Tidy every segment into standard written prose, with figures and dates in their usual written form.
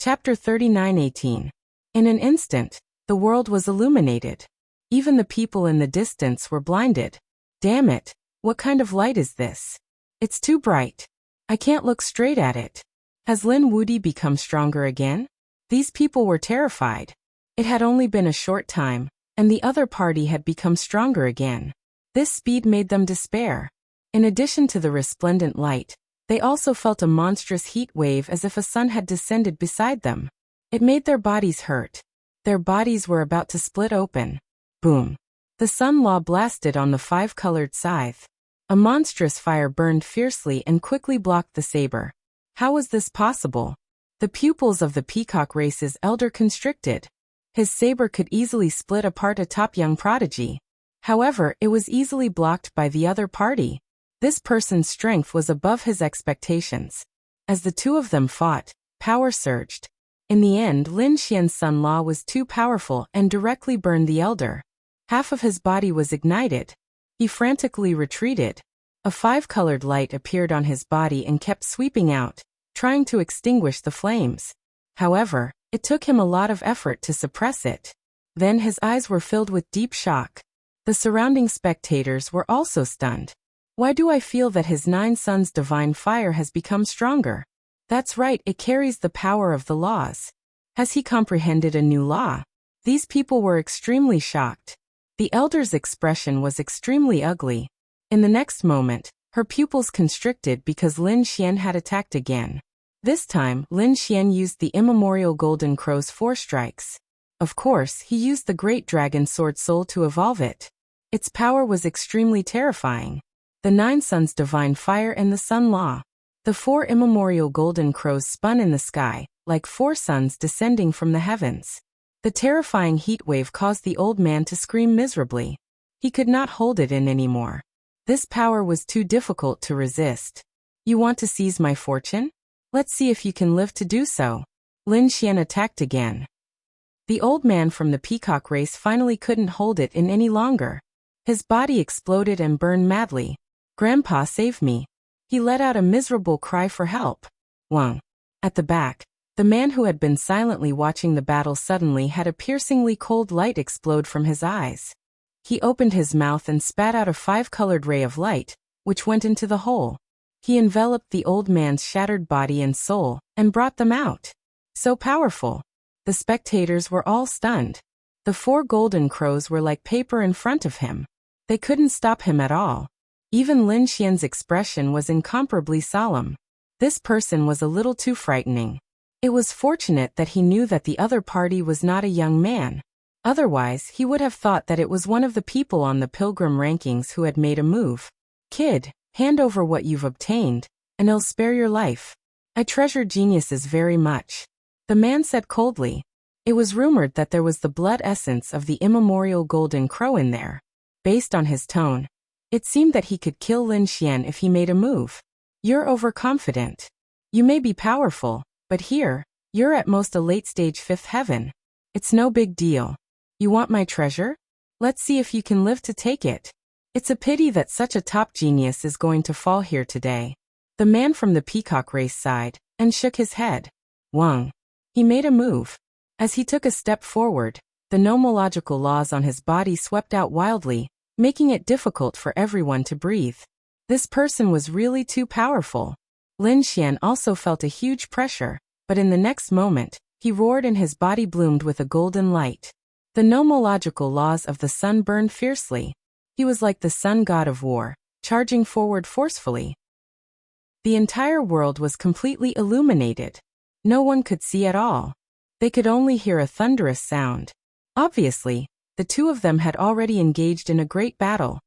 Chapter 39:18. In an instant, the world was illuminated. Even the people in the distance were blinded. Damn it, what kind of light is this? It's too bright. I can't look straight at it. Has Lin Wudi become stronger again? These people were terrified. It had only been a short time, and the other party had become stronger again. This speed made them despair. In addition to the resplendent light, they also felt a monstrous heat wave as if a sun had descended beside them. It made their bodies hurt. Their bodies were about to split open. Boom. The sun law blasted on the five-colored scythe. A monstrous fire burned fiercely and quickly blocked the saber. How was this possible? The pupils of the peacock race's elder constricted. His saber could easily split apart a top young prodigy. However, it was easily blocked by the other party. This person's strength was above his expectations. As the two of them fought, power surged. In the end, Lin Xian's Sun Law was too powerful and directly burned the elder. Half of his body was ignited. He frantically retreated. A five-colored light appeared on his body and kept sweeping out, trying to extinguish the flames. However, it took him a lot of effort to suppress it. Then his eyes were filled with deep shock. The surrounding spectators were also stunned. Why do I feel that his 9 sons' divine fire has become stronger? That's right, it carries the power of the laws. Has he comprehended a new law? These people were extremely shocked. The elder's expression was extremely ugly. In the next moment, her pupils constricted because Lin Xian had attacked again. This time, Lin Xian used the immemorial Golden Crow's 4 strikes. Of course, he used the Great Dragon Sword Soul to evolve it. Its power was extremely terrifying. The 9 sons' divine fire and the Sun Law. The 4 immemorial golden crows spun in the sky, like 4 suns descending from the heavens. The terrifying heat wave caused the old man to scream miserably. He could not hold it in anymore. This power was too difficult to resist. You want to seize my fortune? Let's see if you can live to do so. Lin Xian attacked again. The old man from the peacock race finally couldn't hold it in any longer. His body exploded and burned madly. Grandpa, save me. He let out a miserable cry for help. Wang. At the back, the man who had been silently watching the battle suddenly had a piercingly cold light explode from his eyes. He opened his mouth and spat out a 5-colored ray of light, which went into the hole. He enveloped the old man's shattered body and soul, and brought them out. So powerful. The spectators were all stunned. The 4 golden crows were like paper in front of him. They couldn't stop him at all. Even Lin Xian's expression was incomparably solemn. This person was a little too frightening. It was fortunate that he knew that the other party was not a young man. Otherwise, he would have thought that it was one of the people on the pilgrim rankings who had made a move. Kid, hand over what you've obtained, and I'll spare your life. I treasure geniuses very much. The man said coldly. It was rumored that there was the blood essence of the immemorial golden crow in there. Based on his tone, it seemed that he could kill Lin Xian if he made a move. You're overconfident. You may be powerful, but here, you're at most a late-stage 5th heaven. It's no big deal. You want my treasure? Let's see if you can live to take it. It's a pity that such a top genius is going to fall here today. The man from the peacock race sighed, and shook his head. Wang. He made a move. As he took a step forward, the nomological laws on his body swept out wildly, making it difficult for everyone to breathe. This person was really too powerful. Lin Xian also felt a huge pressure, but in the next moment, he roared and his body bloomed with a golden light. The nomological laws of the sun burned fiercely. He was like the sun god of war, charging forward forcefully. The entire world was completely illuminated. No one could see at all. They could only hear a thunderous sound. Obviously, the two of them had already engaged in a great battle.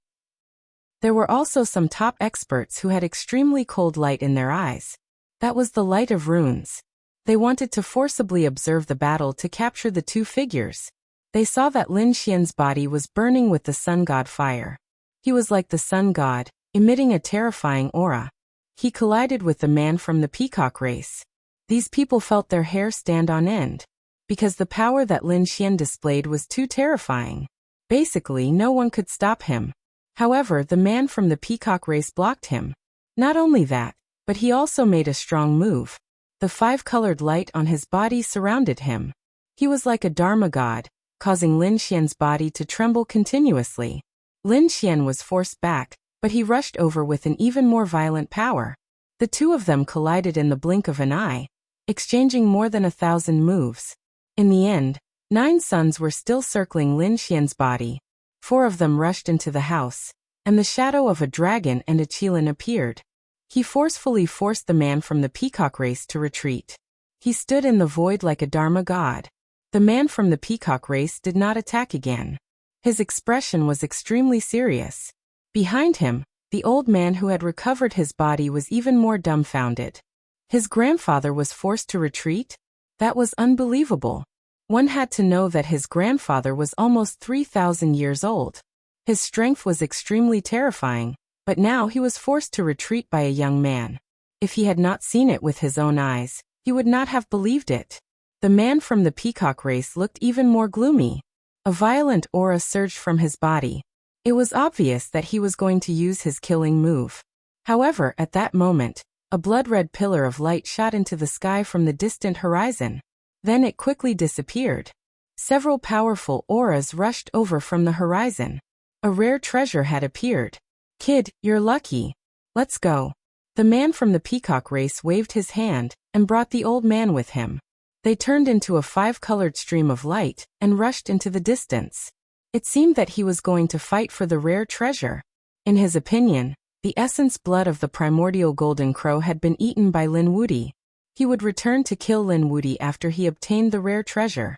There were also some top experts who had extremely cold light in their eyes. That was the light of runes. They wanted to forcibly observe the battle to capture the two figures. They saw that Lin Xian's body was burning with the sun god fire. He was like the sun god, emitting a terrifying aura. He collided with the man from the peacock race. These people felt their hair stand on end, because the power that Lin Xian displayed was too terrifying. Basically, no one could stop him. However, the man from the peacock race blocked him. Not only that, but he also made a strong move. The five-colored light on his body surrounded him. He was like a Dharma god, causing Lin Xian's body to tremble continuously. Lin Xian was forced back, but he rushed over with an even more violent power. The two of them collided in the blink of an eye, exchanging more than 1,000 moves. In the end, 9 suns were still circling Lin Xian's body. 4 of them rushed into the house, and the shadow of a dragon and a qilin appeared. He forcefully forced the man from the peacock race to retreat. He stood in the void like a Dharma god. The man from the peacock race did not attack again. His expression was extremely serious. Behind him, the old man who had recovered his body was even more dumbfounded. His grandfather was forced to retreat? That was unbelievable. One had to know that his grandfather was almost 3,000 years old. His strength was extremely terrifying, but now he was forced to retreat by a young man. If he had not seen it with his own eyes, he would not have believed it. The man from the peacock race looked even more gloomy. A violent aura surged from his body. It was obvious that he was going to use his killing move. However, at that moment, a blood-red pillar of light shot into the sky from the distant horizon. Then it quickly disappeared. Several powerful auras rushed over from the horizon. A rare treasure had appeared. "Kid, you're lucky. Let's go." The man from the peacock race waved his hand and brought the old man with him. They turned into a 5-colored stream of light and rushed into the distance. It seemed that he was going to fight for the rare treasure. In his opinion, the essence blood of the primordial golden crow had been eaten by Lin Wudi. He would return to kill Lin Wudi after he obtained the rare treasure.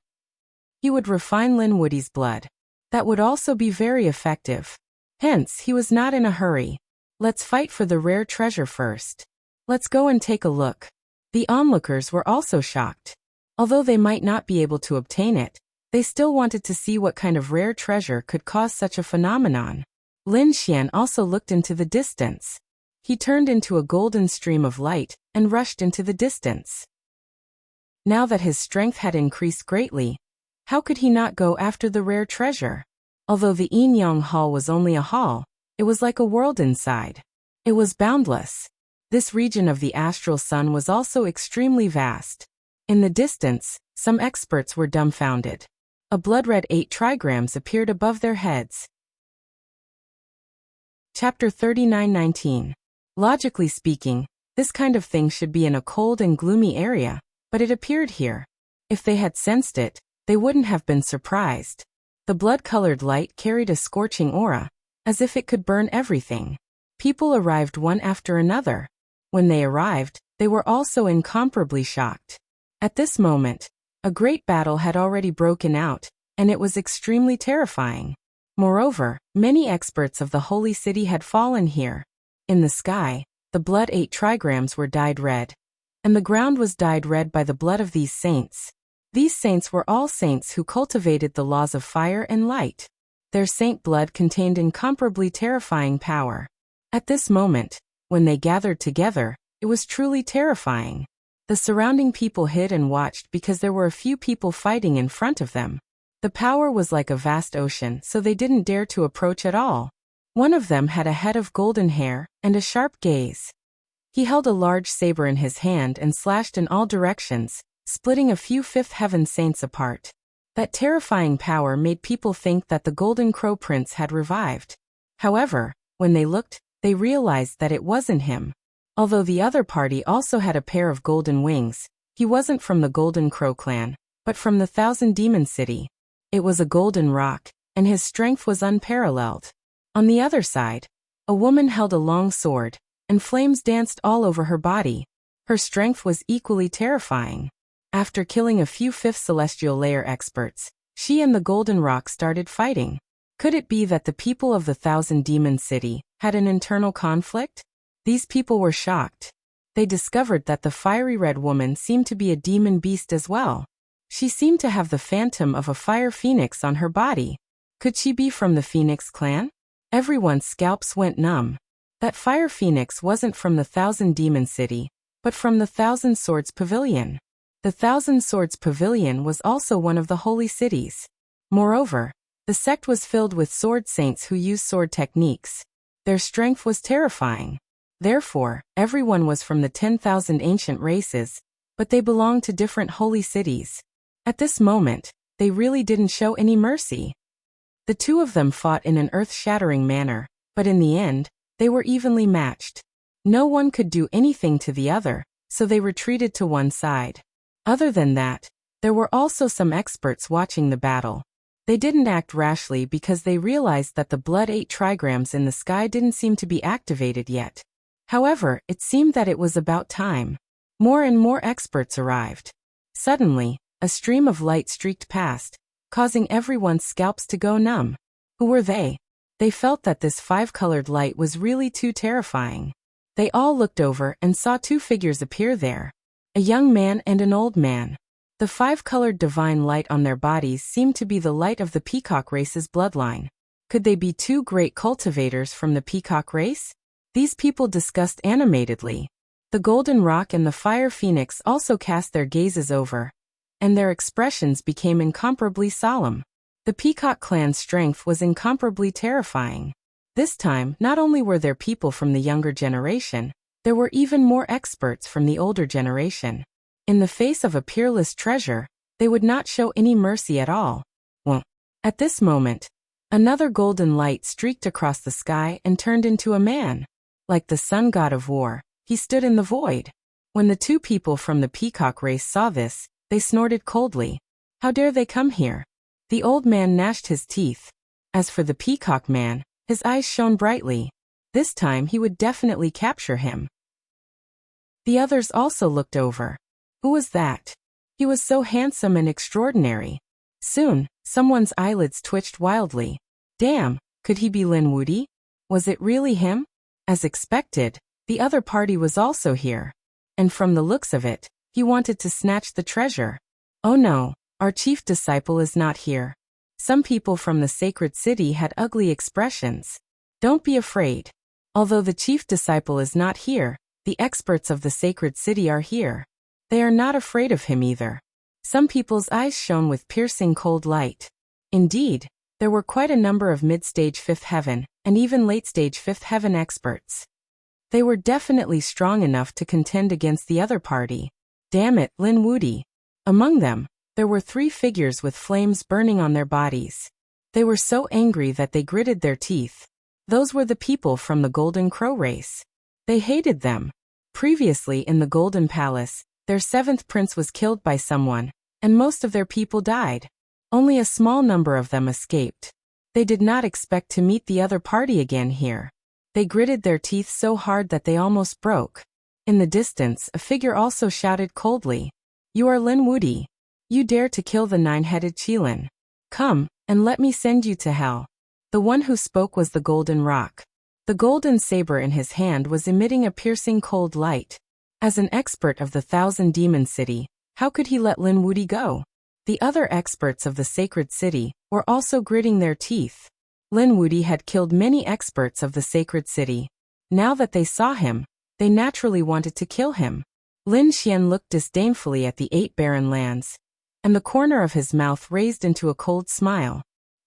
He would refine Lin Wudi's blood. That would also be very effective. Hence, he was not in a hurry. Let's fight for the rare treasure first. Let's go and take a look. The onlookers were also shocked. Although they might not be able to obtain it, they still wanted to see what kind of rare treasure could cause such a phenomenon. Lin Xian also looked into the distance. He turned into a golden stream of light and rushed into the distance. Now that his strength had increased greatly, how could he not go after the rare treasure? Although the Yin Yang Hall was only a hall, it was like a world inside. It was boundless. This region of the astral sun was also extremely vast. In the distance, some experts were dumbfounded. A blood-red 8 trigrams appeared above their heads. Chapter 39:19. Logically speaking, this kind of thing should be in a cold and gloomy area, but it appeared here. If they had sensed it, they wouldn't have been surprised. The blood-colored light carried a scorching aura, as if it could burn everything. People arrived one after another. When they arrived, they were also incomparably shocked. At this moment, a great battle had already broken out, and it was extremely terrifying. Moreover, many experts of the holy city had fallen here. In the sky, the blood 8 trigrams were dyed red. And the ground was dyed red by the blood of these saints. These saints were all saints who cultivated the laws of fire and light. Their saint blood contained incomparably terrifying power. At this moment, when they gathered together, it was truly terrifying. The surrounding people hid and watched because there were a few people fighting in front of them. The power was like a vast ocean, so they didn't dare to approach at all. One of them had a head of golden hair and a sharp gaze. He held a large saber in his hand and slashed in all directions, splitting a few fifth heaven saints apart. That terrifying power made people think that the Golden Crow Prince had revived. However, when they looked, they realized that it wasn't him. Although the other party also had a pair of golden wings, he wasn't from the Golden Crow clan, but from the Thousand Demon City. It was a golden rock, and his strength was unparalleled. On the other side, a woman held a long sword, and flames danced all over her body. Her strength was equally terrifying. After killing a few fifth celestial layer experts, she and the Golden Rock started fighting. Could it be that the people of the Thousand Demon City had an internal conflict? These people were shocked. They discovered that the fiery red woman seemed to be a demon beast as well. She seemed to have the phantom of a fire phoenix on her body. Could she be from the Phoenix clan? Everyone's scalps went numb. That fire phoenix wasn't from the Thousand Demon City, but from the Thousand Swords Pavilion. The Thousand Swords Pavilion was also one of the holy cities. Moreover, the sect was filled with sword saints who used sword techniques. Their strength was terrifying. Therefore, everyone was from the 10,000 ancient races, but they belonged to different holy cities. At this moment, they really didn't show any mercy. The two of them fought in an earth-shattering manner, but in the end, they were evenly matched. No one could do anything to the other, so they retreated to one side. Other than that, there were also some experts watching the battle. They didn't act rashly because they realized that the blood 8 trigrams in the sky didn't seem to be activated yet. However, it seemed that it was about time. More and more experts arrived. Suddenly, a stream of light streaked past, causing everyone's scalps to go numb. Who were they? They felt that this 5-colored light was really too terrifying. They all looked over and saw 2 figures appear there. A young man and an old man. The 5-colored divine light on their bodies seemed to be the light of the peacock race's bloodline. Could they be 2 great cultivators from the peacock race? These people discussed animatedly. The golden rock and the fire phoenix also cast their gazes over, and their expressions became incomparably solemn. The peacock clan's strength was incomparably terrifying. This time, not only were there people from the younger generation, there were even more experts from the older generation. In the face of a peerless treasure, they would not show any mercy at all. Well, at this moment, another golden light streaked across the sky and turned into a man. Like the sun god of war, he stood in the void. When the 2 people from the peacock race saw this, they snorted coldly. How dare they come here? The old man gnashed his teeth. As for the peacock man, his eyes shone brightly. This time he would definitely capture him. The others also looked over. Who was that? He was so handsome and extraordinary. Soon, someone's eyelids twitched wildly. Damn, could he be Lin Wuxia? Was it really him? As expected, the other party was also here. And from the looks of it, he wanted to snatch the treasure. Oh no, our chief disciple is not here. Some people from the sacred city had ugly expressions. Don't be afraid. Although the chief disciple is not here, the experts of the sacred city are here. They are not afraid of him either. Some people's eyes shone with piercing cold light. Indeed, there were quite a number of mid-stage 5th heaven, and even late-stage 5th heaven experts. They were definitely strong enough to contend against the other party. Damn it, Lin Wuxia. Among them, there were 3 figures with flames burning on their bodies. They were so angry that they gritted their teeth. Those were the people from the Golden Crow race. They hated them. Previously in the Golden Palace, their 7th prince was killed by someone, and most of their people died. Only a small number of them escaped. They did not expect to meet the other party again here. They gritted their teeth so hard that they almost broke. In the distance, a figure also shouted coldly, "You are Lin Wuxia. You dare to kill the 9-headed Qilin. Come, and let me send you to hell." The one who spoke was the golden rock. The golden saber in his hand was emitting a piercing cold light. As an expert of the 1,000 Demon City, how could he let Lin Wuxia go? The other experts of the sacred city were also gritting their teeth. Lin Wuxia had killed many experts of the sacred city. Now that they saw him, they naturally wanted to kill him. Lin Xian looked disdainfully at the 8 barren lands, and the corner of his mouth raised into a cold smile.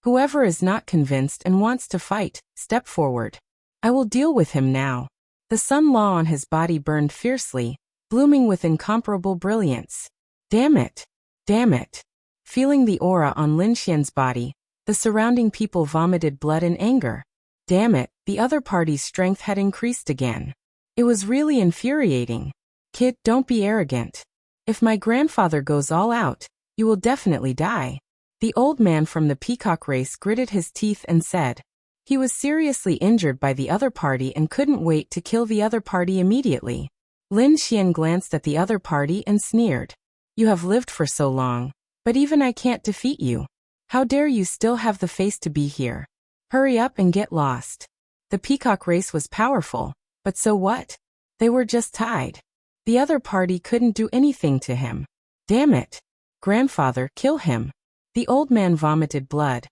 Whoever is not convinced and wants to fight, step forward. I will deal with him now. The sun law on his body burned fiercely, blooming with incomparable brilliance. Damn it! Damn it! Feeling the aura on Lin Xian's body, the surrounding people vomited blood in anger. Damn it, the other party's strength had increased again. It was really infuriating. Kid, don't be arrogant. If my grandfather goes all out, you will definitely die. The old man from the peacock race gritted his teeth and said. He was seriously injured by the other party and couldn't wait to kill the other party immediately. Lin Xian glanced at the other party and sneered. You have lived for so long, but even I can't defeat you. How dare you still have the face to be here? Hurry up and get lost. The peacock race was powerful, but so what? They were just tied. The other party couldn't do anything to him. Damn it. Grandfather, kill him. The old man vomited blood.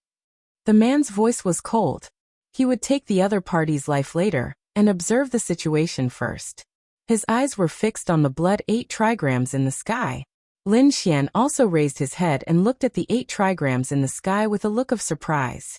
The man's voice was cold. He would take the other party's life later, and observe the situation first. His eyes were fixed on the blood 8 trigrams in the sky. Lin Xian also raised his head and looked at the 8 trigrams in the sky with a look of surprise.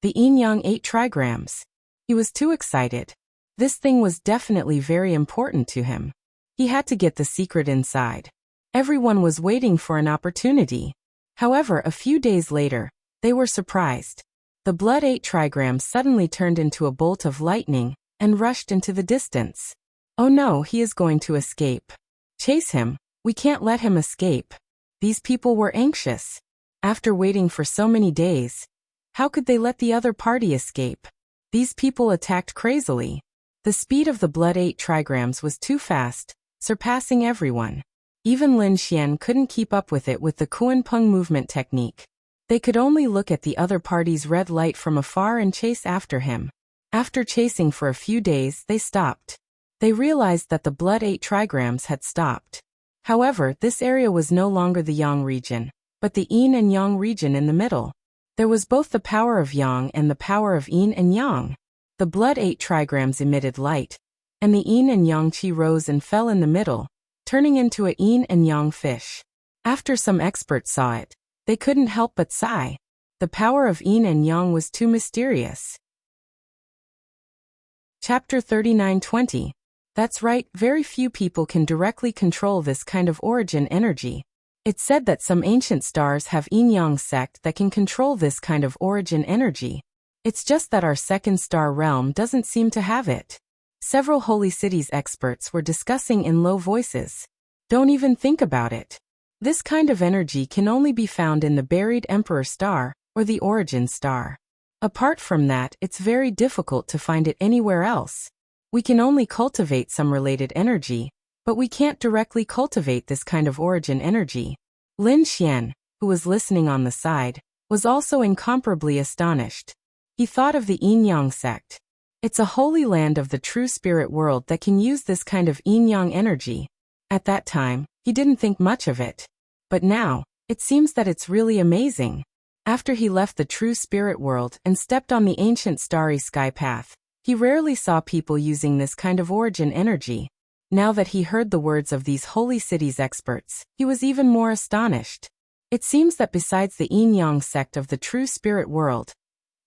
The yin-yang 8 trigrams. He was too excited. This thing was definitely very important to him. He had to get the secret inside. Everyone was waiting for an opportunity. However, a few days later, they were surprised. The blood 8 trigrams suddenly turned into a bolt of lightning and rushed into the distance. Oh no, he is going to escape. Chase him. We can't let him escape. These people were anxious. After waiting for so many days, how could they let the other party escape? These people attacked crazily. The speed of the blood 8 trigrams was too fast, surpassing everyone. Even Lin Xian couldn't keep up with it with the Kuan Peng movement technique. They could only look at the other party's red light from afar and chase after him. After chasing for a few days, they stopped. They realized that the blood 8 trigrams had stopped. However, this area was no longer the Yang region, but the Yin and Yang region in the middle. There was both the power of Yang and the power of Yin and Yang. The blood 8 trigrams emitted light, and the Yin and Yang qi rose and fell in the middle, turning into a Yin and Yang fish. After some experts saw it, they couldn't help but sigh. The power of Yin and Yang was too mysterious. Chapter 39:20. That's right, very few people can directly control this kind of origin energy. It's said that some ancient stars have yin-yang sect that can control this kind of origin energy. It's just that our second star realm doesn't seem to have it. Several holy cities experts were discussing in low voices. Don't even think about it. This kind of energy can only be found in the buried emperor star, or the origin star. Apart from that, it's very difficult to find it anywhere else. We can only cultivate some related energy, but we can't directly cultivate this kind of origin energy. Lin Xian, who was listening on the side, was also incomparably astonished. He thought of the yin-yang sect. It's a holy land of the true spirit world that can use this kind of yin-yang energy. At that time, he didn't think much of it. But now, it seems that it's really amazing. After he left the true spirit world and stepped on the ancient starry sky path, he rarely saw people using this kind of origin energy. Now that he heard the words of these holy cities experts, he was even more astonished. It seems that besides the yin-yang sect of the true spirit world,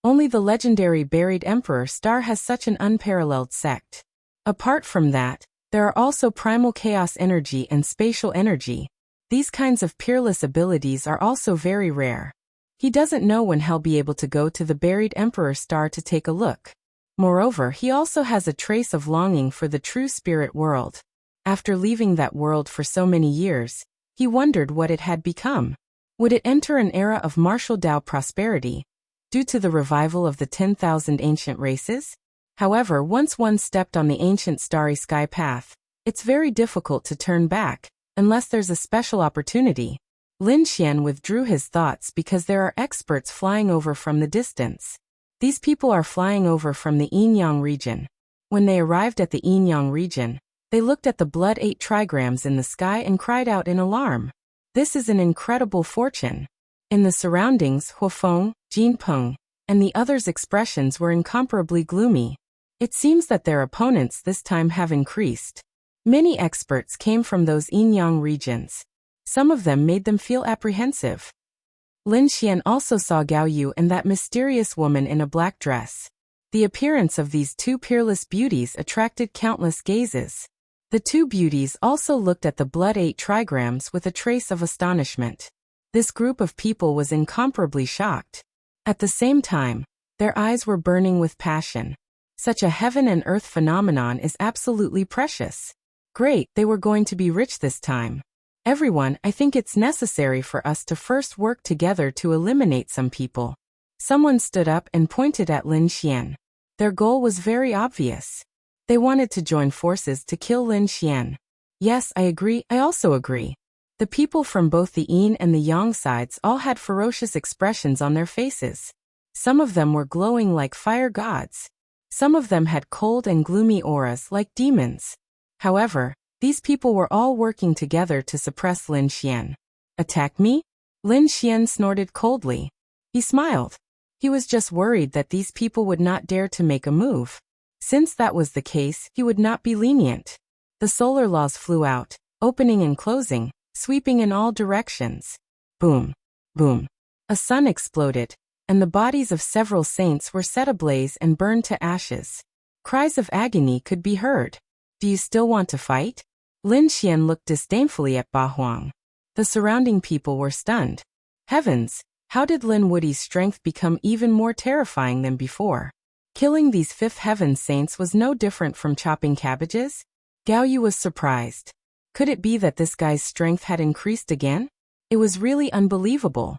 only the legendary buried emperor star has such an unparalleled sect. Apart from that, there are also primal chaos energy and spatial energy. These kinds of peerless abilities are also very rare. He doesn't know when he'll be able to go to the buried emperor star to take a look. Moreover, he also has a trace of longing for the true spirit world. After leaving that world for so many years, he wondered what it had become. Would it enter an era of martial Tao prosperity, due to the revival of the 10,000 ancient races? However, once one stepped on the ancient starry sky path, it's very difficult to turn back, unless there's a special opportunity. Lin Xian withdrew his thoughts because there are experts flying over from the distance. These people are flying over from the yin-yang region. When they arrived at the yin-yang region, they looked at the blood 8 trigrams in the sky and cried out in alarm. This is an incredible fortune. In the surroundings, Huofeng, Jinpeng, and the others' expressions were incomparably gloomy. It seems that their opponents this time have increased. Many experts came from those yin-yang regions. Some of them made them feel apprehensive. Lin Xian also saw Gao Yu and that mysterious woman in a black dress. The appearance of these two peerless beauties attracted countless gazes. The two beauties also looked at the blood 8 trigrams with a trace of astonishment. This group of people was incomparably shocked. At the same time, their eyes were burning with passion. Such a heaven and earth phenomenon is absolutely precious. Great, they were going to be rich this time. Everyone, I think it's necessary for us to first work together to eliminate some people. Someone stood up and pointed at Lin Xian. Their goal was very obvious. They wanted to join forces to kill Lin Xian. Yes, I agree, I also agree. The people from both the yin and the yang sides all had ferocious expressions on their faces. Some of them were glowing like fire gods. Some of them had cold and gloomy auras like demons. However, these people were all working together to suppress Lin Xian. Attack me? Lin Xian snorted coldly. He smiled. He was just worried that these people would not dare to make a move. Since that was the case, he would not be lenient. The solar laws flew out, opening and closing, sweeping in all directions. Boom. Boom. A sun exploded, and the bodies of several saints were set ablaze and burned to ashes. Cries of agony could be heard. Do you still want to fight? Lin Xian looked disdainfully at Ba Huang. The surrounding people were stunned. Heavens, how did Lin Wudi's strength become even more terrifying than before? Killing these fifth heaven saints was no different from chopping cabbages? Gao Yu was surprised. Could it be that this guy's strength had increased again? It was really unbelievable.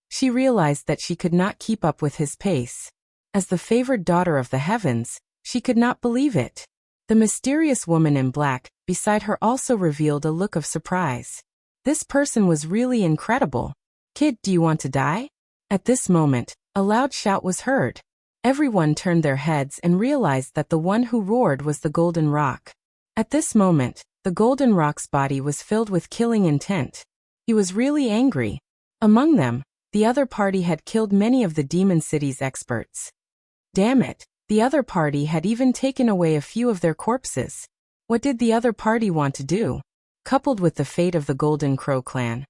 She realized that she could not keep up with his pace. As the favored daughter of the heavens, she could not believe it. The mysterious woman in black beside her also revealed a look of surprise. This person was really incredible. Kid, do you want to die? At this moment, a loud shout was heard. Everyone turned their heads and realized that the one who roared was the Golden Rock. At this moment, the Golden Rock's body was filled with killing intent. He was really angry. Among them, the other party had killed many of the Demon City's experts. Damn it, the other party had even taken away a few of their corpses. What did the other party want to do? Coupled with the fate of the Golden Crow clan,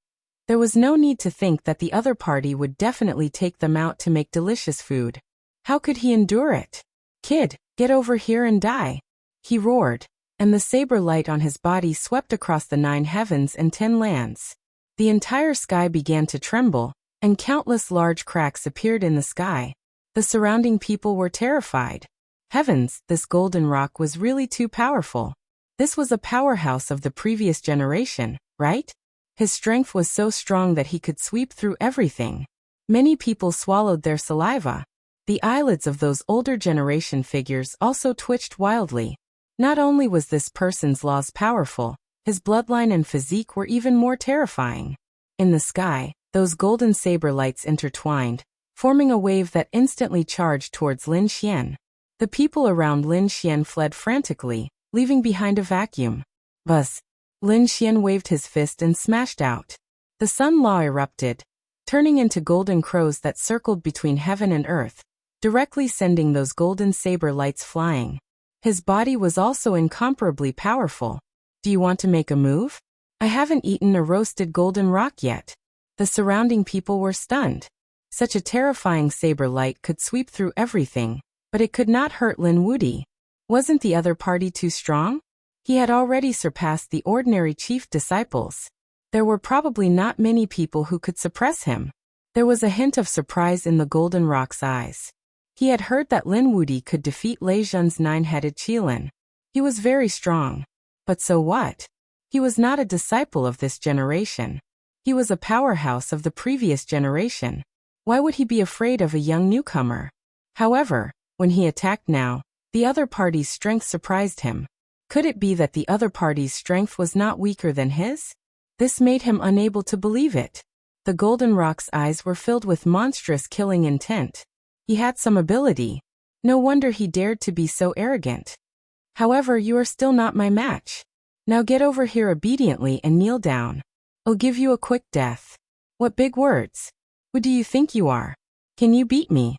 there was no need to think that the other party would definitely take them out to make delicious food. How could he endure it? Kid, get over here and die. He roared, and the saber light on his body swept across the 9 heavens and 10 lands. The entire sky began to tremble, and countless large cracks appeared in the sky. The surrounding people were terrified. Heavens, this Golden Rock was really too powerful. This was a powerhouse of the previous generation, right? His strength was so strong that he could sweep through everything. Many people swallowed their saliva. The eyelids of those older generation figures also twitched wildly. Not only was this person's laws powerful, his bloodline and physique were even more terrifying. In the sky, those golden saber lights intertwined, forming a wave that instantly charged towards Lin Xian. The people around Lin Xian fled frantically, leaving behind a vacuum. Buzz! Lin Xian waved his fist and smashed out. The Sun Law erupted, turning into golden crows that circled between heaven and earth, directly sending those golden saber lights flying. His body was also incomparably powerful. Do you want to make a move? I haven't eaten a roasted golden rock yet. The surrounding people were stunned. Such a terrifying saber light could sweep through everything, but it could not hurt Lin Wudi. Wasn't the other party too strong? He had already surpassed the ordinary chief disciples. There were probably not many people who could suppress him. There was a hint of surprise in the Golden Rock's eyes. He had heard that Lin Wudi could defeat Lei Zhen's 9-headed Qilin. He was very strong. But so what? He was not a disciple of this generation. He was a powerhouse of the previous generation. Why would he be afraid of a young newcomer? However, when he attacked now, the other party's strength surprised him. Could it be that the other party's strength was not weaker than his? This made him unable to believe it. The Golden Rock's eyes were filled with monstrous killing intent. He had some ability. No wonder he dared to be so arrogant. However, you are still not my match. Now get over here obediently and kneel down. I'll give you a quick death. What big words. Who do you think you are? Can you beat me?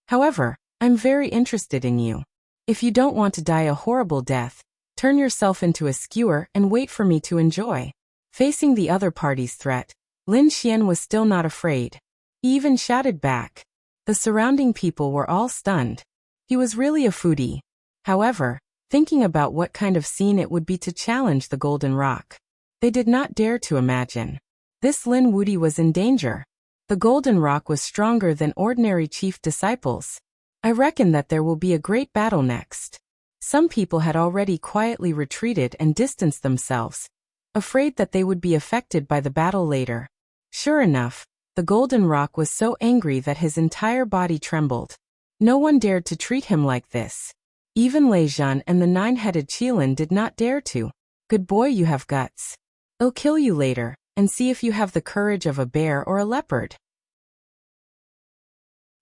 However, I'm very interested in you. If you don't want to die a horrible death, turn yourself into a skewer and wait for me to enjoy. Facing the other party's threat, Lin Xian was still not afraid. He even shouted back. The surrounding people were all stunned. He was really a foodie. However, thinking about what kind of scene it would be to challenge the Golden Rock, they did not dare to imagine. This Lin Wudi was in danger. The Golden Rock was stronger than ordinary chief disciples. I reckon that there will be a great battle next. Some people had already quietly retreated and distanced themselves, afraid that they would be affected by the battle later. Sure enough, the Golden Rock was so angry that his entire body trembled. No one dared to treat him like this. Even Lei Zhen and the 9-headed Qilin did not dare to. Good boy, you have guts. I'll kill you later, and see if you have the courage of a bear or a leopard.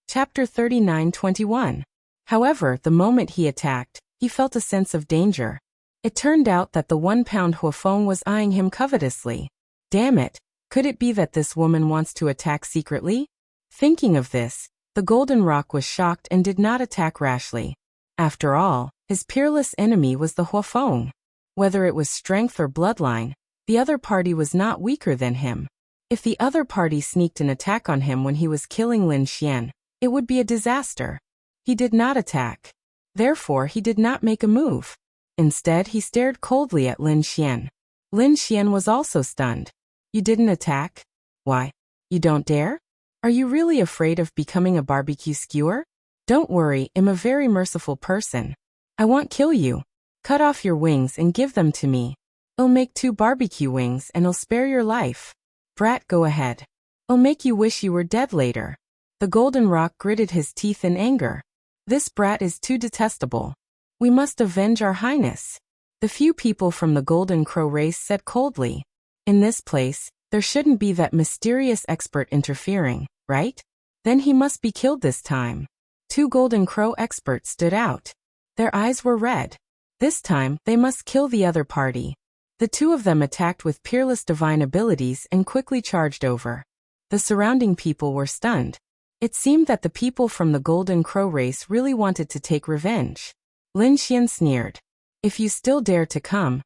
Chapter 39-21. However, the moment he attacked, he felt a sense of danger. It turned out that the 1-pound Huafeng was eyeing him covetously. Damn it, could it be that this woman wants to attack secretly? Thinking of this, the Golden Rock was shocked and did not attack rashly. After all, his peerless enemy was the Huafeng. Whether it was strength or bloodline, the other party was not weaker than him. If the other party sneaked an attack on him when he was killing Lin Xian, it would be a disaster. He did not attack. Therefore, he did not make a move. Instead, he stared coldly at Lin Xian. Lin Xian was also stunned. You didn't attack? Why? You don't dare? Are you really afraid of becoming a barbecue skewer? Don't worry, I'm a very merciful person. I won't kill you. Cut off your wings and give them to me. I'll make 2 barbecue wings and I'll spare your life. Brat, go ahead. I'll make you wish you were dead later. The golden rock gritted his teeth in anger. This brat is too detestable. We must avenge our highness. The few people from the Golden Crow race said coldly. In this place, there shouldn't be that mysterious expert interfering, right? Then he must be killed this time. 2 Golden Crow experts stood out. Their eyes were red. This time, they must kill the other party. The 2 of them attacked with peerless divine abilities and quickly charged over. The surrounding people were stunned. It seemed that the people from the Golden Crow race really wanted to take revenge. Lin Xian sneered. If you still dare to come,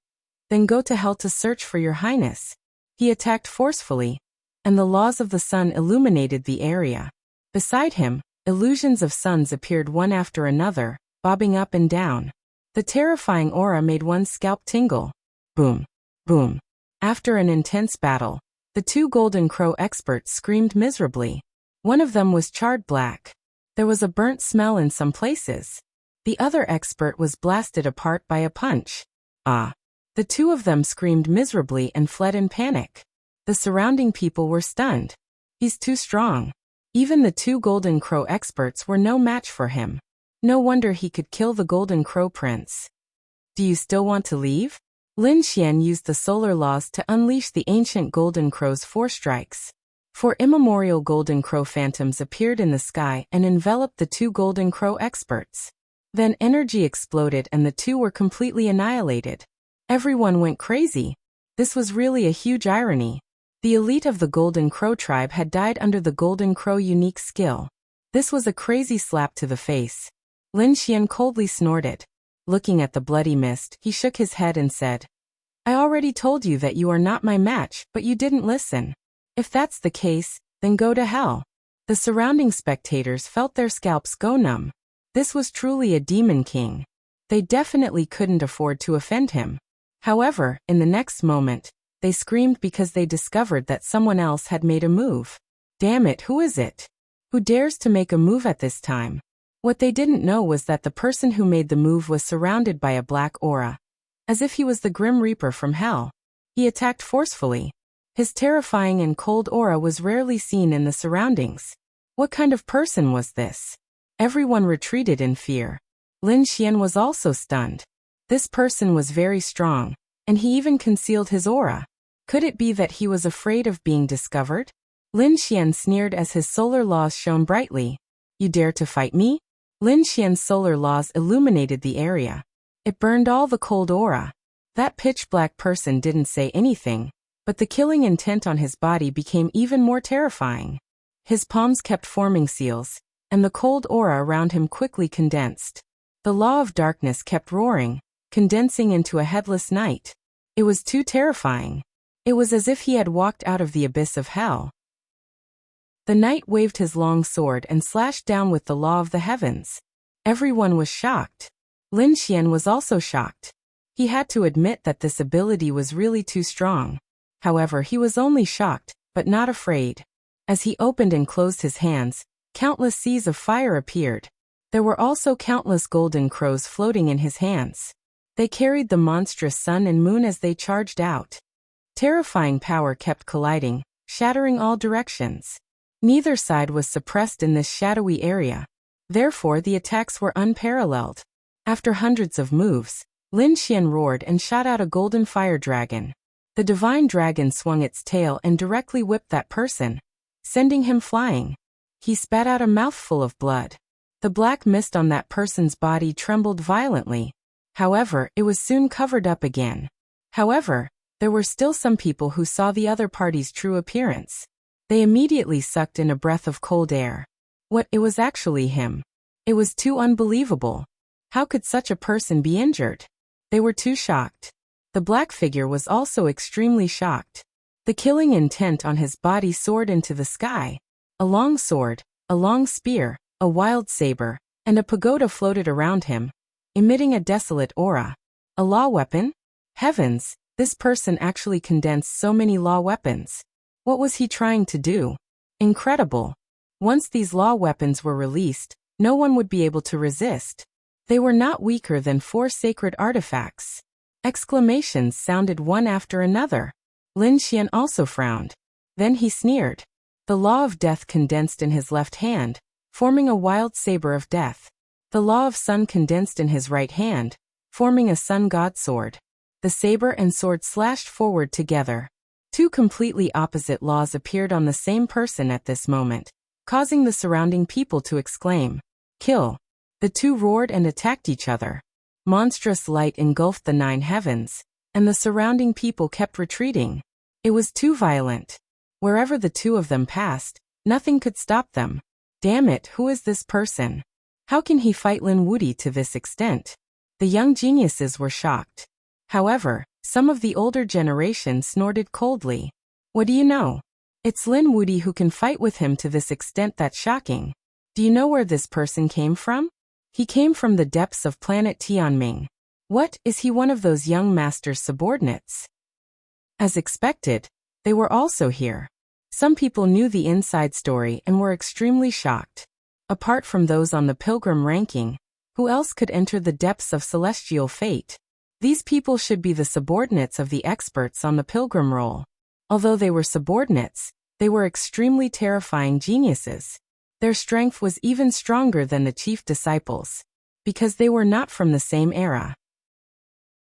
then go to hell to search for your highness. He attacked forcefully, and the laws of the sun illuminated the area. Beside him, illusions of suns appeared one after another, bobbing up and down. The terrifying aura made one's scalp tingle. Boom, boom. After an intense battle, the 2 Golden Crow experts screamed miserably. One of them was charred black. There was a burnt smell in some places. The other expert was blasted apart by a punch. Ah! The 2 of them screamed miserably and fled in panic. The surrounding people were stunned. He's too strong. Even the 2 Golden Crow experts were no match for him. No wonder he could kill the Golden Crow Prince. Do you still want to leave? Lin Xian used the solar laws to unleash the ancient Golden Crow's 4 strikes. 4 immemorial Golden Crow phantoms appeared in the sky and enveloped the 2 Golden Crow experts. Then energy exploded and the 2 were completely annihilated. Everyone went crazy. This was really a huge irony. The elite of the Golden Crow tribe had died under the Golden Crow unique skill. This was a crazy slap to the face. Lin Xian coldly snorted. Looking at the bloody mist, he shook his head and said, I already told you that you are not my match, but you didn't listen. If that's the case, then go to hell. The surrounding spectators felt their scalps go numb. This was truly a demon king. They definitely couldn't afford to offend him. However, in the next moment, they screamed because they discovered that someone else had made a move. Damn it, who is it? Who dares to make a move at this time? What they didn't know was that the person who made the move was surrounded by a black aura. As if he was the Grim Reaper from hell. He attacked forcefully. His terrifying and cold aura was rarely seen in the surroundings. What kind of person was this? Everyone retreated in fear. Lin Xian was also stunned. This person was very strong, and he even concealed his aura. Could it be that he was afraid of being discovered? Lin Xian sneered as his solar laws shone brightly. You dare to fight me? Lin Xian's solar laws illuminated the area. It burned all the cold aura. That pitch-black person didn't say anything, but the killing intent on his body became even more terrifying. His palms kept forming seals, and the cold aura around him quickly condensed. The law of darkness kept roaring, condensing into a headless night. It was too terrifying. It was as if he had walked out of the abyss of hell. The knight waved his long sword and slashed down with the law of the heavens. Everyone was shocked. Lin Xian was also shocked. He had to admit that this ability was really too strong. However, he was only shocked, but not afraid. As he opened and closed his hands, countless seas of fire appeared. There were also countless golden crows floating in his hands. They carried the monstrous sun and moon as they charged out. Terrifying power kept colliding, shattering all directions. Neither side was suppressed in this shadowy area. Therefore, the attacks were unparalleled. After hundreds of moves, Lin Xian roared and shot out a golden fire dragon. The divine dragon swung its tail and directly whipped that person, sending him flying. He spat out a mouthful of blood. The black mist on that person's body trembled violently. However, it was soon covered up again. However, there were still some people who saw the other party's true appearance. They immediately sucked in a breath of cold air. What, it was actually him. It was too unbelievable. How could such a person be injured? They were too shocked. The black figure was also extremely shocked. The killing intent on his body soared into the sky. A long sword, a long spear, a wild saber, and a pagoda floated around him, emitting a desolate aura. A law weapon? Heavens, this person actually condensed so many law weapons. What was he trying to do? Incredible. Once these law weapons were released, no one would be able to resist. They were not weaker than 4 sacred artifacts. Exclamations sounded one after another. Lin Xian also frowned. Then he sneered. The law of death condensed in his left hand, forming a wild saber of death. The law of sun condensed in his right hand, forming a sun god sword. The saber and sword slashed forward together. 2 completely opposite laws appeared on the same person at this moment, causing the surrounding people to exclaim, "Kill!" The 2 roared and attacked each other. Monstrous light engulfed the 9 heavens, and the surrounding people kept retreating. It was too violent. Wherever the 2 of them passed, nothing could stop them. Damn it, who is this person? How can he fight Lin Wuti to this extent? The young geniuses were shocked. However, some of the older generation snorted coldly. What do you know? It's Lin Wuti who can fight with him to this extent. That's shocking. Do you know where this person came from? He came from the depths of planet Tianming. What, is he one of those young master's subordinates? As expected, they were also here. Some people knew the inside story and were extremely shocked. Apart from those on the pilgrim ranking, who else could enter the depths of celestial fate? These people should be the subordinates of the experts on the pilgrim roll. Although they were subordinates, they were extremely terrifying geniuses. Their strength was even stronger than the chief disciples, because they were not from the same era.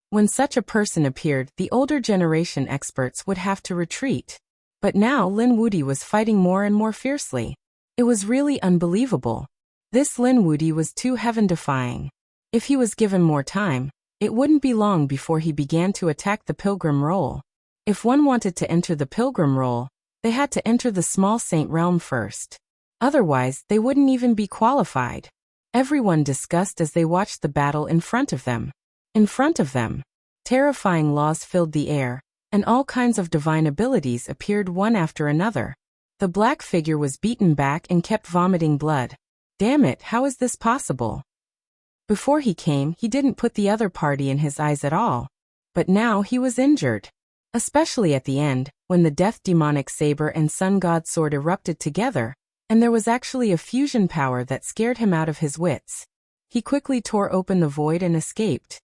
When such a person appeared, the older generation experts would have to retreat. But now Lin Wuti was fighting more and more fiercely. It was really unbelievable. This Lin Wuti was too heaven-defying. If he was given more time, it wouldn't be long before he began to attack the pilgrim roll. If one wanted to enter the pilgrim roll, they had to enter the small saint realm first. Otherwise, they wouldn't even be qualified. Everyone discussed as they watched the battle in front of them. In front of them, terrifying laws filled the air, and all kinds of divine abilities appeared one after another. The black figure was beaten back and kept vomiting blood. Damn it, how is this possible? Before he came, he didn't put the other party in his eyes at all. But now he was injured. Especially at the end, when the death demonic saber and sun god sword erupted together, and there was actually a fusion power that scared him out of his wits. He quickly tore open the void and escaped.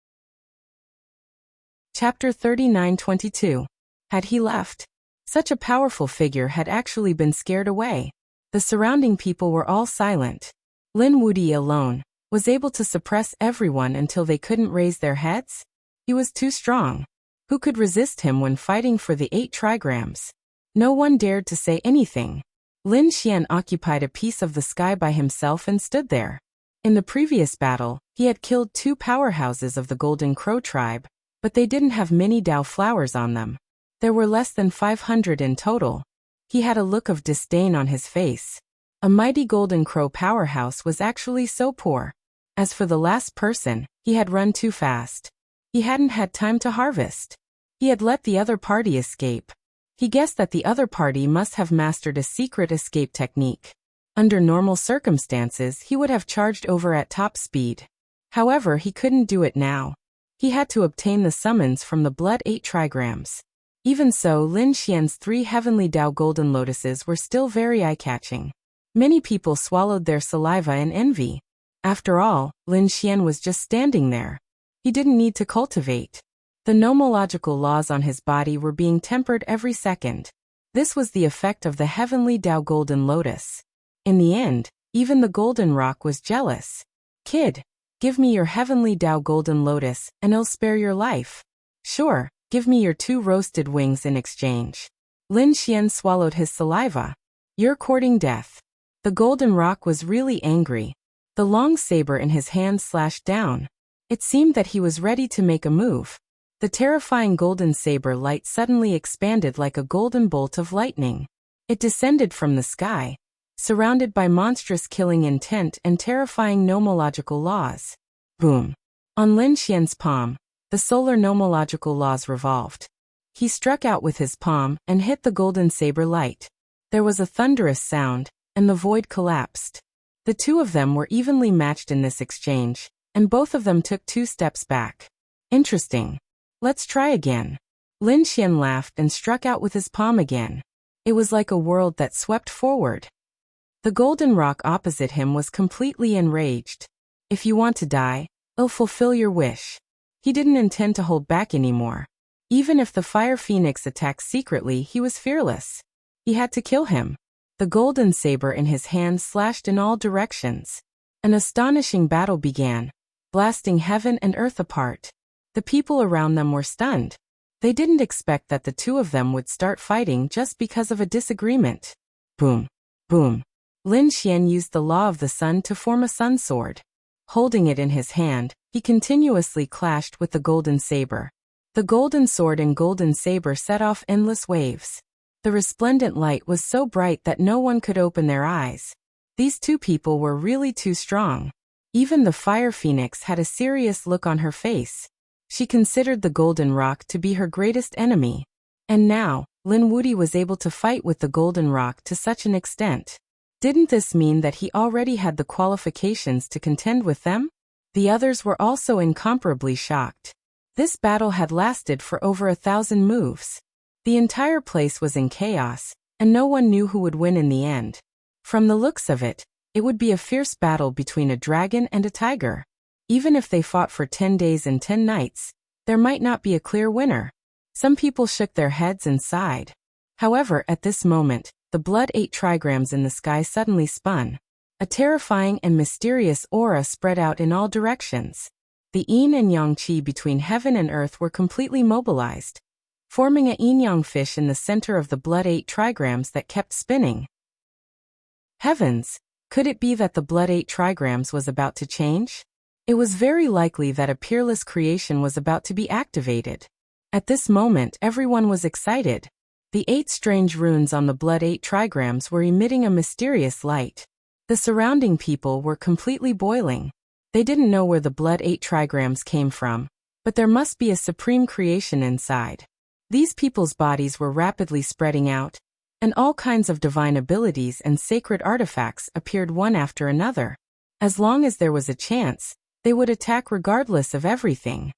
Chapter 39:22. Had he left? Such a powerful figure had actually been scared away. The surrounding people were all silent. Lin Wuti alone was able to suppress everyone until they couldn't raise their heads. He was too strong. Who could resist him when fighting for the 8 trigrams? No one dared to say anything. Lin Xian occupied a piece of the sky by himself and stood there. In the previous battle, he had killed 2 powerhouses of the Golden Crow tribe, but they didn't have many Dao flowers on them. There were less than 500 in total. He had a look of disdain on his face. A mighty Golden Crow powerhouse was actually so poor. As for the last person, he had run too fast. He hadn't had time to harvest. He had let the other party escape. He guessed that the other party must have mastered a secret escape technique. Under normal circumstances, he would have charged over at top speed. However, he couldn't do it now. He had to obtain the summons from the blood 8 trigrams. Even so, Lin Xian's 3 heavenly Dao golden lotuses were still very eye-catching. Many people swallowed their saliva in envy. After all, Lin Xian was just standing there. He didn't need to cultivate. The nomological laws on his body were being tempered every second. This was the effect of the heavenly Dao golden lotus. In the end, even the golden rock was jealous. Kid, give me your heavenly Dao golden lotus, and I'll spare your life. Sure, give me your 2 roasted wings in exchange. Lin Xian swallowed his saliva. You're courting death. The golden rock was really angry. The long saber in his hand slashed down. It seemed that he was ready to make a move. The terrifying golden saber light suddenly expanded like a golden bolt of lightning. It descended from the sky, surrounded by monstrous killing intent and terrifying nomological laws. Boom! On Lin Xian's palm, the solar nomological laws revolved. He struck out with his palm and hit the golden saber light. There was a thunderous sound, and the void collapsed. The 2 of them were evenly matched in this exchange, and both of them took 2 steps back. Interesting. Let's try again. Lin Xian laughed and struck out with his palm again. It was like a world that swept forward. The golden rock opposite him was completely enraged. If you want to die, I'll fulfill your wish. He didn't intend to hold back anymore. Even if the fire phoenix attacked secretly, he was fearless. He had to kill him. The golden saber in his hand slashed in all directions. An astonishing battle began, blasting heaven and earth apart. The people around them were stunned. They didn't expect that the two of them would start fighting just because of a disagreement. Boom. Boom. Lin Xian used the law of the sun to form a sun sword. Holding it in his hand, he continuously clashed with the golden saber. The golden sword and golden saber set off endless waves. The resplendent light was so bright that no one could open their eyes. These two people were really too strong. Even the fire phoenix had a serious look on her face. She considered the golden rock to be her greatest enemy. And now, Lin Wuti was able to fight with the golden rock to such an extent. Didn't this mean that he already had the qualifications to contend with them? The others were also incomparably shocked. This battle had lasted for over 1,000 moves. The entire place was in chaos, and no one knew who would win in the end. From the looks of it, it would be a fierce battle between a dragon and a tiger. Even if they fought for 10 days and 10 nights, there might not be a clear winner. Some people shook their heads and sighed. However, at this moment, the blood 8 trigrams in the sky suddenly spun. A terrifying and mysterious aura spread out in all directions. The yin and yang qi between heaven and earth were completely mobilized, forming a yin-yang fish in the center of the blood 8 trigrams that kept spinning. Heavens! Could it be that the blood 8 trigrams was about to change? It was very likely that a peerless creation was about to be activated. At this moment, everyone was excited. The 8 strange runes on the blood 8 trigrams were emitting a mysterious light. The surrounding people were completely boiling. They didn't know where the blood 8 trigrams came from, but there must be a supreme creation inside. These people's bodies were rapidly spreading out, and all kinds of divine abilities and sacred artifacts appeared one after another. As long as there was a chance, they would attack regardless of everything.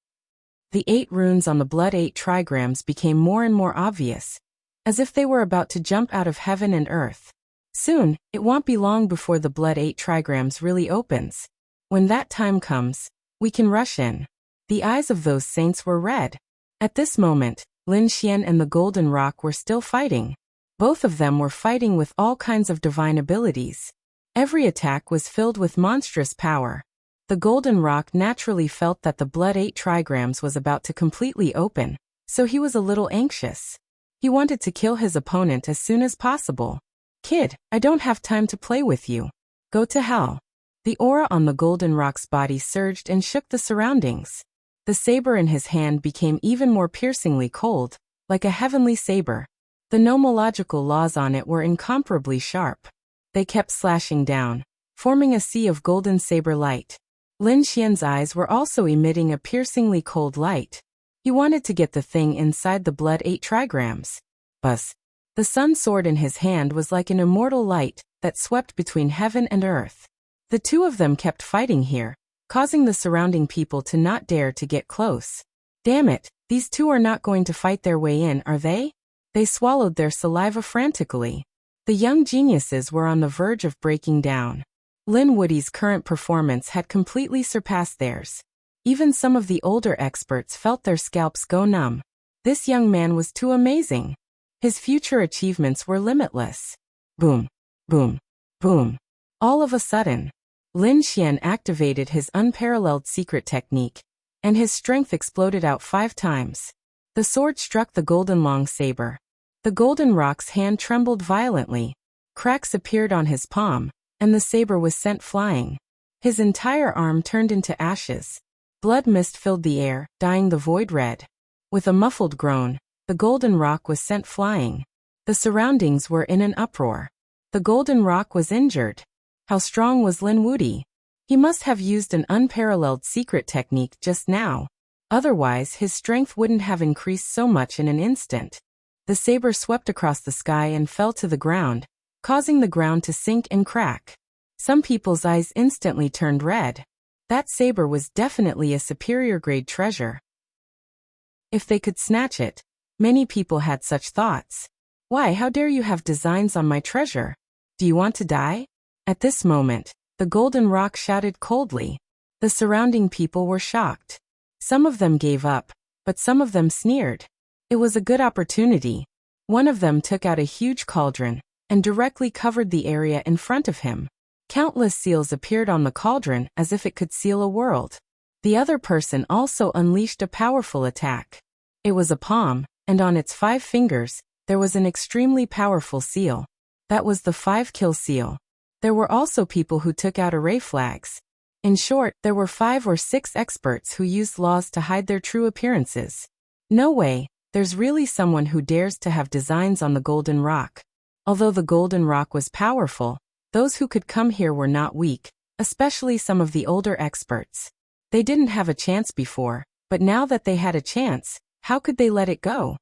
The 8 runes on the blood 8 trigrams became more and more obvious, as if they were about to jump out of heaven and earth. Soon, it won't be long before the blood 8 trigrams really opens. When that time comes, we can rush in. The eyes of those saints were red. At this moment, Lin Xian and the Golden Rock were still fighting. Both of them were fighting with all kinds of divine abilities. Every attack was filled with monstrous power. The Golden Rock naturally felt that the blood 8 trigrams was about to completely open, so he was a little anxious. He wanted to kill his opponent as soon as possible. Kid, I don't have time to play with you. Go to hell. The aura on the Golden Rock's body surged and shook the surroundings. The saber in his hand became even more piercingly cold, like a heavenly saber. The nomological laws on it were incomparably sharp. They kept slashing down, forming a sea of golden saber light. Lin Xian's eyes were also emitting a piercingly cold light. He wanted to get the thing inside the blood 8 trigrams. Buzz. The sun sword in his hand was like an immortal light that swept between heaven and earth. The two of them kept fighting here, causing the surrounding people to not dare to get close. Damn it, these two are not going to fight their way in, are they? They swallowed their saliva frantically. The young geniuses were on the verge of breaking down. Lin Wuti's current performance had completely surpassed theirs. Even some of the older experts felt their scalps go numb. This young man was too amazing. His future achievements were limitless. Boom, boom, boom. All of a sudden, Lin Xian activated his unparalleled secret technique, and his strength exploded out 5 times. The sword struck the golden long saber. The Golden Rock's hand trembled violently. Cracks appeared on his palm, and the saber was sent flying. His entire arm turned into ashes. Blood mist filled the air, dyeing the void red. With a muffled groan, the Golden Rock was sent flying. The surroundings were in an uproar. The Golden Rock was injured. How strong was Lin Wuti? He must have used an unparalleled secret technique just now. Otherwise, his strength wouldn't have increased so much in an instant. The saber swept across the sky and fell to the ground, causing the ground to sink and crack. Some people's eyes instantly turned red. That saber was definitely a superior grade treasure. If they could snatch it. Many people had such thoughts. Why, how dare you have designs on my treasure? Do you want to die? At this moment, the golden rock shouted coldly. The surrounding people were shocked. Some of them gave up, but some of them sneered. It was a good opportunity. One of them took out a huge cauldron and directly covered the area in front of him. Countless seals appeared on the cauldron as if it could seal a world. The other person also unleashed a powerful attack. It was a palm, and on its 5 fingers, there was an extremely powerful seal. That was the 5-kill seal. There were also people who took out array flags. In short, there were 5 or 6 experts who used laws to hide their true appearances. No way, there's really someone who dares to have designs on the golden rock. Although the golden rock was powerful, those who could come here were not weak, especially some of the older experts. They didn't have a chance before, but now that they had a chance, how could they let it go?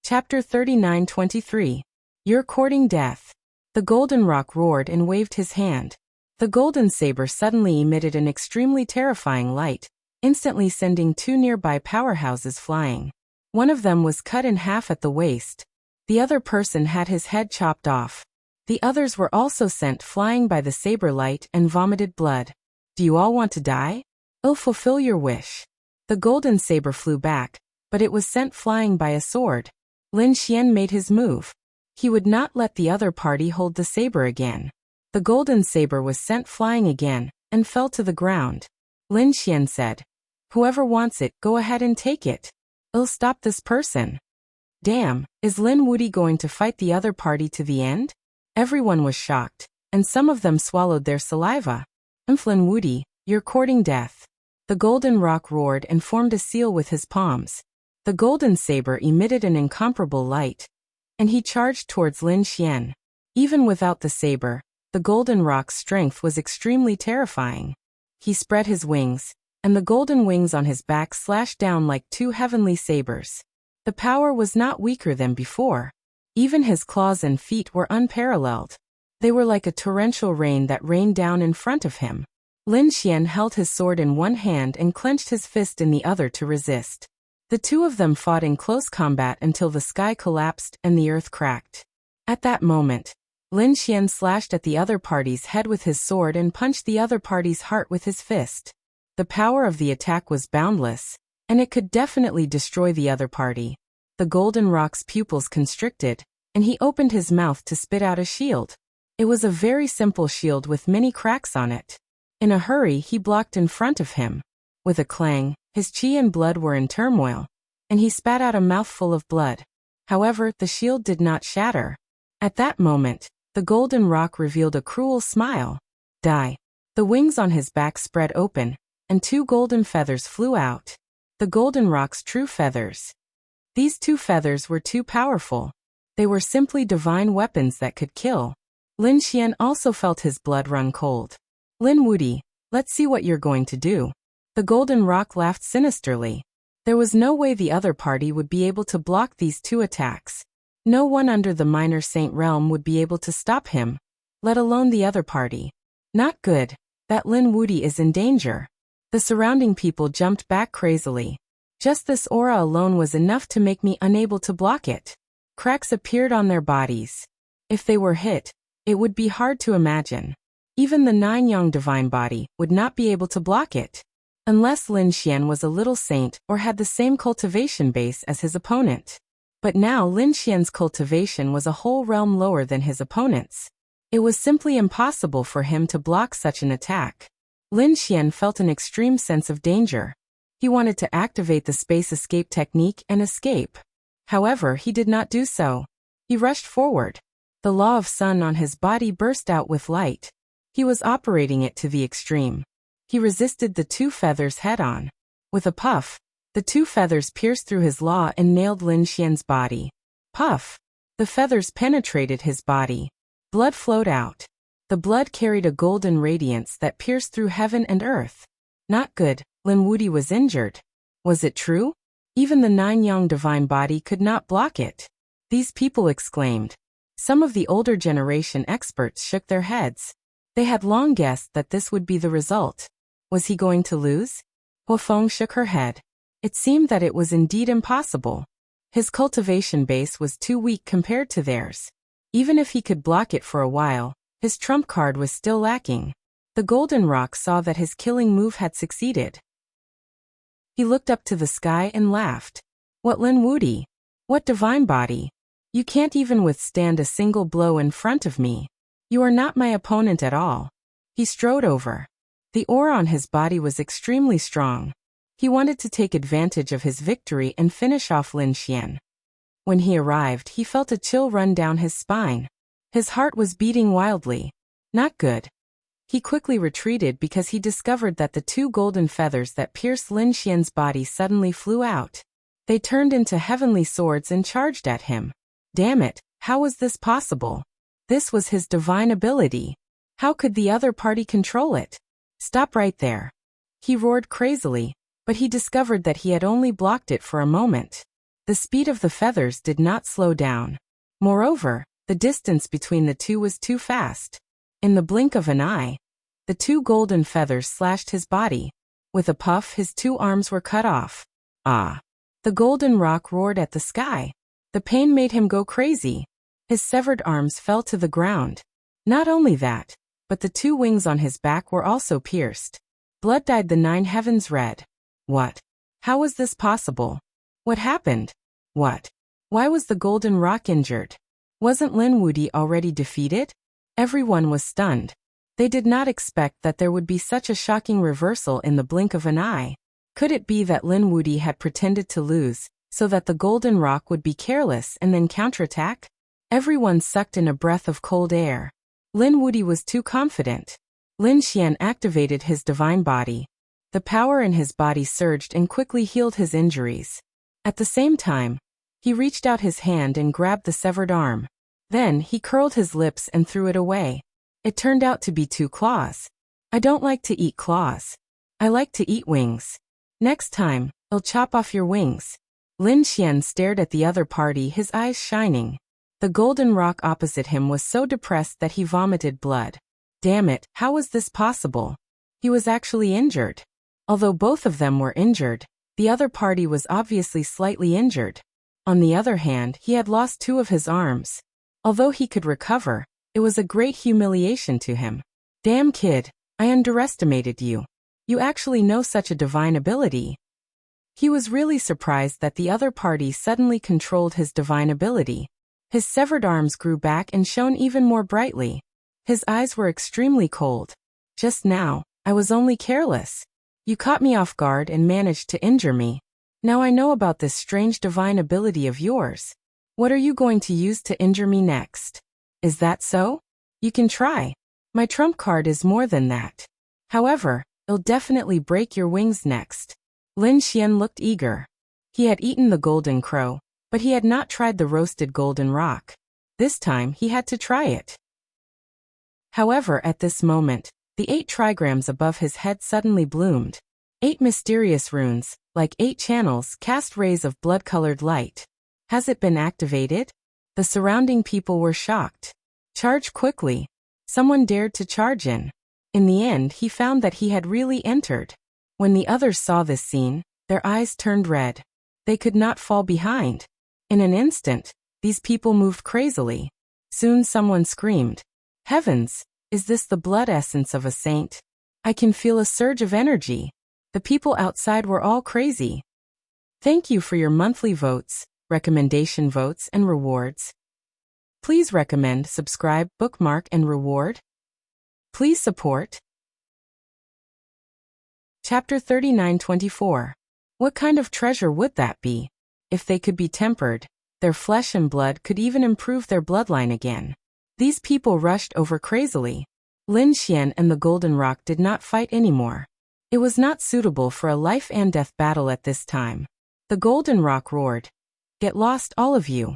Chapter 39:23. You're courting death. The golden rock roared and waved his hand. The golden saber suddenly emitted an extremely terrifying light, instantly sending 2 nearby powerhouses flying. One of them was cut in half at the waist. The other person had his head chopped off. The others were also sent flying by the saber light and vomited blood. Do you all want to die? I'll fulfill your wish. The golden saber flew back, but it was sent flying by a sword. Lin Xian made his move. He would not let the other party hold the saber again. The golden saber was sent flying again, and fell to the ground. Lin Xian said, "Whoever wants it, go ahead and take it. I'll stop this person." Damn, is Lin Wuti going to fight the other party to the end? Everyone was shocked, and some of them swallowed their saliva. Lin Wuti, you're courting death. The golden rock roared and formed a seal with his palms. The golden saber emitted an incomparable light, and he charged towards Lin Xian. Even without the saber, the golden rock's strength was extremely terrifying. He spread his wings, and the golden wings on his back slashed down like 2 heavenly sabers. The power was not weaker than before. Even his claws and feet were unparalleled. They were like a torrential rain that rained down in front of him. Lin Xian held his sword in one hand and clenched his fist in the other to resist. The two of them fought in close combat until the sky collapsed and the earth cracked. At that moment, Lin Xian slashed at the other party's head with his sword and punched the other party's heart with his fist. The power of the attack was boundless, and it could definitely destroy the other party. The golden rock's pupils constricted, and he opened his mouth to spit out a shield. It was a very simple shield with many cracks on it. In a hurry, he blocked in front of him. With a clang, his chi and blood were in turmoil, and he spat out a mouthful of blood. However, the shield did not shatter. At that moment, the golden rock revealed a cruel smile. Die. The wings on his back spread open, and 2 golden feathers flew out. The golden rock's true feathers. These 2 feathers were too powerful. They were simply divine weapons that could kill. Lin Xian also felt his blood run cold. Lin Wuti, let's see what you're going to do. The golden rock laughed sinisterly. There was no way the other party would be able to block these 2 attacks. No one under the minor saint realm would be able to stop him, let alone the other party. Not good. That Lin Wuti is in danger. The surrounding people jumped back crazily. Just this aura alone was enough to make me unable to block it. Cracks appeared on their bodies. If they were hit, it would be hard to imagine. Even the 9-yang divine body would not be able to block it. Unless Lin Xian was a little saint or had the same cultivation base as his opponent. But now Lin Xian's cultivation was a whole realm lower than his opponent's. It was simply impossible for him to block such an attack. Lin Xian felt an extreme sense of danger. He wanted to activate the space escape technique and escape. However, he did not do so. He rushed forward. The law of sun on his body burst out with light. He was operating it to the extreme. He resisted the 2 feathers head-on. With a puff, the 2 feathers pierced through his law and nailed Lin Xian's body. Puff! The feathers penetrated his body. Blood flowed out. The blood carried a golden radiance that pierced through heaven and earth. Not good, Lin Wuti was injured. Was it true? Even the 9-yang divine body could not block it. These people exclaimed. Some of the older generation experts shook their heads. They had long guessed that this would be the result. Was he going to lose? Huafeng shook her head. It seemed that it was indeed impossible. His cultivation base was too weak compared to theirs. Even if he could block it for a while, his trump card was still lacking. The golden rock saw that his killing move had succeeded. He looked up to the sky and laughed. What Lin Wudi? What divine body? You can't even withstand a single blow in front of me. You are not my opponent at all. He strode over. The aura on his body was extremely strong. He wanted to take advantage of his victory and finish off Lin Xian. When he arrived, he felt a chill run down his spine. His heart was beating wildly. Not good. He quickly retreated because he discovered that the two golden feathers that pierced Lin Xian's body suddenly flew out. They turned into heavenly swords and charged at him. Damn it, how was this possible? This was his divine ability. How could the other party control it? Stop right there. He roared crazily, but he discovered that he had only blocked it for a moment. The speed of the feathers did not slow down. Moreover, the distance between the two was too fast. In the blink of an eye, the two golden feathers slashed his body. With a puff, his two arms were cut off. Ah! The golden rock roared at the sky. The pain made him go crazy. His severed arms fell to the ground. Not only that, but the two wings on his back were also pierced. Blood dyed the 9 heavens red. What? How was this possible? What happened? What? Why was the golden rock injured? Wasn't Lin Wudi already defeated? Everyone was stunned. They did not expect that there would be such a shocking reversal in the blink of an eye. Could it be that Lin Wudi had pretended to lose, so that the golden rock would be careless and then counterattack? Everyone sucked in a breath of cold air. Lin Wudi was too confident. Lin Xian activated his divine body. The power in his body surged and quickly healed his injuries. At the same time, he reached out his hand and grabbed the severed arm. Then he curled his lips and threw it away. It turned out to be 2 claws. I don't like to eat claws. I like to eat wings. Next time, I'll chop off your wings. Lin Xian stared at the other party, his eyes shining. The golden rock opposite him was so depressed that he vomited blood. Damn it, how was this possible? He was actually injured. Although both of them were injured, the other party was obviously slightly injured. On the other hand, he had lost 2 of his arms. Although he could recover, it was a great humiliation to him. Damn kid, I underestimated you. You actually know such a divine ability. He was really surprised that the other party suddenly controlled his divine ability. His severed arms grew back and shone even more brightly. His eyes were extremely cold. Just now, I was only careless. You caught me off guard and managed to injure me. Now I know about this strange divine ability of yours. What are you going to use to injure me next? Is that so? You can try. My trump card is more than that. However, it'll definitely break your wings next. Lin Xian looked eager. He had eaten the golden crow, but he had not tried the roasted golden rock. This time he had to try it. However, at this moment, the 8 trigrams above his head suddenly bloomed. 8 mysterious runes, like 8 channels, cast rays of blood-colored light. Has it been activated? The surrounding people were shocked. Charge quickly. Someone dared to charge in. In the end, he found that he had really entered. When the others saw this scene, their eyes turned red. They could not fall behind. In an instant, these people moved crazily. Soon someone screamed, "Heavens! Is this the blood essence of a saint? I can feel a surge of energy." The people outside were all crazy. Thank you for your monthly votes, recommendation votes and rewards. Please recommend, subscribe, bookmark and reward. Please support. Chapter 39-24. What kind of treasure would that be? If they could be tempered, their flesh and blood could even improve their bloodline again. These people rushed over crazily. Lin Xian and the Golden Rock did not fight anymore. It was not suitable for a life and death battle at this time. The Golden Rock roared, "Get lost, all of you."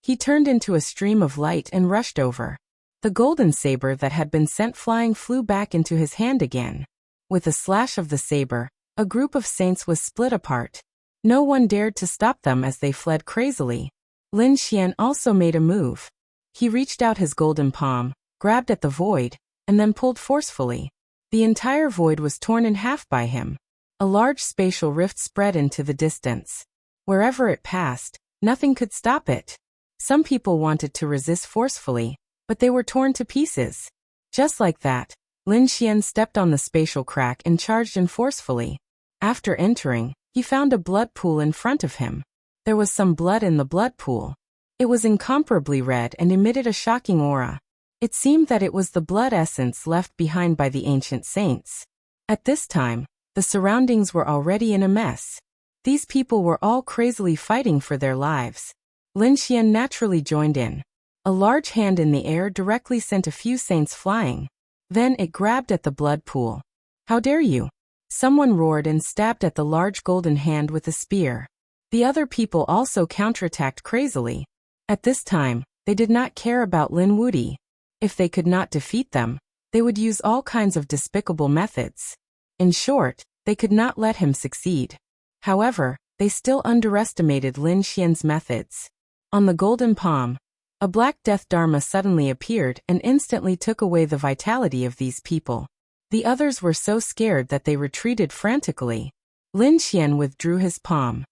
He turned into a stream of light and rushed over. The golden saber that had been sent flying flew back into his hand again. With a slash of the saber, a group of saints was split apart. No one dared to stop them as they fled crazily. Lin Xian also made a move. He reached out his golden palm, grabbed at the void, and then pulled forcefully. The entire void was torn in half by him. A large spatial rift spread into the distance. Wherever it passed, nothing could stop it. Some people wanted to resist forcefully, but they were torn to pieces. Just like that, Lin Xian stepped on the spatial crack and charged in forcefully. After entering, he found a blood pool in front of him. There was some blood in the blood pool. It was incomparably red and emitted a shocking aura. It seemed that it was the blood essence left behind by the ancient saints. At this time, the surroundings were already in a mess. These people were all crazily fighting for their lives. Lin Xian naturally joined in. A large hand in the air directly sent a few saints flying. Then it grabbed at the blood pool. "How dare you!" Someone roared and stabbed at the large golden hand with a spear. The other people also counterattacked crazily. At this time, they did not care about Lin Wuti. If they could not defeat them, they would use all kinds of despicable methods. In short, they could not let him succeed. However, they still underestimated Lin Xian's methods. On the golden palm, a black death dharma suddenly appeared and instantly took away the vitality of these people. The others were so scared that they retreated frantically. Lin Xian withdrew his palm.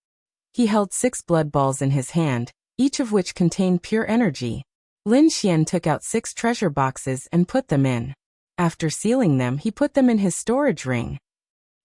He held 6 blood balls in his hand, each of which contained pure energy. Lin Xian took out 6 treasure boxes and put them in. After sealing them, he put them in his storage ring.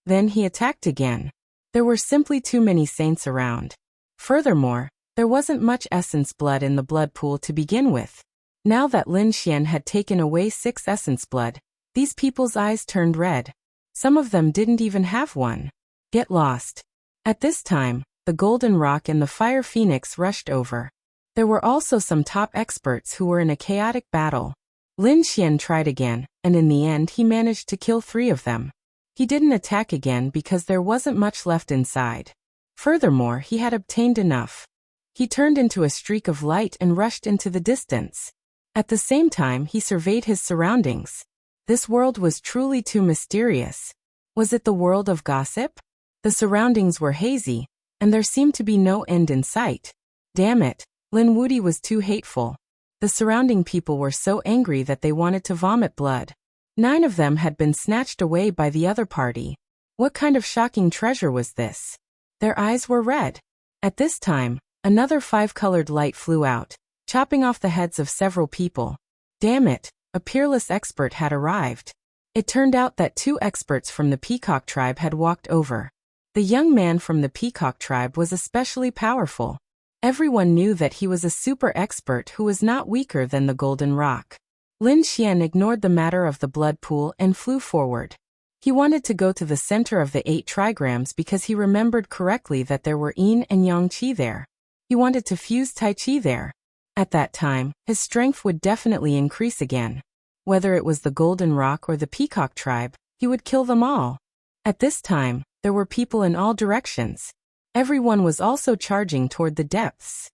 Then he attacked again. There were simply too many saints around. Furthermore, there wasn't much essence blood in the blood pool to begin with. Now that Lin Xian had taken away 6 essence blood, these people's eyes turned red. Some of them didn't even have one. Get lost. At this time, the Golden Rock and the Fire Phoenix rushed over. There were also some top experts who were in a chaotic battle. Lin Xian tried again, and in the end he managed to kill 3 of them. He didn't attack again because there wasn't much left inside. Furthermore, he had obtained enough. He turned into a streak of light and rushed into the distance. At the same time, he surveyed his surroundings. This world was truly too mysterious. Was it the world of gossip? The surroundings were hazy, and there seemed to be no end in sight. Damn it, Lin Wuti was too hateful. The surrounding people were so angry that they wanted to vomit blood. 9 of them had been snatched away by the other party. What kind of shocking treasure was this? Their eyes were red. At this time, another 5-colored light flew out, chopping off the heads of several people. Damn it, a peerless expert had arrived. It turned out that 2 experts from the Peacock tribe had walked over. The young man from the Peacock tribe was especially powerful. Everyone knew that he was a super expert who was not weaker than the Golden Rock. Lin Xian ignored the matter of the blood pool and flew forward. He wanted to go to the center of the 8 trigrams because he remembered correctly that there were yin and yang qi there. He wanted to fuse tai chi there. At that time, his strength would definitely increase again. Whether it was the Golden Rock or the Peacock tribe, he would kill them all. At this time, there were people in all directions. Everyone was also charging toward the depths.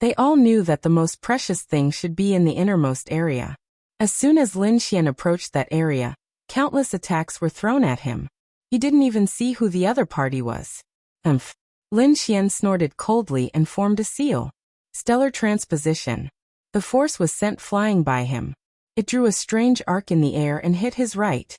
They all knew that the most precious thing should be in the innermost area. As soon as Lin Xian approached that area, countless attacks were thrown at him. He didn't even see who the other party was. Lin Xian snorted coldly and formed a seal. Stellar transposition. The force was sent flying by him. It drew a strange arc in the air and hit his right.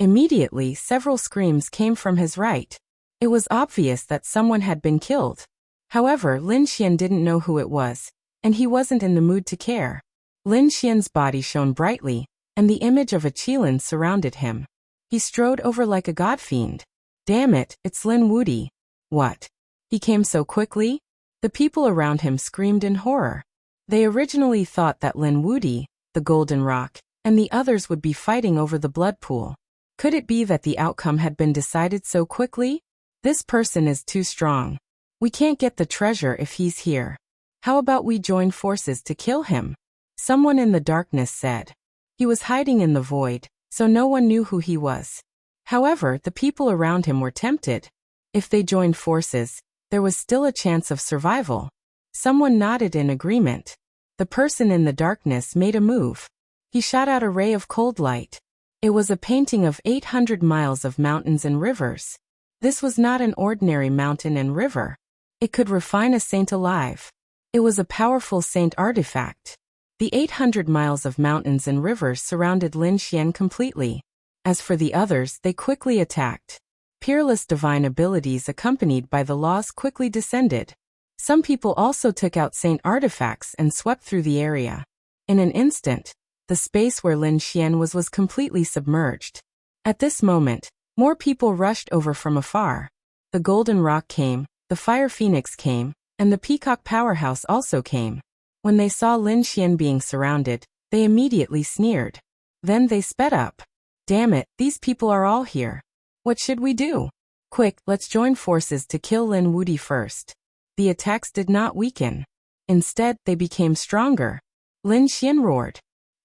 Immediately, several screams came from his right. It was obvious that someone had been killed. However, Lin Xian didn't know who it was, and he wasn't in the mood to care. Lin Xian's body shone brightly, and the image of a Qilin surrounded him. He strode over like a godfiend. Damn it, it's Lin Wuti. What? He came so quickly? The people around him screamed in horror. They originally thought that Lin Wuti, the Golden Rock, and the others would be fighting over the blood pool. Could it be that the outcome had been decided so quickly? This person is too strong. We can't get the treasure if he's here. How about we join forces to kill him? Someone in the darkness said. He was hiding in the void, so no one knew who he was. However, the people around him were tempted. If they joined forces, there was still a chance of survival. Someone nodded in agreement. The person in the darkness made a move. He shot out a ray of cold light. It was a painting of 800 miles of mountains and rivers. This was not an ordinary mountain and river. It could refine a saint alive. It was a powerful saint artifact. The 800 miles of mountains and rivers surrounded Lin Xian completely. As for the others, they quickly attacked. Peerless divine abilities accompanied by the laws quickly descended. Some people also took out saint artifacts and swept through the area. In an instant, the space where Lin Xian was completely submerged. At this moment, more people rushed over from afar. The Golden Rock came, the Fire Phoenix came, and the Peacock Powerhouse also came. When they saw Lin Xian being surrounded, they immediately sneered. Then they sped up. Damn it, these people are all here. What should we do? Quick, let's join forces to kill Lin Wudy first. The attacks did not weaken. Instead, they became stronger. Lin Xian roared.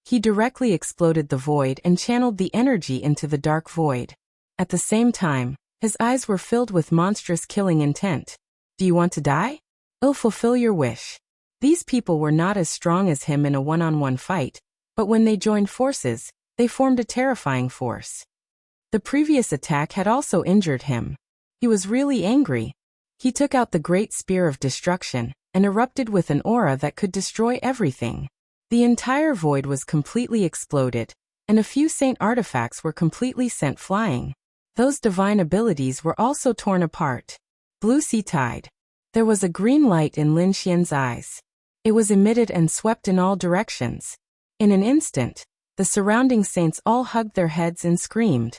He directly exploded the void and channeled the energy into the dark void. At the same time, his eyes were filled with monstrous killing intent. Do you want to die? I'll fulfill your wish. These people were not as strong as him in a one-on-one fight, but when they joined forces, they formed a terrifying force. The previous attack had also injured him. He was really angry. He took out the Great Spear of Destruction and erupted with an aura that could destroy everything. The entire void was completely exploded, and a few saint artifacts were completely sent flying. Those divine abilities were also torn apart. Blue Sea Tide. There was a green light in Lin Xian's eyes. It was emitted and swept in all directions. In an instant, the surrounding saints all hugged their heads and screamed.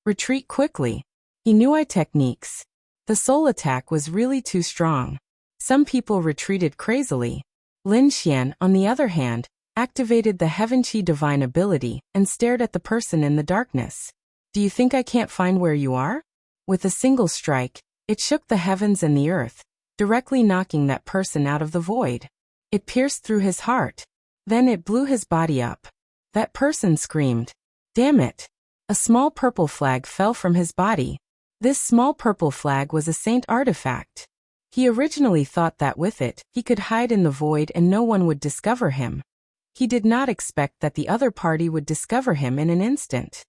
Retreat quickly. He knew techniques. The soul attack was really too strong. Some people retreated crazily. Lin Xian, on the other hand, activated the Heaven Qi divine ability and stared at the person in the darkness. Do you think I can't find where you are? With a single strike, it shook the heavens and the earth, directly knocking that person out of the void. It pierced through his heart. Then it blew his body up. That person screamed. Damn it! A small purple flag fell from his body. This small purple flag was a saint artifact. He originally thought that with it, he could hide in the void and no one would discover him. He did not expect that the other party would discover him in an instant.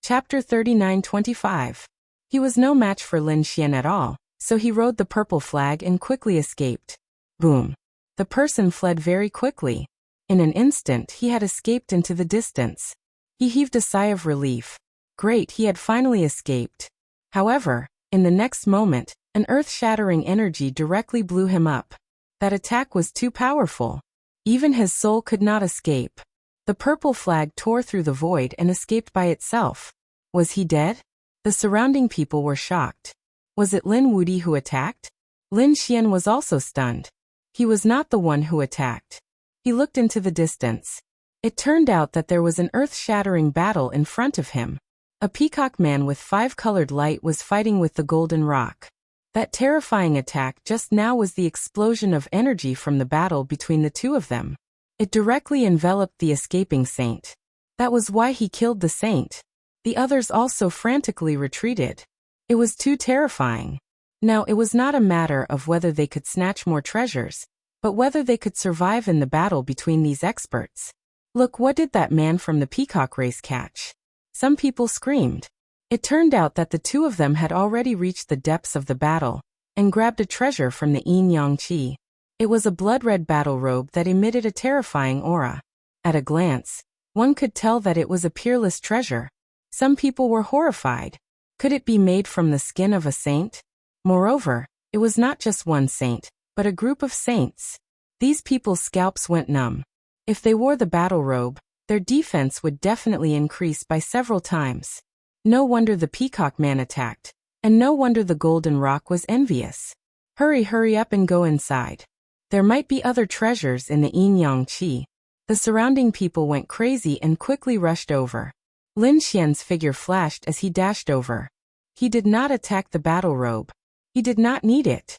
Chapter 39-25. He was no match for Lin Xian at all, so he rode the purple flag and quickly escaped. Boom. The person fled very quickly. In an instant he had escaped into the distance. He heaved a sigh of relief. Great, he had finally escaped. However, in the next moment, an earth-shattering energy directly blew him up. That attack was too powerful. Even his soul could not escape. The purple flag tore through the void and escaped by itself. Was he dead? The surrounding people were shocked. Was it Lin Wudy who attacked? Lin Xian was also stunned. He was not the one who attacked. He looked into the distance. It turned out that there was an earth-shattering battle in front of him. A peacock man with 5-colored light was fighting with the Golden Rock. That terrifying attack just now was the explosion of energy from the battle between the two of them. It directly enveloped the escaping saint. That was why he killed the saint. The others also frantically retreated. It was too terrifying. Now it was not a matter of whether they could snatch more treasures, but whether they could survive in the battle between these experts. Look, what did that man from the peacock race catch? Some people screamed. It turned out that the two of them had already reached the depths of the battle and grabbed a treasure from the Yin Yang Qi. It was a blood-red battle robe that emitted a terrifying aura. At a glance, one could tell that it was a peerless treasure. Some people were horrified. Could it be made from the skin of a saint? Moreover, it was not just one saint, but a group of saints. These people's scalps went numb. If they wore the battle robe, their defense would definitely increase by several times. No wonder the peacock man attacked, and no wonder the Golden Rock was envious. Hurry up and go inside. There might be other treasures in the Yin Yang Qi. The surrounding people went crazy and quickly rushed over. Lin Xian's figure flashed as he dashed over. He did not attack the battle robe. He did not need it.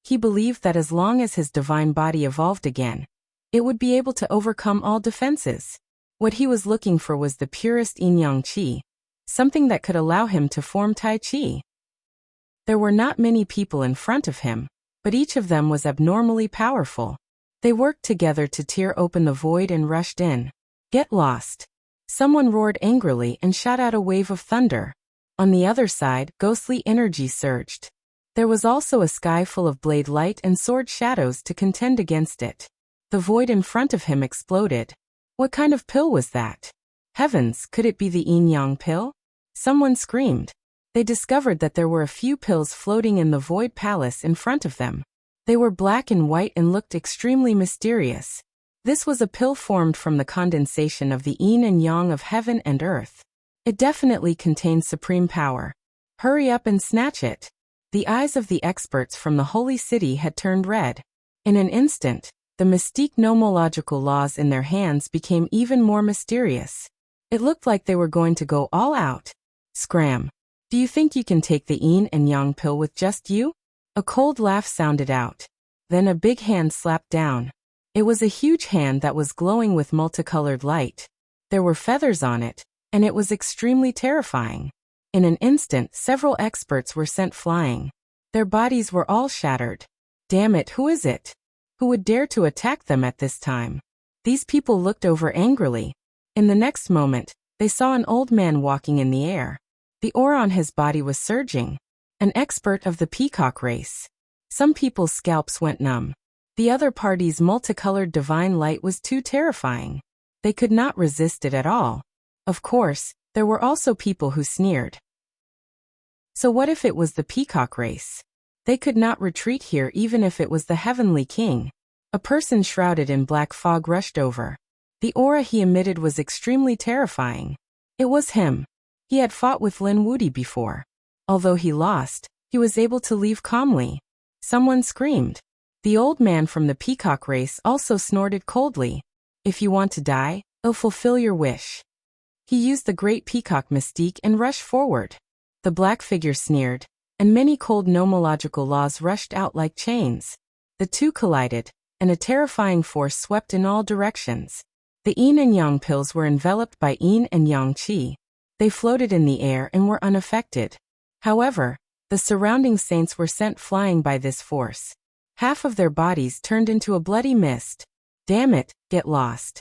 He believed that as long as his divine body evolved again, it would be able to overcome all defenses. What he was looking for was the purest Yin Yang Qi, something that could allow him to form Tai Chi. There were not many people in front of him, but each of them was abnormally powerful. They worked together to tear open the void and rushed in. Get lost. Someone roared angrily and shot out a wave of thunder. On the other side, ghostly energy surged. There was also a sky full of blade light and sword shadows to contend against it. The void in front of him exploded. What kind of pill was that? Heavens, could it be the Yin Yang pill? Someone screamed. They discovered that there were a few pills floating in the void palace in front of them. They were black and white and looked extremely mysterious. This was a pill formed from the condensation of the yin and yang of heaven and earth. It definitely contains supreme power. Hurry up and snatch it. The eyes of the experts from the holy city had turned red. In an instant, the mystique nomological laws in their hands became even more mysterious. It looked like they were going to go all out. Scram. Do you think you can take the yin and yang pill with just you? A cold laugh sounded out. Then a big hand slapped down. It was a huge hand that was glowing with multicolored light. There were feathers on it, and it was extremely terrifying. In an instant, several experts were sent flying. Their bodies were all shattered. Damn it, who is it? Who would dare to attack them at this time? These people looked over angrily. In the next moment, they saw an old man walking in the air. The aura on his body was surging. An expert of the peacock race. Some people's scalps went numb. The other party's multicolored divine light was too terrifying. They could not resist it at all. Of course, there were also people who sneered. So what if it was the peacock race? They could not retreat here even if it was the heavenly king. A person shrouded in black fog rushed over. The aura he emitted was extremely terrifying. It was him. He had fought with Lin Wudi before. Although he lost, he was able to leave calmly. Someone screamed. The old man from the peacock race also snorted coldly. If you want to die, I'll fulfill your wish. He used the great peacock mystique and rushed forward. The black figure sneered, and many cold nomological laws rushed out like chains. The two collided, and a terrifying force swept in all directions. The yin and yang pills were enveloped by yin and yang qi. They floated in the air and were unaffected. However, the surrounding saints were sent flying by this force. Half of their bodies turned into a bloody mist. Damn it, get lost.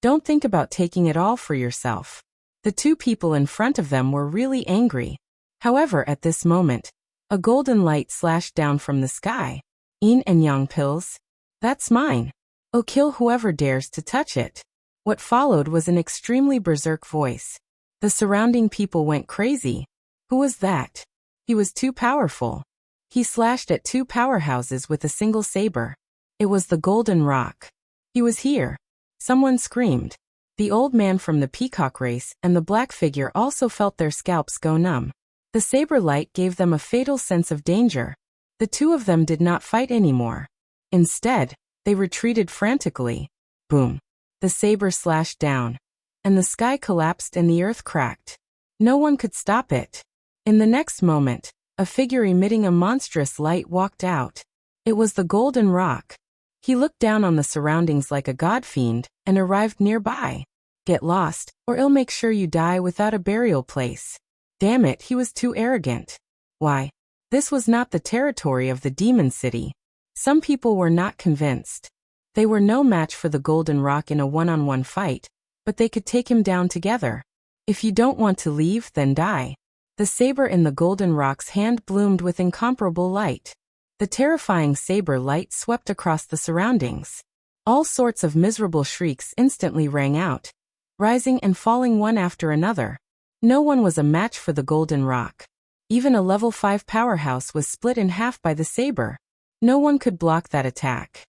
Don't think about taking it all for yourself. The two people in front of them were really angry. However, at this moment, a golden light slashed down from the sky. Yin and yang pills? That's mine. Oh, kill whoever dares to touch it. What followed was an extremely berserk voice. The surrounding people went crazy. Who was that? He was too powerful. He slashed at two powerhouses with a single saber. It was the Golden Rock. He was here. Someone screamed. The old man from the peacock race and the black figure also felt their scalps go numb. The saber light gave them a fatal sense of danger. The two of them did not fight anymore. Instead, they retreated frantically. Boom. The saber slashed down. And the sky collapsed and the earth cracked. No one could stop it. In the next moment, a figure emitting a monstrous light walked out. It was the Golden Rock. He looked down on the surroundings like a god fiend and arrived nearby. Get lost, or I'll make sure you die without a burial place. Damn it, he was too arrogant. Why? This was not the territory of the demon city. Some people were not convinced. They were no match for the Golden Rock in a one-on-one fight, but they could take him down together. If you don't want to leave, then die. The saber in the Golden Rock's hand bloomed with incomparable light. The terrifying saber light swept across the surroundings. All sorts of miserable shrieks instantly rang out, rising and falling one after another. No one was a match for the Golden Rock. Even a level 5 powerhouse was split in half by the saber. No one could block that attack.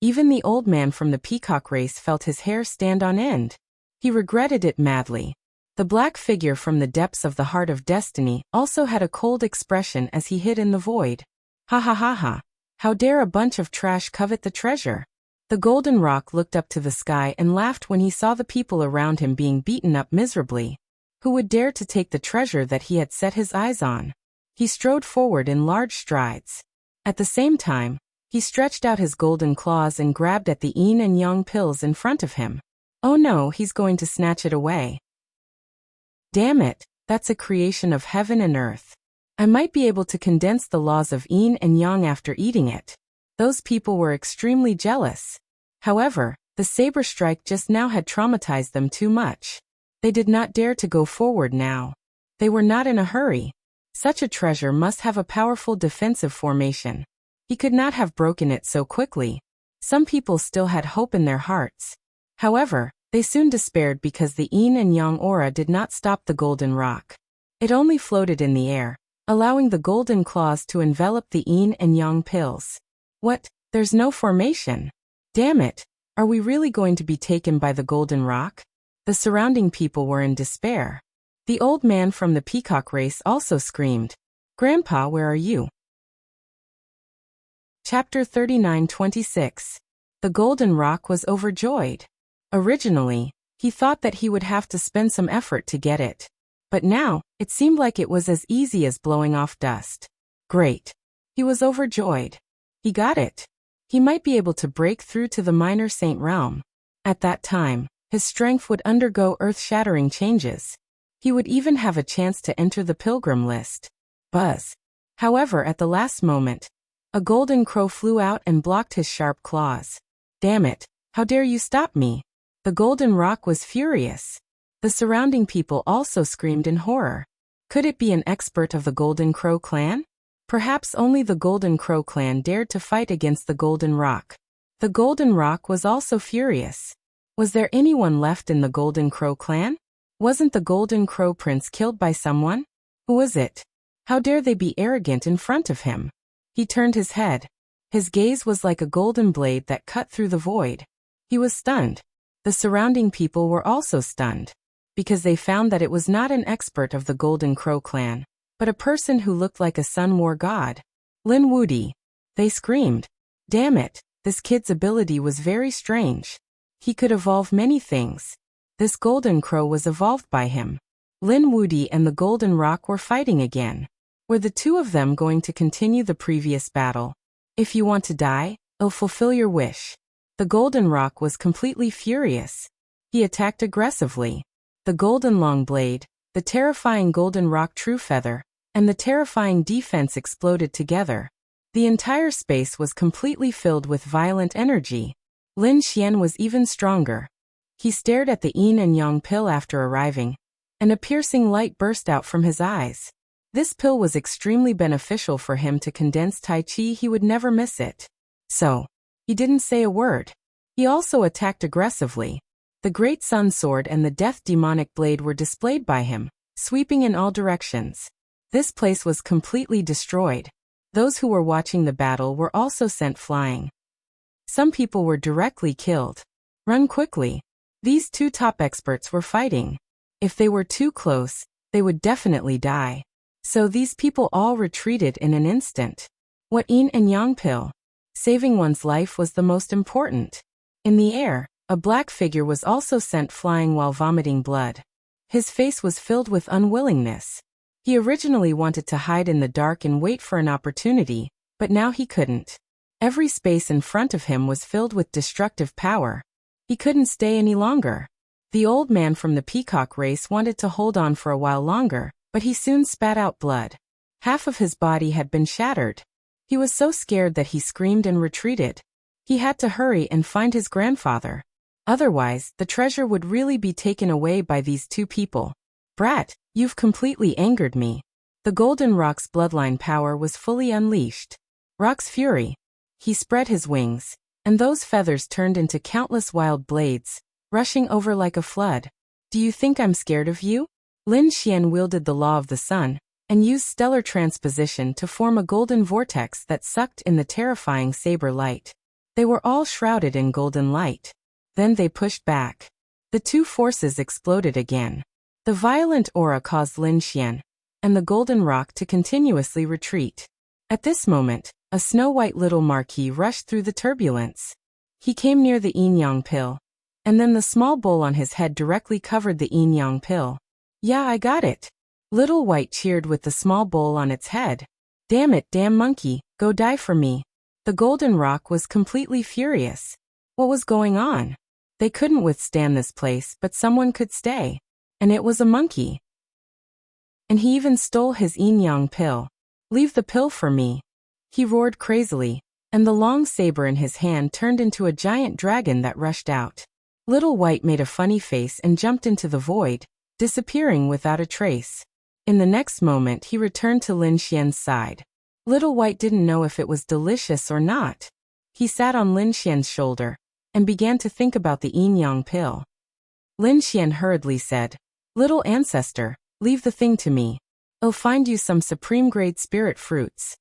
Even the old man from the peacock race felt his hair stand on end. He regretted it madly. The black figure from the depths of the heart of destiny also had a cold expression as he hid in the void. Ha ha ha ha. How dare a bunch of trash covet the treasure? The Golden Rock looked up to the sky and laughed when he saw the people around him being beaten up miserably. Who would dare to take the treasure that he had set his eyes on? He strode forward in large strides. At the same time, he stretched out his golden claws and grabbed at the yin and yang pills in front of him. Oh no, he's going to snatch it away. Damn it, that's a creation of heaven and earth. I might be able to condense the laws of yin and yang after eating it. Those people were extremely jealous. However, the saber strike just now had traumatized them too much. They did not dare to go forward now. They were not in a hurry. Such a treasure must have a powerful defensive formation. He could not have broken it so quickly. Some people still had hope in their hearts. However, They soon despaired because the yin and yang aura did not stop the golden rock. It only floated in the air, allowing the golden claws to envelop the yin and yang pills. What? There's no formation. Damn it. Are we really going to be taken by the golden rock? The surrounding people were in despair. The old man from the peacock race also screamed, "Grandpa, where are you?" Chapter 39:26. The golden rock was overjoyed. Originally, he thought that he would have to spend some effort to get it. But now, it seemed like it was as easy as blowing off dust. Great. He was overjoyed. He got it. He might be able to break through to the minor saint realm. At that time, his strength would undergo earth-shattering changes. He would even have a chance to enter the pilgrim list. Buzz. However, at the last moment, a golden crow flew out and blocked his sharp claws. Damn it, how dare you stop me? The golden rock was furious. The surrounding people also screamed in horror. Could it be an expert of the Golden Crow clan? Perhaps only the Golden Crow clan dared to fight against the Golden Rock. The Golden Rock was also furious. Was there anyone left in the Golden Crow clan? Wasn't the Golden Crow Prince killed by someone? Who was it? How dare they be arrogant in front of him? He turned his head. His gaze was like a golden blade that cut through the void. He was stunned. The surrounding people were also stunned, because they found that it was not an expert of the Golden Crow clan, but a person who looked like a Sun War god. Lin Wudi. They screamed. Damn it, this kid's ability was very strange. He could evolve many things. This Golden Crow was evolved by him. Lin Wudi and the Golden Rock were fighting again. Were the two of them going to continue the previous battle? If you want to die, I'll fulfill your wish. The Golden Rock was completely furious. He attacked aggressively. The Golden Long Blade, the terrifying Golden Rock True Feather, and the terrifying defense exploded together. The entire space was completely filled with violent energy. Lin Xian was even stronger. He stared at the yin and yang pill after arriving, and a piercing light burst out from his eyes. This pill was extremely beneficial for him to condense Tai Chi. He would never miss it. So, he didn't say a word. He also attacked aggressively. The Great Sun Sword and the Death Demonic Blade were displayed by him, sweeping in all directions. This place was completely destroyed. Those who were watching the battle were also sent flying. Some people were directly killed. Run quickly. These two top experts were fighting. If they were too close, they would definitely die. So these people all retreated in an instant. What yin and yang pill? Saving one's life was the most important. In the air, a black figure was also sent flying while vomiting blood. His face was filled with unwillingness. He originally wanted to hide in the dark and wait for an opportunity, but now he couldn't. Every space in front of him was filled with destructive power. He couldn't stay any longer. The old man from the peacock race wanted to hold on for a while longer, but he soon spat out blood. Half of his body had been shattered. He was so scared that he screamed and retreated. He had to hurry and find his grandfather. Otherwise, the treasure would really be taken away by these two people. Brat, you've completely angered me. The Golden Rock's bloodline power was fully unleashed. Rock's fury. He spread his wings, and those feathers turned into countless wild blades, rushing over like a flood. Do you think I'm scared of you? Lin Xian wielded the law of the sun, and used stellar transposition to form a golden vortex that sucked in the terrifying saber light. They were all shrouded in golden light. Then they pushed back. The two forces exploded again. The violent aura caused Lin Xian and the Golden Rock to continuously retreat. At this moment, a snow-white little marquis rushed through the turbulence. He came near the yin-yang pill, and then the small bowl on his head directly covered the yin-yang pill. Yeah, I got it. Little White cheered with the small bowl on its head. Damn it, damn monkey, go die for me. The Golden Rock was completely furious. What was going on? They couldn't withstand this place, but someone could stay. And it was a monkey. And he even stole his yin-yang pill. Leave the pill for me. He roared crazily, and the long saber in his hand turned into a giant dragon that rushed out. Little White made a funny face and jumped into the void, disappearing without a trace. In the next moment he returned to Lin Xian's side. Little White didn't know if it was delicious or not. He sat on Lin Xian's shoulder, and began to think about the yin-yang pill. Lin Xian hurriedly said, "Little ancestor, leave the thing to me. I'll find you some supreme-grade spirit fruits."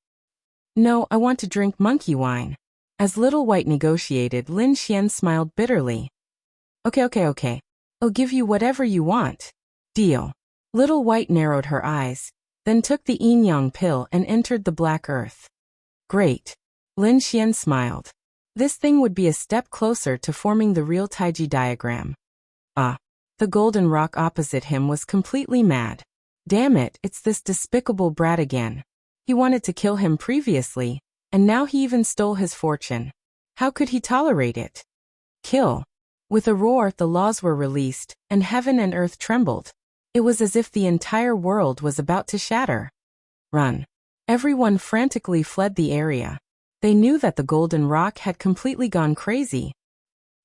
"No, I want to drink monkey wine." As Little White negotiated, Lin Xian smiled bitterly. Okay. I'll give you whatever you want. Deal." Little White narrowed her eyes, then took the yin-yang pill and entered the black earth. Great. Lin Xian smiled. This thing would be a step closer to forming the real Taiji diagram. The golden rock opposite him was completely mad. Damn it, it's this despicable brat again. He wanted to kill him previously, and now he even stole his fortune. How could he tolerate it? Kill. With a roar, the laws were released, and heaven and earth trembled. It was as if the entire world was about to shatter. Run. Everyone frantically fled the area. They knew that the golden rock had completely gone crazy.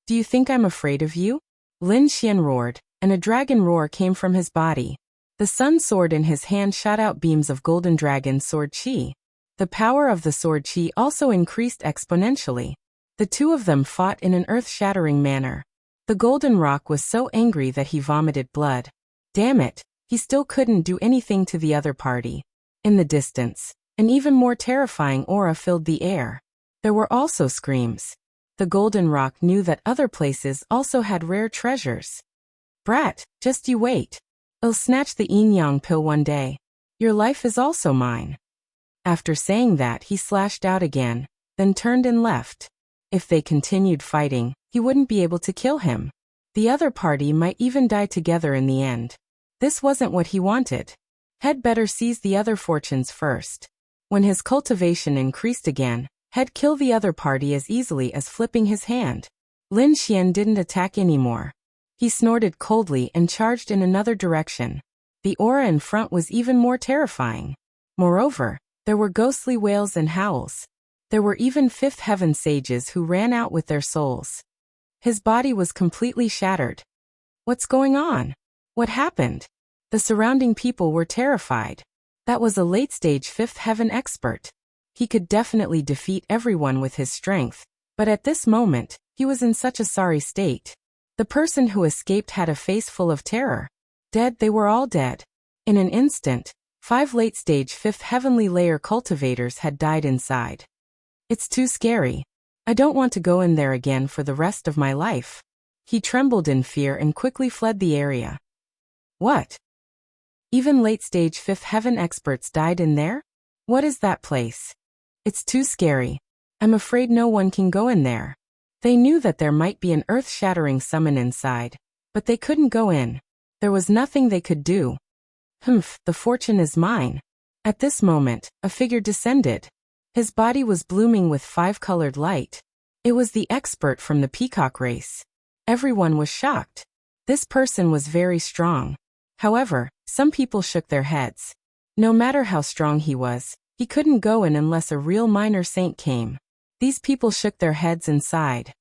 "Do you think I'm afraid of you?" Lin Xian roared, and a dragon roar came from his body. The sun sword in his hand shot out beams of golden dragon sword chi. The power of the sword chi also increased exponentially. The two of them fought in an earth-shattering manner. The golden rock was so angry that he vomited blood. Damn it, he still couldn't do anything to the other party. In the distance, an even more terrifying aura filled the air. There were also screams. The golden rock knew that other places also had rare treasures. "Brat, just you wait. I'll snatch the yin-yang pill one day. Your life is also mine." After saying that, he slashed out again, then turned and left. If they continued fighting, he wouldn't be able to kill him. The other party might even die together in the end. This wasn't what he wanted. He'd better seize the other fortunes first. When his cultivation increased again, he'd kill the other party as easily as flipping his hand. Lin Xian didn't attack anymore. He snorted coldly and charged in another direction. The aura in front was even more terrifying. Moreover, there were ghostly wails and howls. There were even fifth heaven sages who ran out with their souls. His body was completely shattered. What's going on? What happened? The surrounding people were terrified. That was a late-stage fifth heaven expert. He could definitely defeat everyone with his strength, but at this moment, he was in such a sorry state. The person who escaped had a face full of terror. Dead, they were all dead. In an instant, 5 late-stage fifth heavenly layer cultivators had died inside. It's too scary. I don't want to go in there again for the rest of my life. He trembled in fear and quickly fled the area. What? Even late-stage fifth heaven experts died in there? What is that place? It's too scary. I'm afraid no one can go in there. They knew that there might be an earth-shattering summon inside, but they couldn't go in. There was nothing they could do. The fortune is mine. At this moment, a figure descended. His body was blooming with 5-colored light. It was the expert from the peacock race. Everyone was shocked. This person was very strong. However, some people shook their heads. No matter how strong he was, he couldn't go in unless a real minor saint came. These people shook their heads and sighed.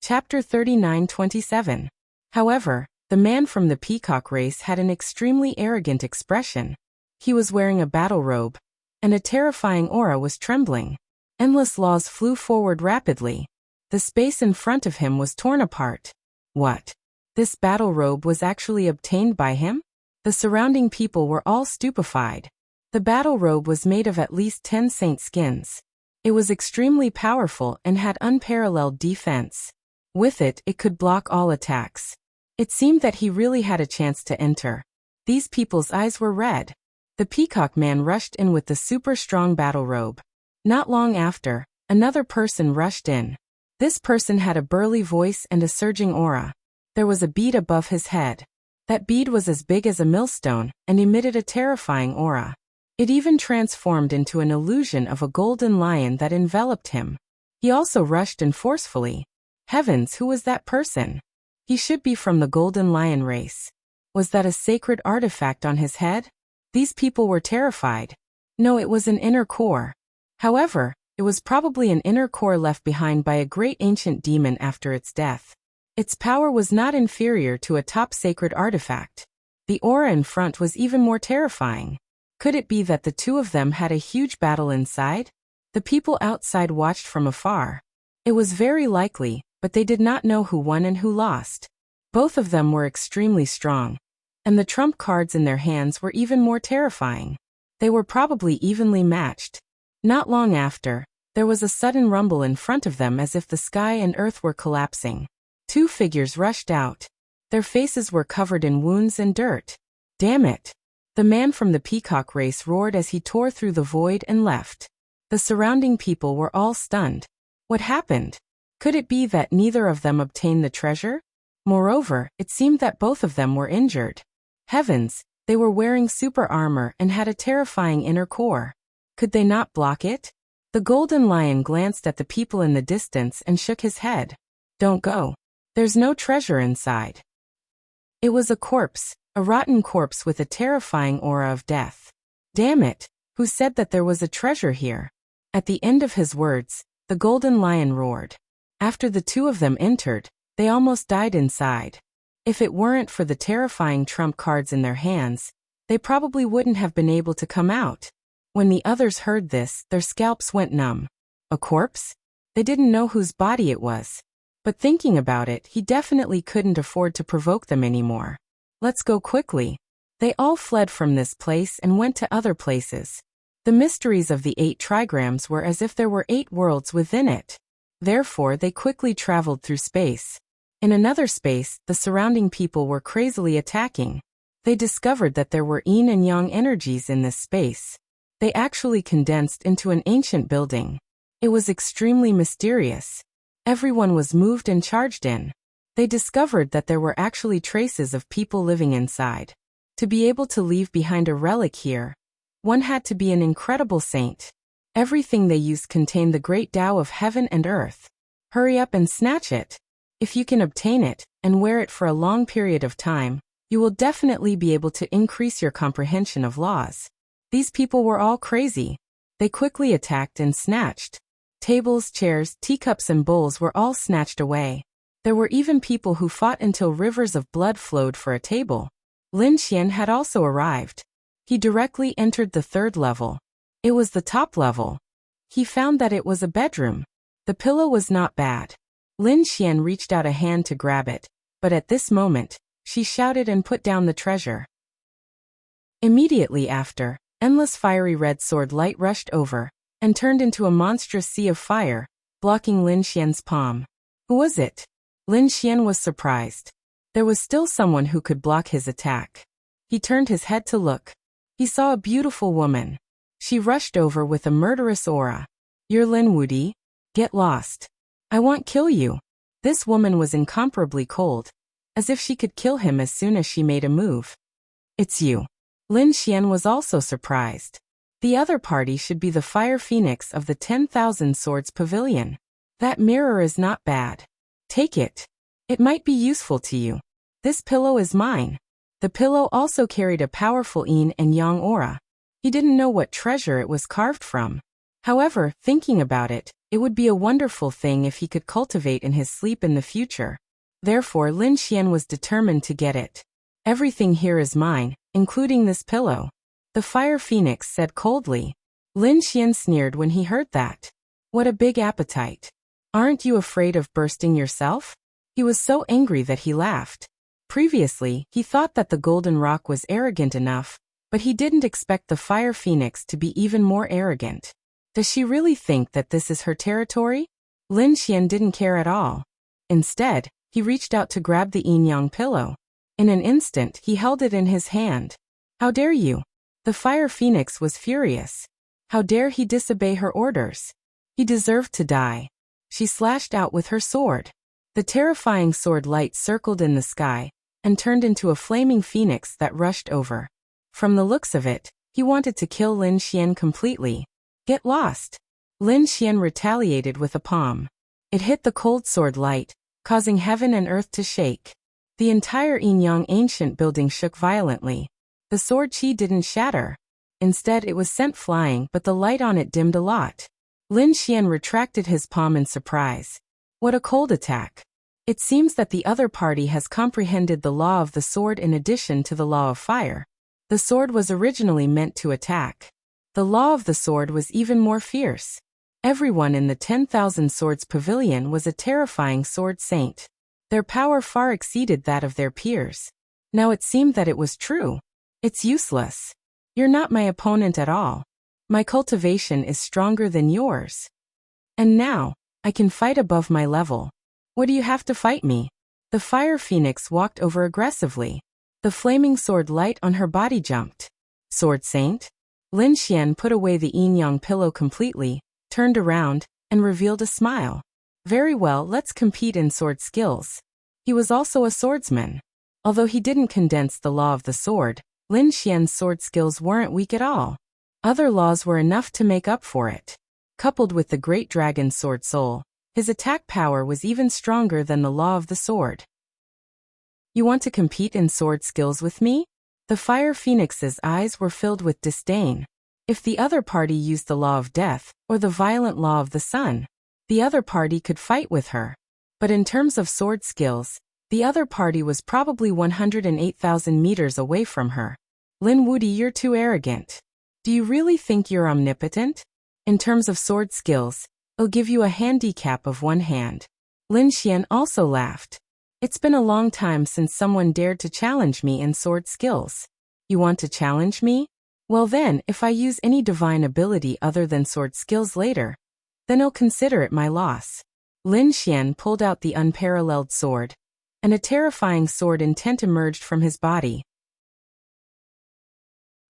Chapter 39:27. However, the man from the peacock race had an extremely arrogant expression. He was wearing a battle robe, and a terrifying aura was trembling. Endless laws flew forward rapidly. The space in front of him was torn apart. What? This battle robe was actually obtained by him? The surrounding people were all stupefied. The battle robe was made of at least 10 saint skins. It was extremely powerful and had unparalleled defense. With it, it could block all attacks. It seemed that he really had a chance to enter. These people's eyes were red. The peacock man rushed in with the super strong battle robe. Not long after, another person rushed in. This person had a burly voice and a surging aura. There was a bead above his head. That bead was as big as a millstone and emitted a terrifying aura. It even transformed into an illusion of a golden lion that enveloped him. He also rushed in forcefully. Heavens, who was that person? He should be from the golden lion race. Was that a sacred artifact on his head? These people were terrified. No, it was an inner core. However, it was probably an inner core left behind by a great ancient demon after its death. Its power was not inferior to a top sacred artifact. The aura in front was even more terrifying. Could it be that the two of them had a huge battle inside? The people outside watched from afar. It was very likely, but they did not know who won and who lost. Both of them were extremely strong, and the trump cards in their hands were even more terrifying. They were probably evenly matched. Not long after, there was a sudden rumble in front of them as if the sky and earth were collapsing. Two figures rushed out. Their faces were covered in wounds and dirt. "Damn it!" The man from the peacock race roared as he tore through the void and left. The surrounding people were all stunned. What happened? Could it be that neither of them obtained the treasure? Moreover, it seemed that both of them were injured. Heavens, they were wearing super armor and had a terrifying inner core. Could they not block it? The golden lion glanced at the people in the distance and shook his head. "Don't go. There's no treasure inside." It was a corpse, a rotten corpse with a terrifying aura of death. "Damn it, who said that there was a treasure here?" At the end of his words, the golden lion roared. After the two of them entered, they almost died inside. If it weren't for the terrifying trump cards in their hands, they probably wouldn't have been able to come out. When the others heard this, their scalps went numb. A corpse? They didn't know whose body it was. But thinking about it, he definitely couldn't afford to provoke them anymore. "Let's go quickly." They all fled from this place and went to other places. The mysteries of the 8 trigrams were as if there were 8 worlds within it. Therefore, they quickly traveled through space. In another space, the surrounding people were crazily attacking. They discovered that there were yin and yang energies in this space. They actually condensed into an ancient building. It was extremely mysterious. Everyone was moved and charged in. They discovered that there were actually traces of people living inside. To be able to leave behind a relic here, one had to be an incredible saint. Everything they used contained the great Tao of heaven and earth. Hurry up and snatch it. If you can obtain it, and wear it for a long period of time, you will definitely be able to increase your comprehension of laws. These people were all crazy. They quickly attacked and snatched. Tables, chairs, teacups and bowls were all snatched away. There were even people who fought until rivers of blood flowed for a table. Lin Xian had also arrived. He directly entered the 3rd level. It was the top level. He found that it was a bedroom. The pillow was not bad. Lin Xian reached out a hand to grab it, but at this moment, she shouted and put down the treasure. Immediately after, endless fiery red sword light rushed over, and turned into a monstrous sea of fire, blocking Lin Xian's palm. Who was it? Lin Xian was surprised. There was still someone who could block his attack. He turned his head to look. He saw a beautiful woman. She rushed over with a murderous aura. "You're Lin Wudi? Get lost. I won't kill you." This woman was incomparably cold, as if she could kill him as soon as she made a move. "It's you." Lin Xian was also surprised. The other party should be the Fire Phoenix of the 10,000 Swords Pavilion. That mirror is not bad. Take it. It might be useful to you. This pillow is mine. The pillow also carried a powerful yin and yang aura. He didn't know what treasure it was carved from. However, thinking about it, it would be a wonderful thing if he could cultivate in his sleep in the future. Therefore, Lin Xian was determined to get it. "Everything here is mine, including this pillow," the Fire Phoenix said coldly. Lin Xian sneered when he heard that. What a big appetite. "Aren't you afraid of bursting yourself?" He was so angry that he laughed. Previously, he thought that the Golden Rock was arrogant enough, but he didn't expect the Fire Phoenix to be even more arrogant. Does she really think that this is her territory? Lin Xian didn't care at all. Instead, he reached out to grab the yin-yang pillow. In an instant, he held it in his hand. "How dare you?" The Fire Phoenix was furious. How dare he disobey her orders? He deserved to die. She slashed out with her sword. The terrifying sword light circled in the sky, and turned into a flaming phoenix that rushed over. From the looks of it, he wanted to kill Lin Xian completely. "Get lost." Lin Xian retaliated with a palm. It hit the cold sword light, causing heaven and earth to shake. The entire yin-yang ancient building shook violently. The sword chi didn't shatter. Instead, it was sent flying, but the light on it dimmed a lot. Lin Xian retracted his palm in surprise. What a cold attack. It seems that the other party has comprehended the law of the sword in addition to the law of fire. The sword was originally meant to attack. The law of the sword was even more fierce. Everyone in the 10,000 Swords Pavilion was a terrifying sword saint. Their power far exceeded that of their peers. Now it seemed that it was true. It's useless. You're not my opponent at all. My cultivation is stronger than yours. And now, I can fight above my level. What do you have to fight me? The Fire Phoenix walked over aggressively. The flaming sword light on her body jumped. Sword Saint? Lin Xian put away the yin-yang pillow completely, turned around, and revealed a smile. Very well, let's compete in sword skills. He was also a swordsman. Although he didn't condense the law of the sword, Lin Xian's sword skills weren't weak at all. Other laws were enough to make up for it. Coupled with the Great Dragon's sword soul, his attack power was even stronger than the law of the sword. You want to compete in sword skills with me? The Fire Phoenix's eyes were filled with disdain. If the other party used the law of death, or the violent law of the sun, the other party could fight with her. But in terms of sword skills, the other party was probably 108,000 meters away from her. Lin Wudi, you're too arrogant. Do you really think you're omnipotent? In terms of sword skills, I'll give you a handicap of one hand. Lin Xian also laughed. It's been a long time since someone dared to challenge me in sword skills. You want to challenge me? Well then, if I use any divine ability other than sword skills later, then I'll consider it my loss. Lin Xian pulled out the unparalleled sword, and a terrifying sword intent emerged from his body.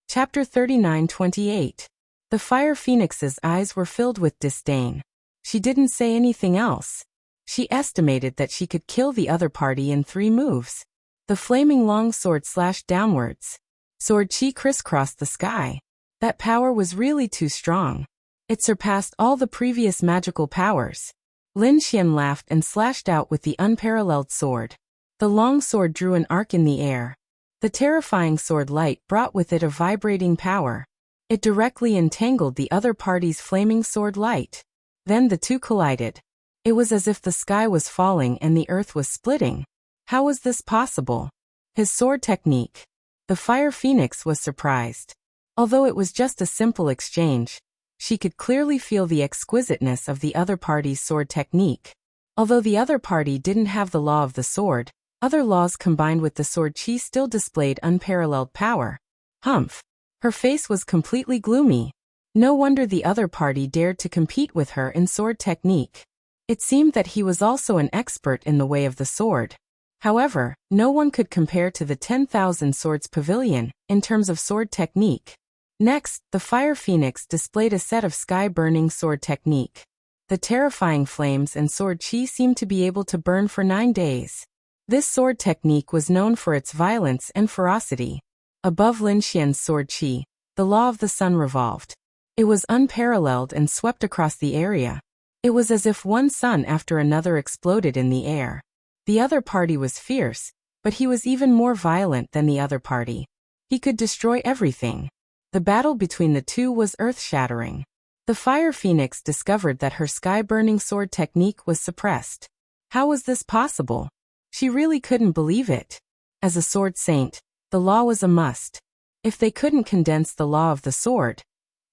Chapter 39-28. The Fire Phoenix's eyes were filled with disdain. She didn't say anything else. She estimated that she could kill the other party in 3 moves. The flaming long sword slashed downwards. Sword chi crisscrossed the sky. That power was really too strong. It surpassed all the previous magical powers. Lin Xian laughed and slashed out with the unparalleled sword. The long sword drew an arc in the air. The terrifying sword light brought with it a vibrating power. It directly entangled the other party's flaming sword light. Then the two collided. It was as if the sky was falling and the earth was splitting. How was this possible? His sword technique. The Fire Phoenix was surprised. Although it was just a simple exchange, she could clearly feel the exquisiteness of the other party's sword technique. Although the other party didn't have the law of the sword, other laws combined with the sword chi still displayed unparalleled power. Humph. Her face was completely gloomy. No wonder the other party dared to compete with her in sword technique. It seemed that he was also an expert in the way of the sword. However, no one could compare to the 10,000 Swords Pavilion in terms of sword technique. Next, the Fire Phoenix displayed a set of sky-burning sword technique. The terrifying flames and sword chi seemed to be able to burn for 9 days. This sword technique was known for its violence and ferocity. Above Lin Xian's sword chi, the law of the sun revolved. It was unparalleled and swept across the area. It was as if one sun after another exploded in the air. The other party was fierce, but he was even more violent than the other party. He could destroy everything. The battle between the two was earth-shattering. The Fire Phoenix discovered that her sky-burning sword technique was suppressed. How was this possible? She really couldn't believe it. As a sword saint, the law was a must. If they couldn't condense the law of the sword,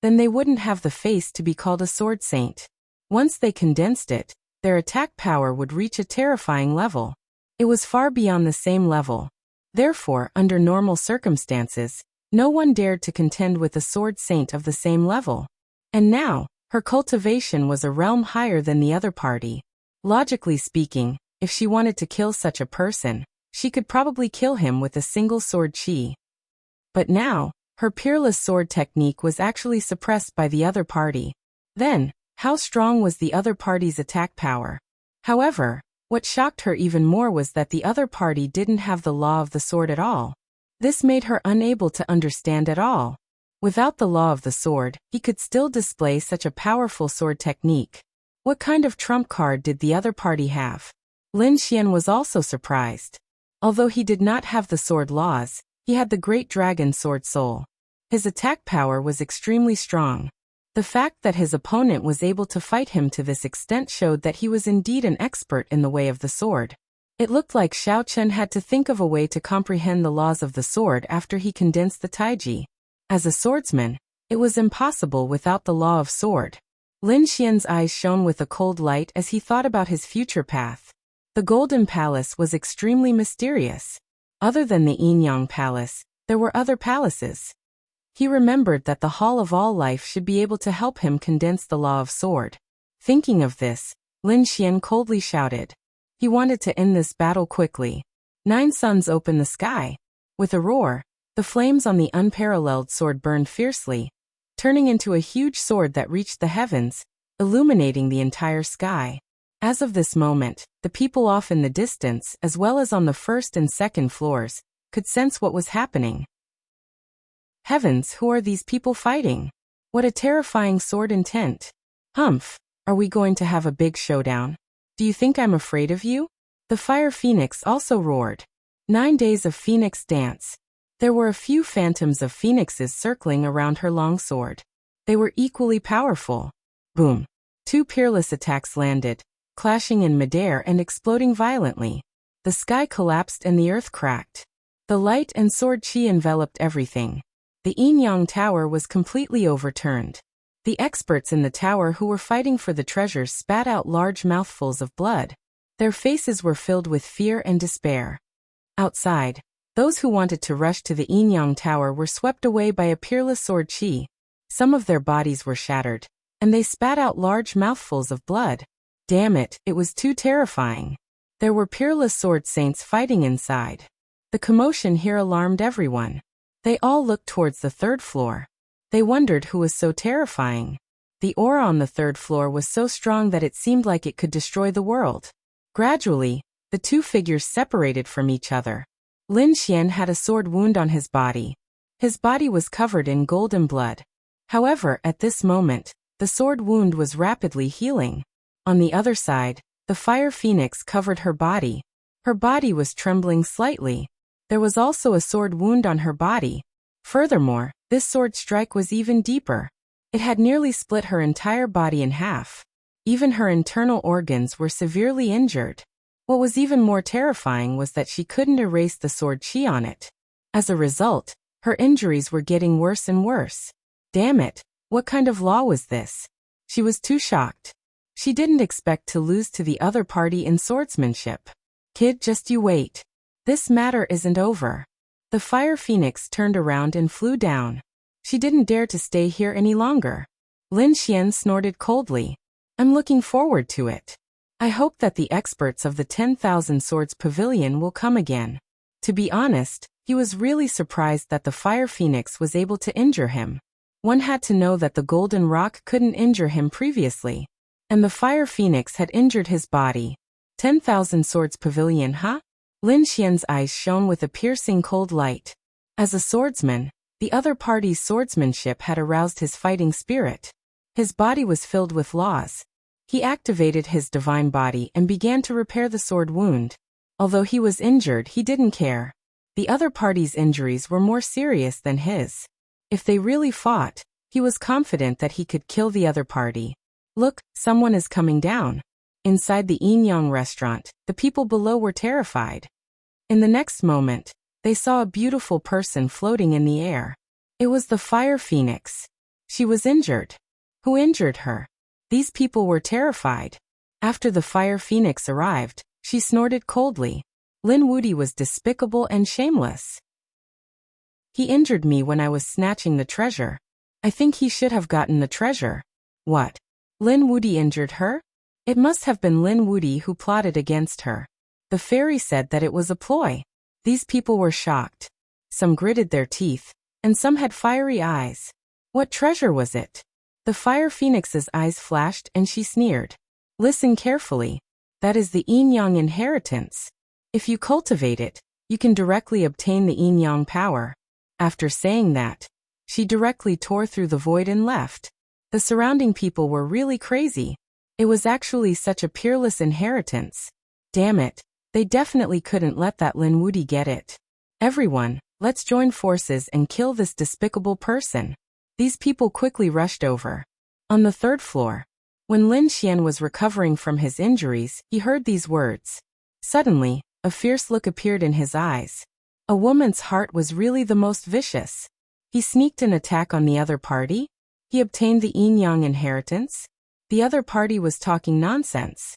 then they wouldn't have the face to be called a sword saint. Once they condensed it, their attack power would reach a terrifying level. It was far beyond the same level. Therefore, under normal circumstances, no one dared to contend with a sword saint of the same level. And now, her cultivation was a realm higher than the other party. Logically speaking, if she wanted to kill such a person, she could probably kill him with a single sword chi. But now, her peerless sword technique was actually suppressed by the other party. Then, how strong was the other party's attack power? However, what shocked her even more was that the other party didn't have the law of the sword at all. This made her unable to understand at all. Without the law of the sword, he could still display such a powerful sword technique. What kind of trump card did the other party have? Lin Xian was also surprised. Although he did not have the sword laws, he had the Great Dragon sword soul. His attack power was extremely strong. The fact that his opponent was able to fight him to this extent showed that he was indeed an expert in the way of the sword. It looked like Xiao Chen had to think of a way to comprehend the laws of the sword after he condensed the taiji. As a swordsman, it was impossible without the law of sword. Lin Xian's eyes shone with a cold light as he thought about his future path. The Golden Palace was extremely mysterious. Other than the Yin-Yang Palace, there were other palaces. He remembered that the Hall of All Life should be able to help him condense the Law of Sword. Thinking of this, Lin Xian coldly shouted. He wanted to end this battle quickly. 9 suns opened the sky. With a roar, the flames on the unparalleled sword burned fiercely, turning into a huge sword that reached the heavens, illuminating the entire sky. As of this moment, the people off in the distance, as well as on the first and second floors, could sense what was happening. Heavens, who are these people fighting? What a terrifying sword intent. Humph, are we going to have a big showdown? Do you think I'm afraid of you? The Fire Phoenix also roared. 9 days of Phoenix dance. There were a few phantoms of phoenixes circling around her long sword. They were equally powerful. Boom. 2 peerless attacks landed, clashing in midair and exploding violently. The sky collapsed and the earth cracked. The light and sword chi enveloped everything. The Yin-Yang Tower was completely overturned. The experts in the tower who were fighting for the treasures spat out large mouthfuls of blood. Their faces were filled with fear and despair. Outside, those who wanted to rush to the Yin-Yang Tower were swept away by a peerless sword chi. Some of their bodies were shattered, and they spat out large mouthfuls of blood. Damn it, it was too terrifying. There were peerless sword saints fighting inside. The commotion here alarmed everyone. They all looked towards the 3rd floor. They wondered who was so terrifying. The aura on the 3rd floor was so strong that it seemed like it could destroy the world. Gradually, the 2 figures separated from each other. Lin Xian had a sword wound on his body. His body was covered in golden blood. However, at this moment, the sword wound was rapidly healing. On the other side, the Fire Phoenix covered her body. Her body was trembling slightly. There was also a sword wound on her body. Furthermore, this sword strike was even deeper. It had nearly split her entire body in half. Even her internal organs were severely injured. What was even more terrifying was that she couldn't erase the sword chi on it. As a result, her injuries were getting worse and worse. Damn it, what kind of law was this? She was too shocked. She didn't expect to lose to the other party in swordsmanship. Kid, just you wait. This matter isn't over. The Fire Phoenix turned around and flew down. She didn't dare to stay here any longer. Lin Xian snorted coldly. I'm looking forward to it. I hope that the experts of the 10,000 Swords Pavilion will come again. To be honest, he was really surprised that the Fire Phoenix was able to injure him. One had to know that the Golden Rock couldn't injure him previously. And the Fire Phoenix had injured his body. 10,000 Swords Pavilion, huh? Lin Xian's eyes shone with a piercing cold light. As a swordsman, the other party's swordsmanship had aroused his fighting spirit. His body was filled with laws. He activated his divine body and began to repair the sword wound. Although he was injured, he didn't care. The other party's injuries were more serious than his. If they really fought, he was confident that he could kill the other party. Look, someone is coming down. Inside the Yin-Yang restaurant, the people below were terrified. In the next moment, they saw a beautiful person floating in the air. It was the Fire Phoenix. She was injured. Who injured her? These people were terrified. After the Fire Phoenix arrived, she snorted coldly. Lin Wuti was despicable and shameless. He injured me when I was snatching the treasure. I think he should have gotten the treasure. What? Lin Wuti injured her? It must have been Lin Wuti who plotted against her. The fairy said that it was a ploy. These people were shocked. Some gritted their teeth, and some had fiery eyes. What treasure was it? The Fire Phoenix's eyes flashed and she sneered. Listen carefully. That is the Yin-Yang inheritance. If you cultivate it, you can directly obtain the Yin-Yang power. After saying that, she directly tore through the void and left. The surrounding people were really crazy. It was actually such a peerless inheritance. Damn it, they definitely couldn't let that Lin Wuti get it. Everyone, let's join forces and kill this despicable person. These people quickly rushed over. On the 3rd floor, when Lin Xian was recovering from his injuries, he heard these words. Suddenly, a fierce look appeared in his eyes. A woman's heart was really the most vicious. He sneaked an attack on the other party? He obtained the Yin-Yang inheritance? The other party was talking nonsense.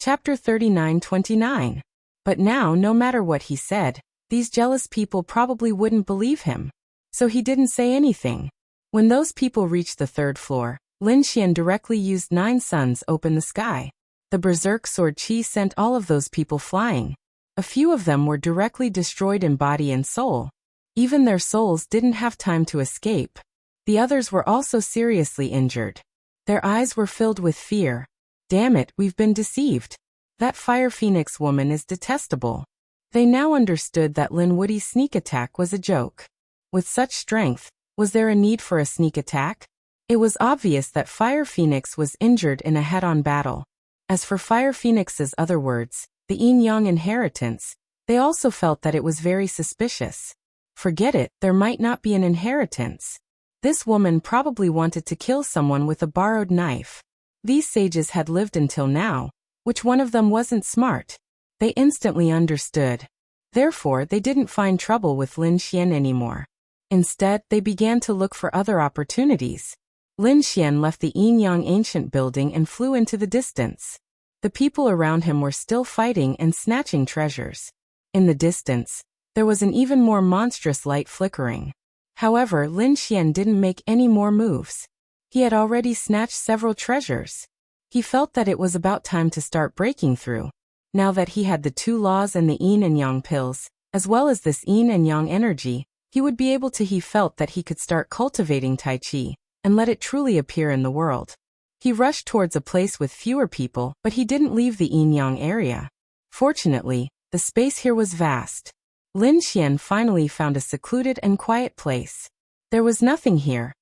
Chapter 39:29. But now, no matter what he said, these jealous people probably wouldn't believe him. So he didn't say anything. When those people reached the third floor, Lin Xian directly used 9 suns open the sky. The berserk sword chi sent all of those people flying. A few of them were directly destroyed in body and soul. Even their souls didn't have time to escape. The others were also seriously injured. Their eyes were filled with fear. Damn it, we've been deceived. That Fire Phoenix woman is detestable. They now understood that Lin Woody's sneak attack was a joke. With such strength, was there a need for a sneak attack? It was obvious that Fire Phoenix was injured in a head-on battle. As for Fire Phoenix's other words, the yin-yang inheritance, they also felt that it was very suspicious. Forget it, there might not be an inheritance. This woman probably wanted to kill someone with a borrowed knife. These sages had lived until now. Which one of them wasn't smart? They instantly understood. Therefore, they didn't find trouble with Lin Xian anymore. Instead, they began to look for other opportunities. Lin Xian left the yin-yang ancient building and flew into the distance. The people around him were still fighting and snatching treasures. In the distance, there was an even more monstrous light flickering. However, Lin Xian didn't make any more moves. He had already snatched several treasures. He felt that it was about time to start breaking through. Now that he had the 2 laws and the yin and yang pills, as well as this yin and yang energy, he would be able to. He felt that he could start cultivating Tai Chi, and let it truly appear in the world. He rushed towards a place with fewer people, but he didn't leave the yin-yang area. Fortunately, the space here was vast. Lin Xian finally found a secluded and quiet place. There was nothing here.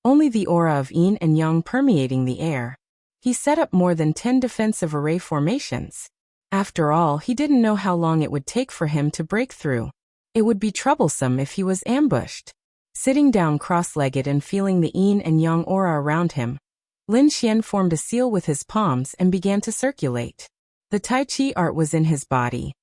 Only the aura of yin and yang permeating the air. He set up more than 10 defensive array formations. After all, he didn't know how long it would take for him to break through. It would be troublesome if he was ambushed. Sitting down cross-legged and feeling the yin and yang aura around him, Lin Xian formed a seal with his palms and began to circulate. The Tai Chi art was in his body.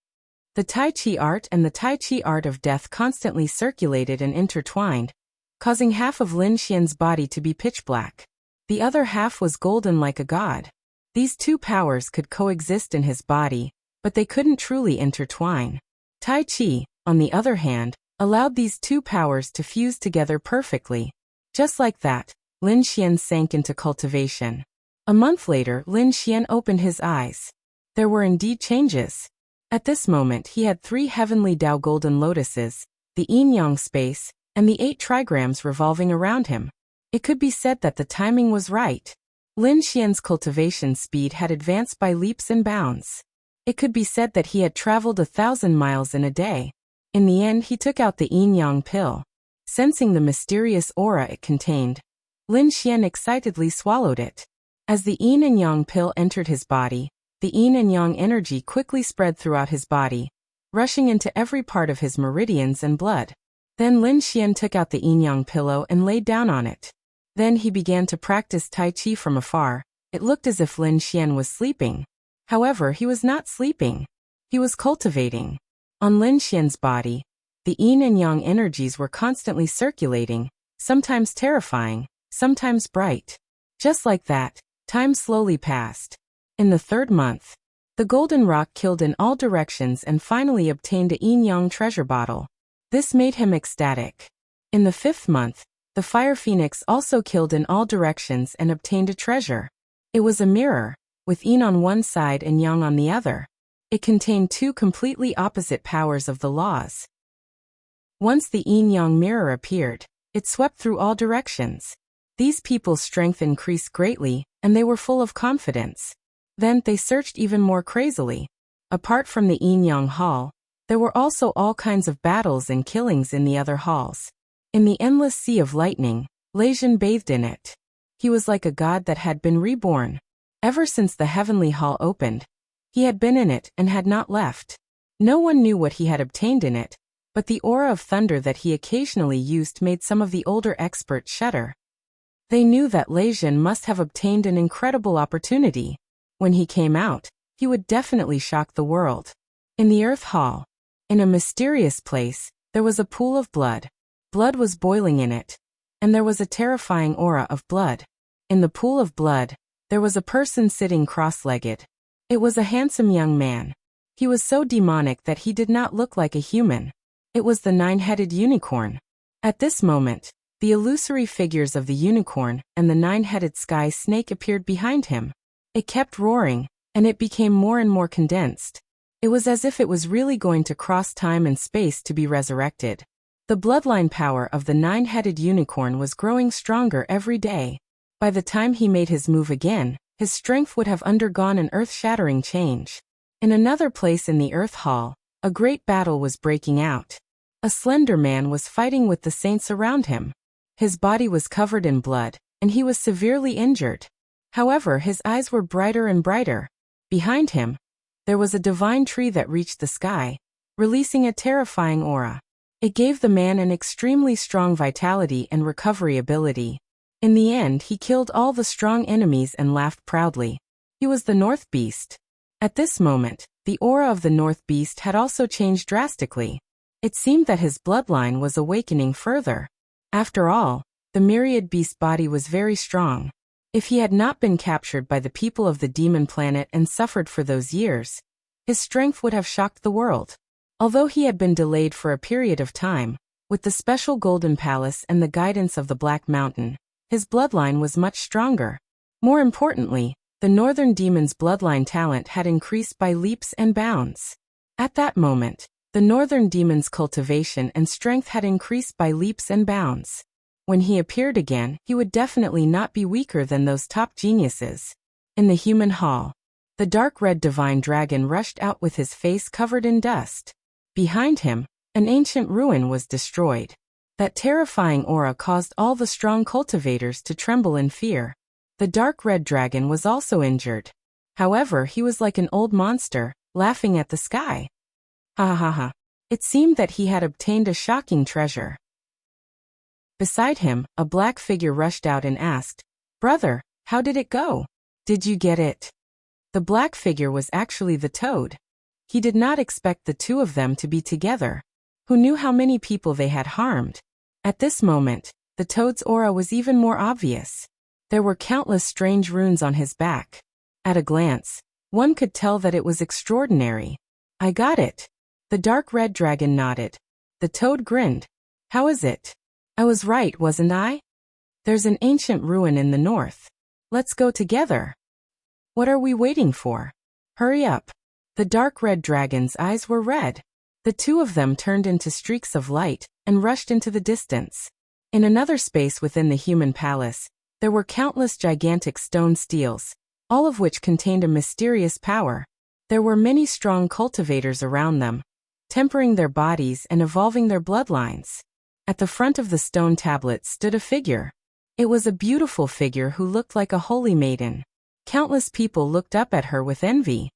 The Tai Chi art and the Tai Chi art of death constantly circulated and intertwined, causing half of Lin Xian's body to be pitch black. The other half was golden like a god. These 2 powers could coexist in his body, but they couldn't truly intertwine. Tai Chi, on the other hand, allowed these 2 powers to fuse together perfectly. Just like that, Lin Xian sank into cultivation. A month later, Lin Xian opened his eyes. There were indeed changes. At this moment he had 3 heavenly Tao golden lotuses, the yin-yang space, and the 8 trigrams revolving around him. It could be said that the timing was right. Lin Xian's cultivation speed had advanced by leaps and bounds. It could be said that he had traveled 1,000 miles in a day. In the end, he took out the yin-yang pill. Sensing the mysterious aura it contained, Lin Xian excitedly swallowed it. As the yin and yang pill entered his body, the yin and yang energy quickly spread throughout his body, rushing into every part of his meridians and blood. Then Lin Xian took out the yin-yang pillow and laid down on it. Then he began to practice Tai Chi from afar. It looked as if Lin Xian was sleeping. However, he was not sleeping. He was cultivating. On Lin Xian's body, the yin and yang energies were constantly circulating, sometimes terrifying, sometimes bright. Just like that, time slowly passed. In the 3rd month, the golden rock killed in all directions and finally obtained a yin-yang treasure bottle. This made him ecstatic. In the 5th month, the fire phoenix also killed in all directions and obtained a treasure. It was a mirror, with yin on one side and yang on the other. It contained 2 completely opposite powers of the laws. Once the yin-yang mirror appeared, it swept through all directions. These people's strength increased greatly, and they were full of confidence. Then they searched even more crazily. Apart from the yin-yang hall, there were also all kinds of battles and killings in the other halls. In the endless sea of lightning, Leijin bathed in it. He was like a god that had been reborn. Ever since the heavenly hall opened, he had been in it and had not left. No one knew what he had obtained in it, but the aura of thunder that he occasionally used made some of the older experts shudder. They knew that Leijin must have obtained an incredible opportunity. When he came out, he would definitely shock the world. In the Earth Hall, in a mysterious place, there was a pool of blood. Blood was boiling in it, and there was a terrifying aura of blood. In the pool of blood, there was a person sitting cross-legged. It was a handsome young man. He was so demonic that he did not look like a human. It was the nine-headed unicorn. At this moment, the illusory figures of the unicorn and the nine-headed sky snake appeared behind him. It kept roaring, and it became more and more condensed. It was as if it was really going to cross time and space to be resurrected. The bloodline power of the nine-headed unicorn was growing stronger every day. By the time he made his move again, his strength would have undergone an earth-shattering change. In another place in the Earth Hall, a great battle was breaking out. A slender man was fighting with the saints around him. His body was covered in blood, and he was severely injured. However, his eyes were brighter and brighter. Behind him, there was a divine tree that reached the sky, releasing a terrifying aura. It gave the man an extremely strong vitality and recovery ability. In the end, he killed all the strong enemies and laughed proudly. He was the North Beast. At this moment, the aura of the North Beast had also changed drastically. It seemed that his bloodline was awakening further. After all, the myriad beast body was very strong. If he had not been captured by the people of the demon planet and suffered for those years, his strength would have shocked the world. Although he had been delayed for a period of time, with the special Golden Palace and the guidance of the Black Mountain, his bloodline was much stronger. More importantly, the Northern Demon's bloodline talent had increased by leaps and bounds. At that moment, the Northern Demon's cultivation and strength had increased by leaps and bounds. When he appeared again, he would definitely not be weaker than those top geniuses. In the human hall, the dark red divine dragon rushed out with his face covered in dust. Behind him, an ancient ruin was destroyed. That terrifying aura caused all the strong cultivators to tremble in fear. The dark red dragon was also injured. However, he was like an old monster, laughing at the sky. Ha ha ha ha. It seemed that he had obtained a shocking treasure. Beside him, a black figure rushed out and asked, "Brother, how did it go? Did you get it?" The black figure was actually the toad. He did not expect the two of them to be together. Who knew how many people they had harmed? At this moment, the toad's aura was even more obvious. There were countless strange runes on his back. At a glance, one could tell that it was extraordinary. "I got it." The dark red dragon nodded. The toad grinned. "How is it? I was right, wasn't I? There's an ancient ruin in the north. Let's go together." "What are we waiting for? Hurry up." The dark red dragon's eyes were red. The two of them turned into streaks of light and rushed into the distance. In another space within the human palace, there were countless gigantic stone steels, all of which contained a mysterious power. There were many strong cultivators around them, tempering their bodies and evolving their bloodlines. At the front of the stone tablet stood a figure. It was a beautiful figure who looked like a holy maiden. Countless people looked up at her with envy.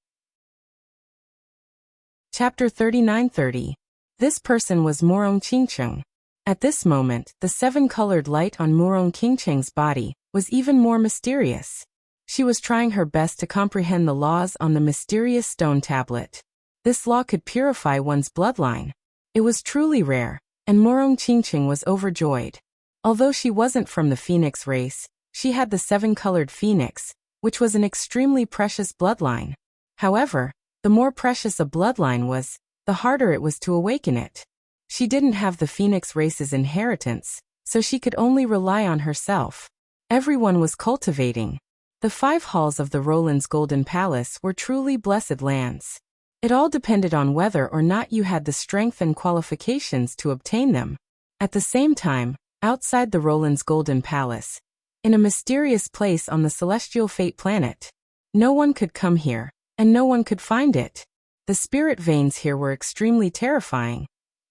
Chapter 39:30. This person was Murong Qingcheng. At this moment, the seven-colored light on Murong Qingcheng's body was even more mysterious. She was trying her best to comprehend the laws on the mysterious stone tablet. This law could purify one's bloodline. It was truly rare, and Murong Qingcheng was overjoyed. Although she wasn't from the phoenix race, she had the seven-colored phoenix, which was an extremely precious bloodline. However, the more precious a bloodline was, the harder it was to awaken it. She didn't have the phoenix race's inheritance, so she could only rely on herself. Everyone was cultivating. The 5 halls of the Roland's Golden Palace were truly blessed lands. It all depended on whether or not you had the strength and qualifications to obtain them. At the same time, outside the Roland's Golden Palace, in a mysterious place on the celestial fate planet, no one could come here, and no one could find it. The spirit veins here were extremely terrifying,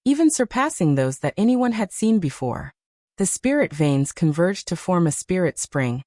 even surpassing those that anyone had seen before. The spirit veins converged to form a spirit spring,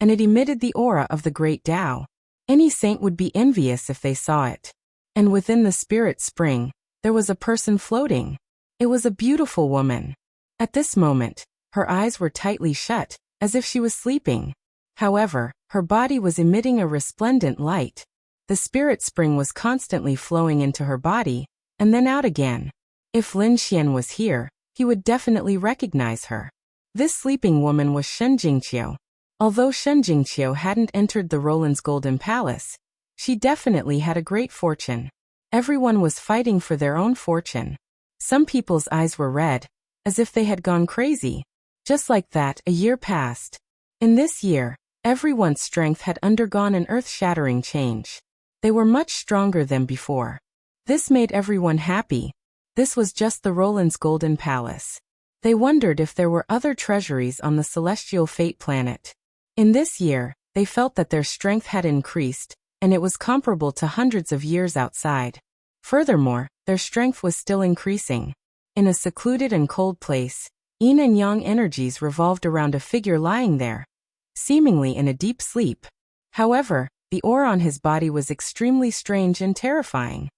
and it emitted the aura of the great Tao. Any saint would be envious if they saw it. And within the spirit spring, there was a person floating. It was a beautiful woman. At this moment, her eyes were tightly shut, as if she was sleeping. However, her body was emitting a resplendent light. The spirit spring was constantly flowing into her body, and then out again. If Lin Xian was here, he would definitely recognize her. This sleeping woman was Shen Jingqiu. Although Shen Jingqiu hadn't entered the Roland's Golden Palace, she definitely had a great fortune. Everyone was fighting for their own fortune. Some people's eyes were red, as if they had gone crazy. Just like that, a year passed. In this year, everyone's strength had undergone an earth-shattering change. They were much stronger than before. This made everyone happy. This was just the Roland's Golden Palace. They wondered if there were other treasuries on the celestial fate planet. In this year, they felt that their strength had increased, and it was comparable to hundreds of years outside. Furthermore, their strength was still increasing. In a secluded and cold place, yin and yang energies revolved around a figure lying there, seemingly in a deep sleep. However, the aura on his body was extremely strange and terrifying.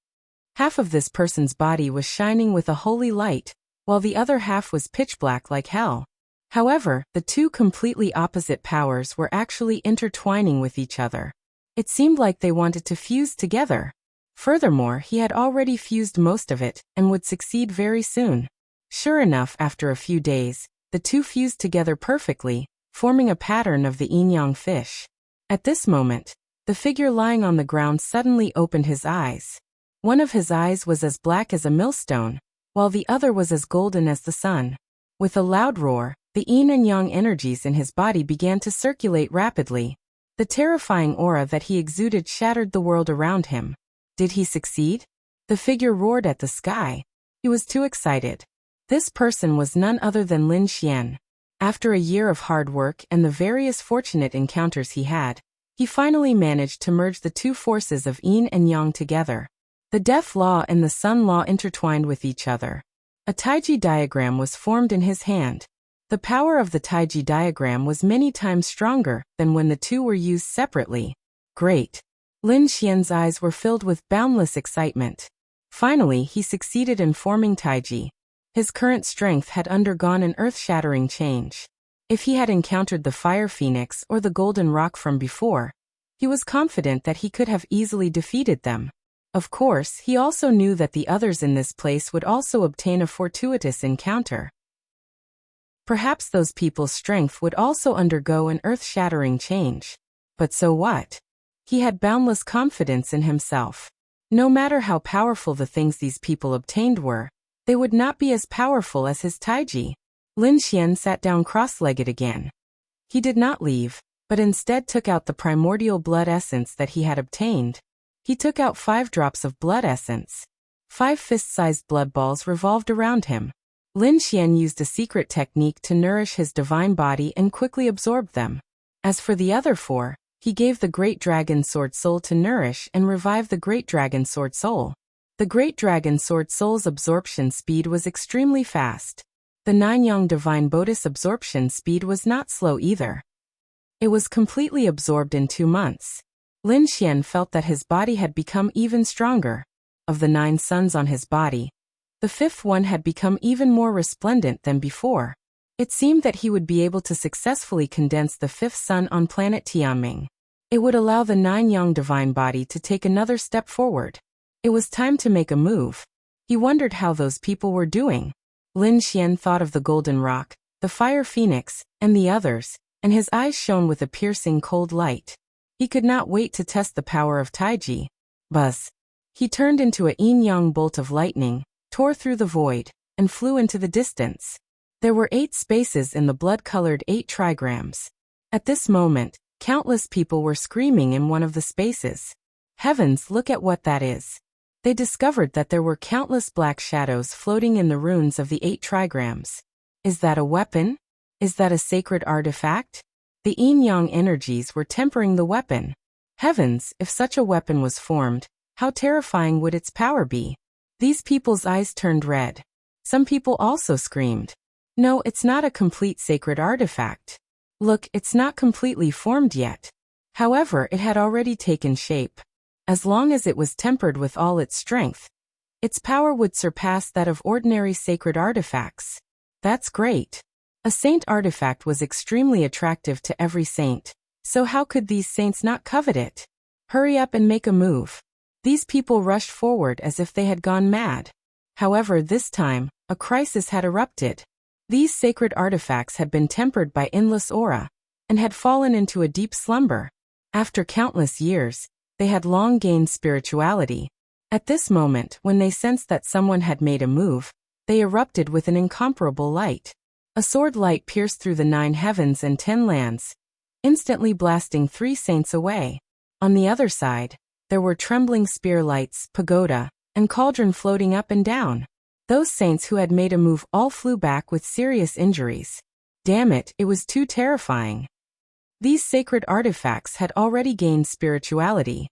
Half of this person's body was shining with a holy light, while the other half was pitch black like hell. However, the two completely opposite powers were actually intertwining with each other. It seemed like they wanted to fuse together. Furthermore, he had already fused most of it, and would succeed very soon. Sure enough, after a few days, the two fused together perfectly, forming a pattern of the yin-yang fish. At this moment, the figure lying on the ground suddenly opened his eyes. One of his eyes was as black as a millstone, while the other was as golden as the sun. With a loud roar, the yin and yang energies in his body began to circulate rapidly. The terrifying aura that he exuded shattered the world around him. Did he succeed? The figure roared at the sky. He was too excited. This person was none other than Lin Xian. After a year of hard work and the various fortunate encounters he had, he finally managed to merge the two forces of yin and yang together. The death law and the sun law intertwined with each other. A Taiji diagram was formed in his hand. The power of the Taiji diagram was many times stronger than when the two were used separately. Great! Lin Xian's eyes were filled with boundless excitement. Finally, he succeeded in forming Taiji. His current strength had undergone an earth-shattering change. If he had encountered the Fire Phoenix or the Golden Rock from before, he was confident that he could have easily defeated them. Of course, he also knew that the others in this place would also obtain a fortuitous encounter. Perhaps those people's strength would also undergo an earth-shattering change. But so what? He had boundless confidence in himself. No matter how powerful the things these people obtained were, they would not be as powerful as his Taiji. Lin Xian sat down cross-legged again. He did not leave, but instead took out the primordial blood essence that he had obtained. He took out 5 drops of blood essence. 5 fist-sized blood balls revolved around him. Lin Xian used a secret technique to nourish his divine body and quickly absorbed them. As for the other 4, he gave the Great Dragon Sword Soul to nourish and revive the Great Dragon Sword Soul. The Great Dragon Sword Soul's absorption speed was extremely fast. The Nine-Yang Divine Bodhi's absorption speed was not slow either. It was completely absorbed in 2 months. Lin Xian felt that his body had become even stronger. Of the 9 suns on his body, the 5th one had become even more resplendent than before. It seemed that he would be able to successfully condense the 5th sun on planet Tianming. It would allow the Nine-Yang Divine Body to take another step forward. It was time to make a move. He wondered how those people were doing. Lin Xian thought of the Golden Rock, the Fire Phoenix, and the others, and his eyes shone with a piercing cold light. He could not wait to test the power of Taiji. Buzz! He turned into a yin-yang bolt of lightning, tore through the void, and flew into the distance. There were 8 spaces in the blood-colored 8 trigrams. At this moment, countless people were screaming in one of the spaces. Heavens, look at what that is. They discovered that there were countless black shadows floating in the runes of the 8 trigrams. Is that a weapon? Is that a sacred artifact? The yin-yang energies were tempering the weapon. Heavens, if such a weapon was formed, how terrifying would its power be? These people's eyes turned red. Some people also screamed. No, it's not a complete sacred artifact. Look, it's not completely formed yet. However, it had already taken shape. As long as it was tempered with all its strength, its power would surpass that of ordinary sacred artifacts. That's great. A saint artifact was extremely attractive to every saint, so how could these saints not covet it? Hurry up and make a move. These people rushed forward as if they had gone mad. However, this time, a crisis had erupted. These sacred artifacts had been tempered by endless aura, and had fallen into a deep slumber. After countless years, they had long gained spirituality. At this moment, when they sensed that someone had made a move, they erupted with an incomparable light. A sword light pierced through the 9 heavens and 10 lands, instantly blasting 3 saints away. On the other side, there were trembling spear lights, pagoda, and cauldron floating up and down. Those saints who had made a move all flew back with serious injuries. Damn it, it was too terrifying. These sacred artifacts had already gained spirituality.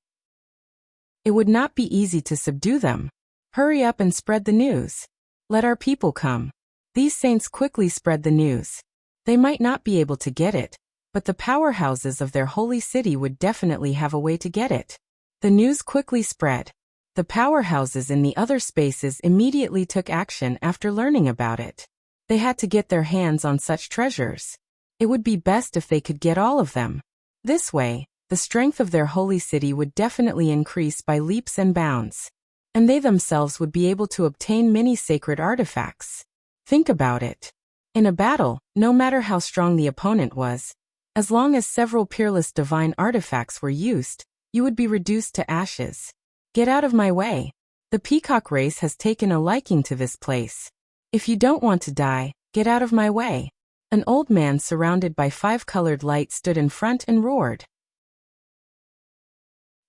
It would not be easy to subdue them. Hurry up and spread the news. Let our people come. These saints quickly spread the news. They might not be able to get it, but the powerhouses of their holy city would definitely have a way to get it. The news quickly spread. The powerhouses in the other spaces immediately took action after learning about it. They had to get their hands on such treasures. It would be best if they could get all of them. This way, the strength of their holy city would definitely increase by leaps and bounds. And they themselves would be able to obtain many sacred artifacts. Think about it. In a battle, no matter how strong the opponent was, as long as several peerless divine artifacts were used, you would be reduced to ashes. Get out of my way. The peacock race has taken a liking to this place. If you don't want to die, get out of my way. An old man surrounded by 5 colored lights stood in front and roared.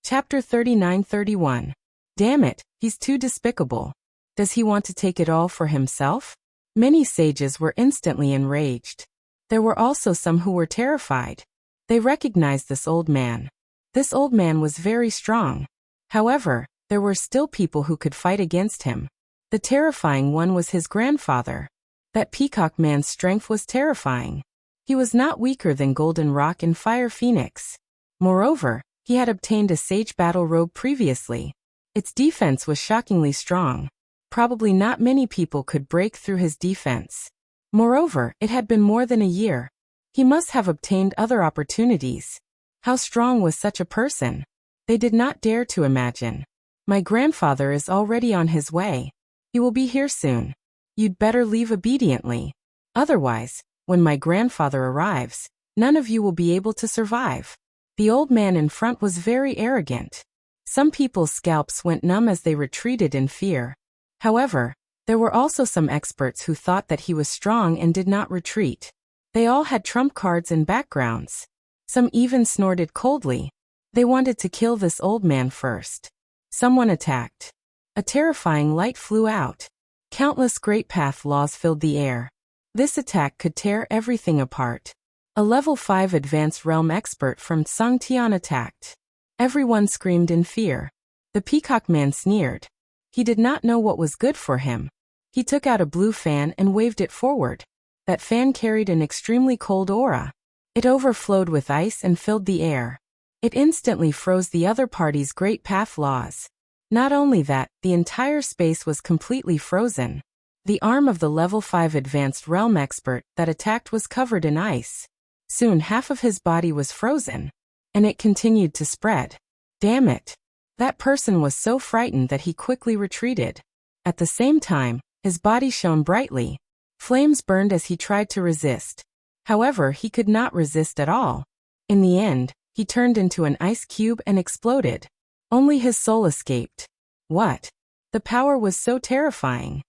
Chapter 39-31. Damn it, he's too despicable. Does he want to take it all for himself? Many sages were instantly enraged. There were also some who were terrified. They recognized this old man. This old man was very strong. However, there were still people who could fight against him. The terrifying one was his grandfather. That peacock man's strength was terrifying. He was not weaker than Golden Rock and Fire Phoenix. Moreover, he had obtained a sage battle robe previously. Its defense was shockingly strong. Probably not many people could break through his defense. Moreover, it had been more than a year. He must have obtained other opportunities. How strong was such a person? They did not dare to imagine. My grandfather is already on his way. He will be here soon. You'd better leave obediently. Otherwise, when my grandfather arrives, none of you will be able to survive. The old man in front was very arrogant. Some people's scalps went numb as they retreated in fear. However, there were also some experts who thought that he was strong and did not retreat. They all had trump cards and backgrounds. Some even snorted coldly. They wanted to kill this old man first. Someone attacked. A terrifying light flew out. Countless great path laws filled the air. This attack could tear everything apart. A level 5 advanced realm expert from Sangtian attacked. Everyone screamed in fear. The peacock man sneered. He did not know what was good for him. He took out a blue fan and waved it forward. That fan carried an extremely cold aura. It overflowed with ice and filled the air. It instantly froze the other party's great path laws. Not only that, the entire space was completely frozen. The arm of the level 5 advanced realm expert that attacked was covered in ice. Soon half of his body was frozen. And it continued to spread. Damn it. That person was so frightened that he quickly retreated. At the same time, his body shone brightly. Flames burned as he tried to resist. However, he could not resist at all. In the end, he turned into an ice cube and exploded. Only his soul escaped. What? The power was so terrifying.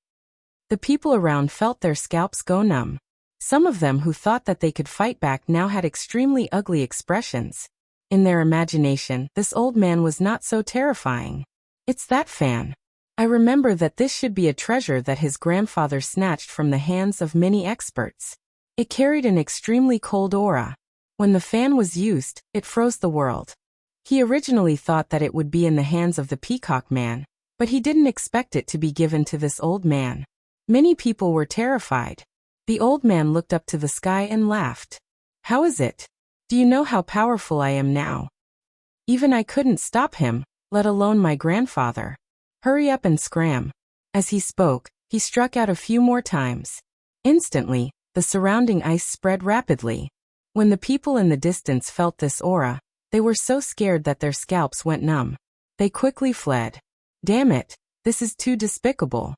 The people around felt their scalps go numb. Some of them who thought that they could fight back now had extremely ugly expressions. In their imagination, this old man was not so terrifying. It's that fan. I remember that this should be a treasure that his grandfather snatched from the hands of many experts. It carried an extremely cold aura. When the fan was used, it froze the world. He originally thought that it would be in the hands of the peacock man, but he didn't expect it to be given to this old man. Many people were terrified. The old man looked up to the sky and laughed. How is it? Do you know how powerful I am now? Even I couldn't stop him, let alone my grandfather. Hurry up and scram. As he spoke, he struck out a few more times. Instantly, the surrounding ice spread rapidly. When the people in the distance felt this aura, they were so scared that their scalps went numb. They quickly fled. Damn it, this is too despicable.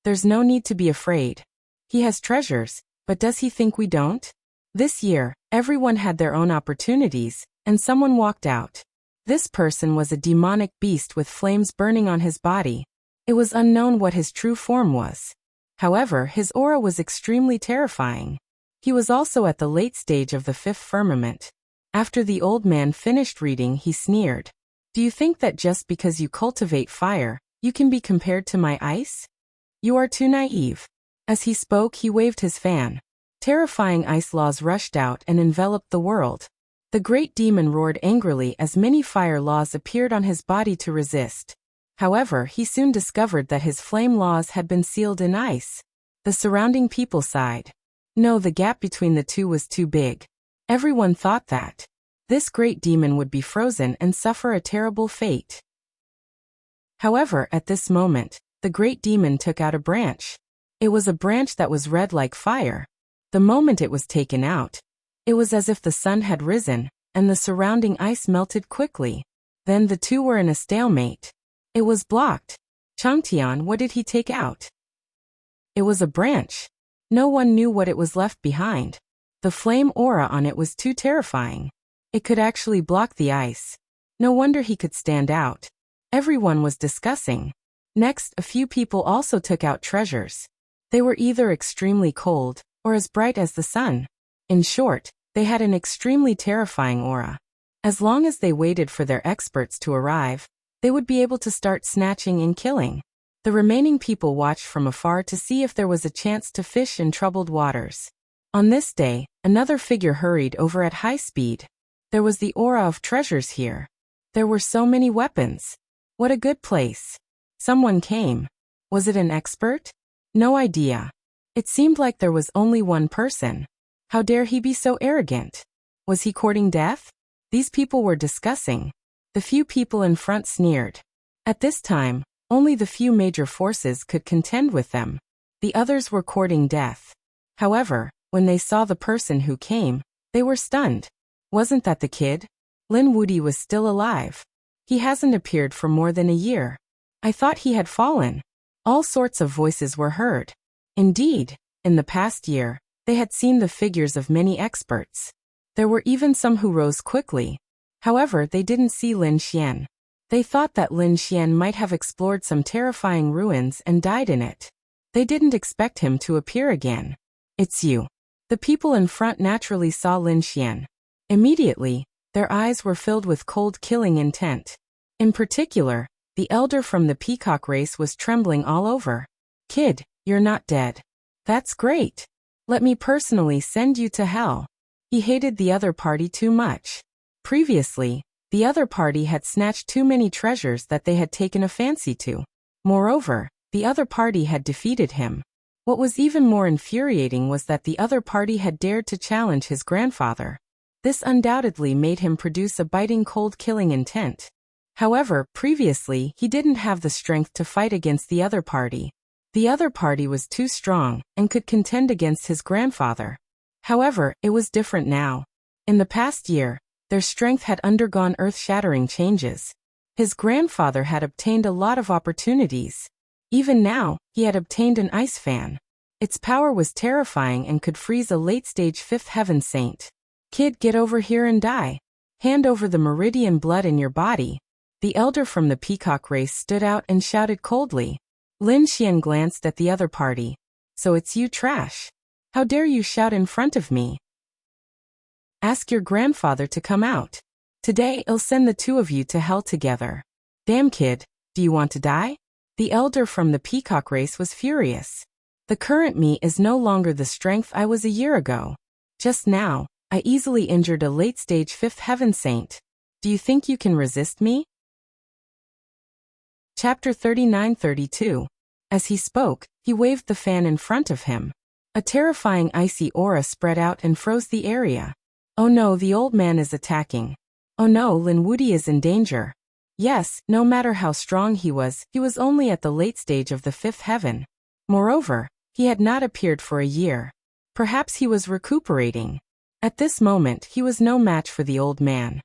There's no need to be afraid. He has treasures, but does he think we don't? This year, Everyone had their own opportunities, and someone walked out. This person was a demonic beast with flames burning on his body. It was unknown what his true form was. However, his aura was extremely terrifying. He was also at the late stage of the fifth firmament. After the old man finished reading, he sneered. Do you think that just because you cultivate fire, you can be compared to my ice? You are too naive. As he spoke, he waved his fan. Terrifying ice laws rushed out and enveloped the world. The great demon roared angrily as many fire laws appeared on his body to resist. However, he soon discovered that his flame laws had been sealed in ice. The surrounding people sighed. No, the gap between the two was too big. Everyone thought that this great demon would be frozen and suffer a terrible fate. However, at this moment, the great demon took out a branch. It was a branch that was red like fire. The moment it was taken out, it was as if the sun had risen, and the surrounding ice melted quickly. Then the two were in a stalemate. It was blocked. Changtian, what did he take out? It was a branch. No one knew what it was left behind. The flame aura on it was too terrifying. It could actually block the ice. No wonder he could stand out. Everyone was discussing. Next, a few people also took out treasures. They were either extremely cold, or as bright as the sun. In short, they had an extremely terrifying aura. As long as they waited for their experts to arrive, they would be able to start snatching and killing. The remaining people watched from afar to see if there was a chance to fish in troubled waters. On this day, another figure hurried over at high speed. There was the aura of treasures here. There were so many weapons. What a good place. Someone came. Was it an expert? No idea. It seemed like there was only one person. How dare he be so arrogant? Was he courting death? These people were discussing. The few people in front sneered. At this time, only the few major forces could contend with them. The others were courting death. However, when they saw the person who came, they were stunned. Wasn't that the kid? Lin Wudi was still alive. He hasn't appeared for more than a year. I thought he had fallen. All sorts of voices were heard. Indeed, in the past year, they had seen the figures of many experts. There were even some who rose quickly. However, they didn't see Lin Xian. They thought that Lin Xian might have explored some terrifying ruins and died in it. They didn't expect him to appear again. It's you. The people in front naturally saw Lin Xian. Immediately, their eyes were filled with cold killing intent. In particular, the elder from the peacock race was trembling all over. Kid, you're not dead. That's great. Let me personally send you to hell. He hated the other party too much. Previously, the other party had snatched too many treasures that they had taken a fancy to. Moreover, the other party had defeated him. What was even more infuriating was that the other party had dared to challenge his grandfather. This undoubtedly made him produce a biting cold killing intent. However, previously, he didn't have the strength to fight against the other party. The other party was too strong and could contend against his grandfather. However, it was different now. In the past year, their strength had undergone earth-shattering changes. His grandfather had obtained a lot of opportunities. Even now, he had obtained an ice fan. Its power was terrifying and could freeze a late-stage fifth heaven saint. Kid, get over here and die. Hand over the meridian blood in your body. The elder from the peacock race stood out and shouted coldly. Lin Xian glanced at the other party. So it's you, trash. How dare you shout in front of me? Ask your grandfather to come out. Today I'll send the two of you to hell together. Damn kid, do you want to die? The elder from the peacock race was furious. The current me is no longer the strength I was a year ago. Just now, I easily injured a late-stage fifth heaven saint. Do you think you can resist me? Chapter 39-32. As he spoke, he waved the fan in front of him. A terrifying icy aura spread out and froze the area. Oh no, the old man is attacking. Oh no, Lin Wudi is in danger. Yes, no matter how strong he was only at the late stage of the fifth heaven. Moreover, he had not appeared for a year. Perhaps he was recuperating. At this moment, he was no match for the old man.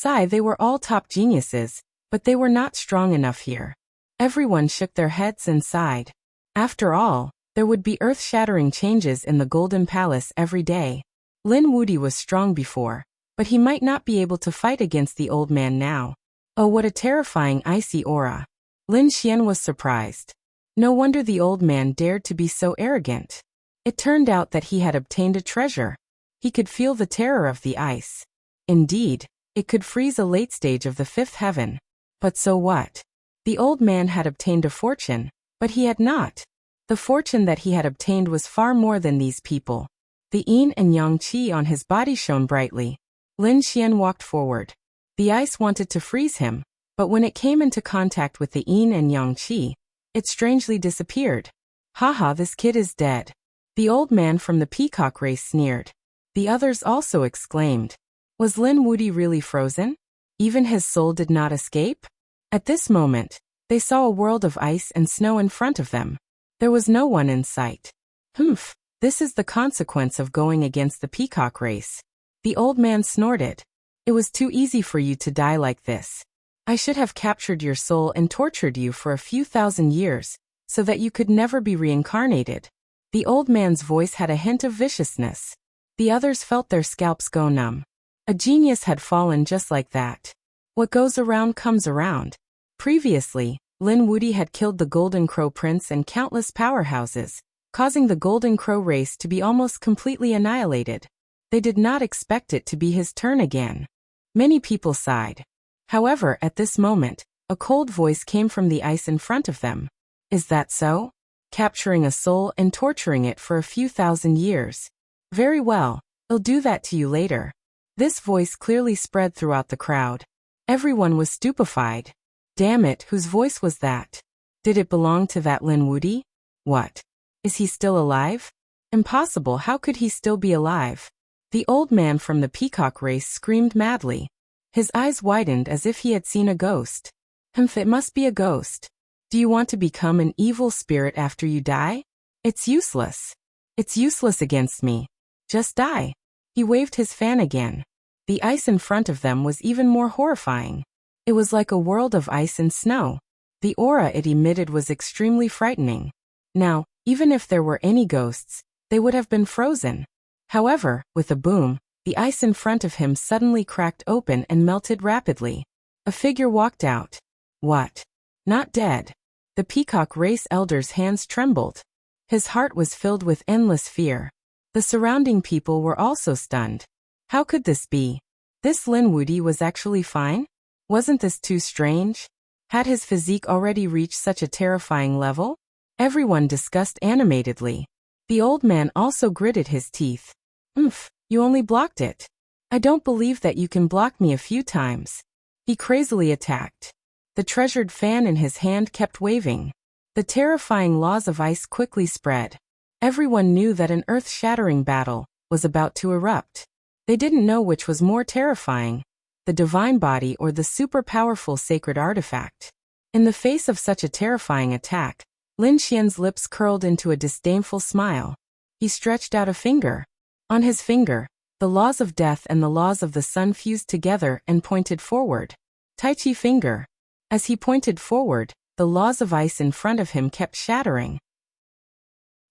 They were all top geniuses, but they were not strong enough here. Everyone shook their heads and sighed. After all, there would be earth-shattering changes in the Golden Palace every day. Lin Wuti was strong before, but he might not be able to fight against the old man now. Oh, what a terrifying icy aura. Lin Xian was surprised. No wonder the old man dared to be so arrogant. It turned out that he had obtained a treasure. He could feel the terror of the ice. Indeed, it could freeze a late stage of the fifth heaven. But so what? The old man had obtained a fortune, but he had not. The fortune that he had obtained was far more than these people. The yin and yang qi on his body shone brightly. Lin Xian walked forward. The ice wanted to freeze him, but when it came into contact with the yin and yang qi, it strangely disappeared. Haha, this kid is dead. The old man from the peacock race sneered. The others also exclaimed. Was Lin Wuti really frozen? Even his soul did not escape? At this moment, they saw a world of ice and snow in front of them. There was no one in sight. Humph, this is the consequence of going against the peacock race. The old man snorted. It was too easy for you to die like this. I should have captured your soul and tortured you for a few thousand years, so that you could never be reincarnated. The old man's voice had a hint of viciousness. The others felt their scalps go numb. A genius had fallen just like that. What goes around comes around. Previously, Lin Wuti had killed the Golden Crow Prince and countless powerhouses, causing the Golden Crow race to be almost completely annihilated. They did not expect it to be his turn again. Many people sighed. However, at this moment, a cold voice came from the ice in front of them. Is that so? Capturing a soul and torturing it for a few thousand years. Very well, I'll do that to you later. This voice clearly spread throughout the crowd. Everyone was stupefied. Damn it, whose voice was that? Did it belong to that Lin Wuti? What? Is he still alive? Impossible, how could he still be alive? The old man from the peacock race screamed madly. His eyes widened as if he had seen a ghost. It must be a ghost. Do you want to become an evil spirit after you die? It's useless. It's useless against me. Just die. He waved his fan again. The ice in front of them was even more horrifying. It was like a world of ice and snow. The aura it emitted was extremely frightening. Now, even if there were any ghosts, they would have been frozen. However, with a boom, the ice in front of him suddenly cracked open and melted rapidly. A figure walked out. What? Not dead. The peacock race elder's hands trembled. His heart was filled with endless fear. The surrounding people were also stunned. How could this be? This Lin Wuti was actually fine? Wasn't this too strange? Had his physique already reached such a terrifying level? Everyone discussed animatedly. The old man also gritted his teeth. You only blocked it. I don't believe that you can block me a few times. He crazily attacked. The treasured fan in his hand kept waving. The terrifying laws of ice quickly spread. Everyone knew that an earth-shattering battle was about to erupt. They didn't know which was more terrifying, the divine body or the super-powerful sacred artifact. In the face of such a terrifying attack, Lin Xian's lips curled into a disdainful smile. He stretched out a finger. On his finger, the laws of death and the laws of the sun fused together and pointed forward. Tai Chi finger. As he pointed forward, the laws of ice in front of him kept shattering.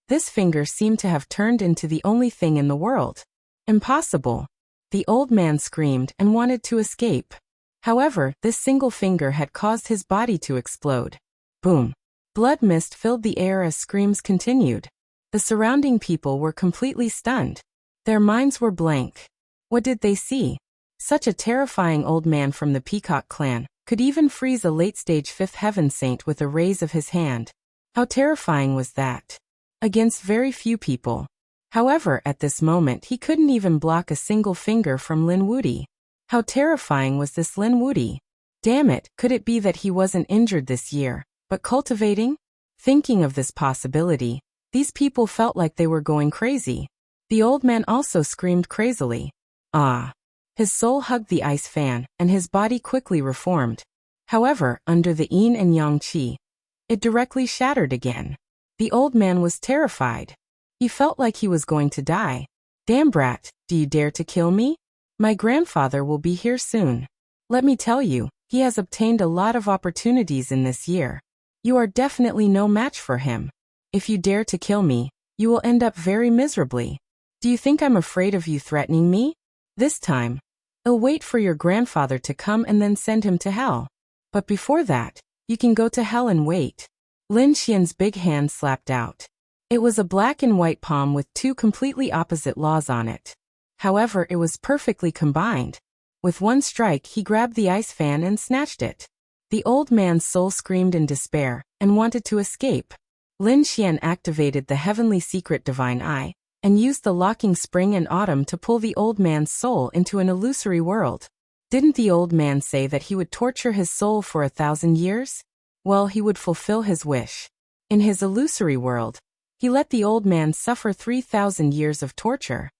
This finger seemed to have turned into the only thing in the world. Impossible. The old man screamed and wanted to escape. However, this single finger had caused his body to explode. Boom. Blood mist filled the air as screams continued. The surrounding people were completely stunned. Their minds were blank. What did they see? Such a terrifying old man from the Peacock clan could even freeze a late-stage fifth heaven saint with a raise of his hand. How terrifying was that? Against very few people. However, at this moment he couldn't even block a single finger from Lin Wuti. How terrifying was this Lin Wuti? Damn it, could it be that he wasn't injured this year, but cultivating? Thinking of this possibility, these people felt like they were going crazy. The old man also screamed crazily. Ah! His soul hugged the ice fan, and his body quickly reformed. However, under the yin and yang qi, it directly shattered again. The old man was terrified. He felt like he was going to die. Damn brat, do you dare to kill me? My grandfather will be here soon. Let me tell you, he has obtained a lot of opportunities in this year. You are definitely no match for him. If you dare to kill me, you will end up very miserably. Do you think I'm afraid of you threatening me? This time, I'll wait for your grandfather to come and then send him to hell. But before that, you can go to hell and wait. Lin Xian's big hand slapped out. It was a black and white palm with two completely opposite laws on it. However, it was perfectly combined. With one strike, he grabbed the ice fan and snatched it. The old man's soul screamed in despair and wanted to escape. Lin Xian activated the heavenly secret divine eye and used the locking spring and autumn to pull the old man's soul into an illusory world. Didn't the old man say that he would torture his soul for 1,000 years? Well, he would fulfill his wish. In his illusory world, he let the old man suffer 3,000 years of torture.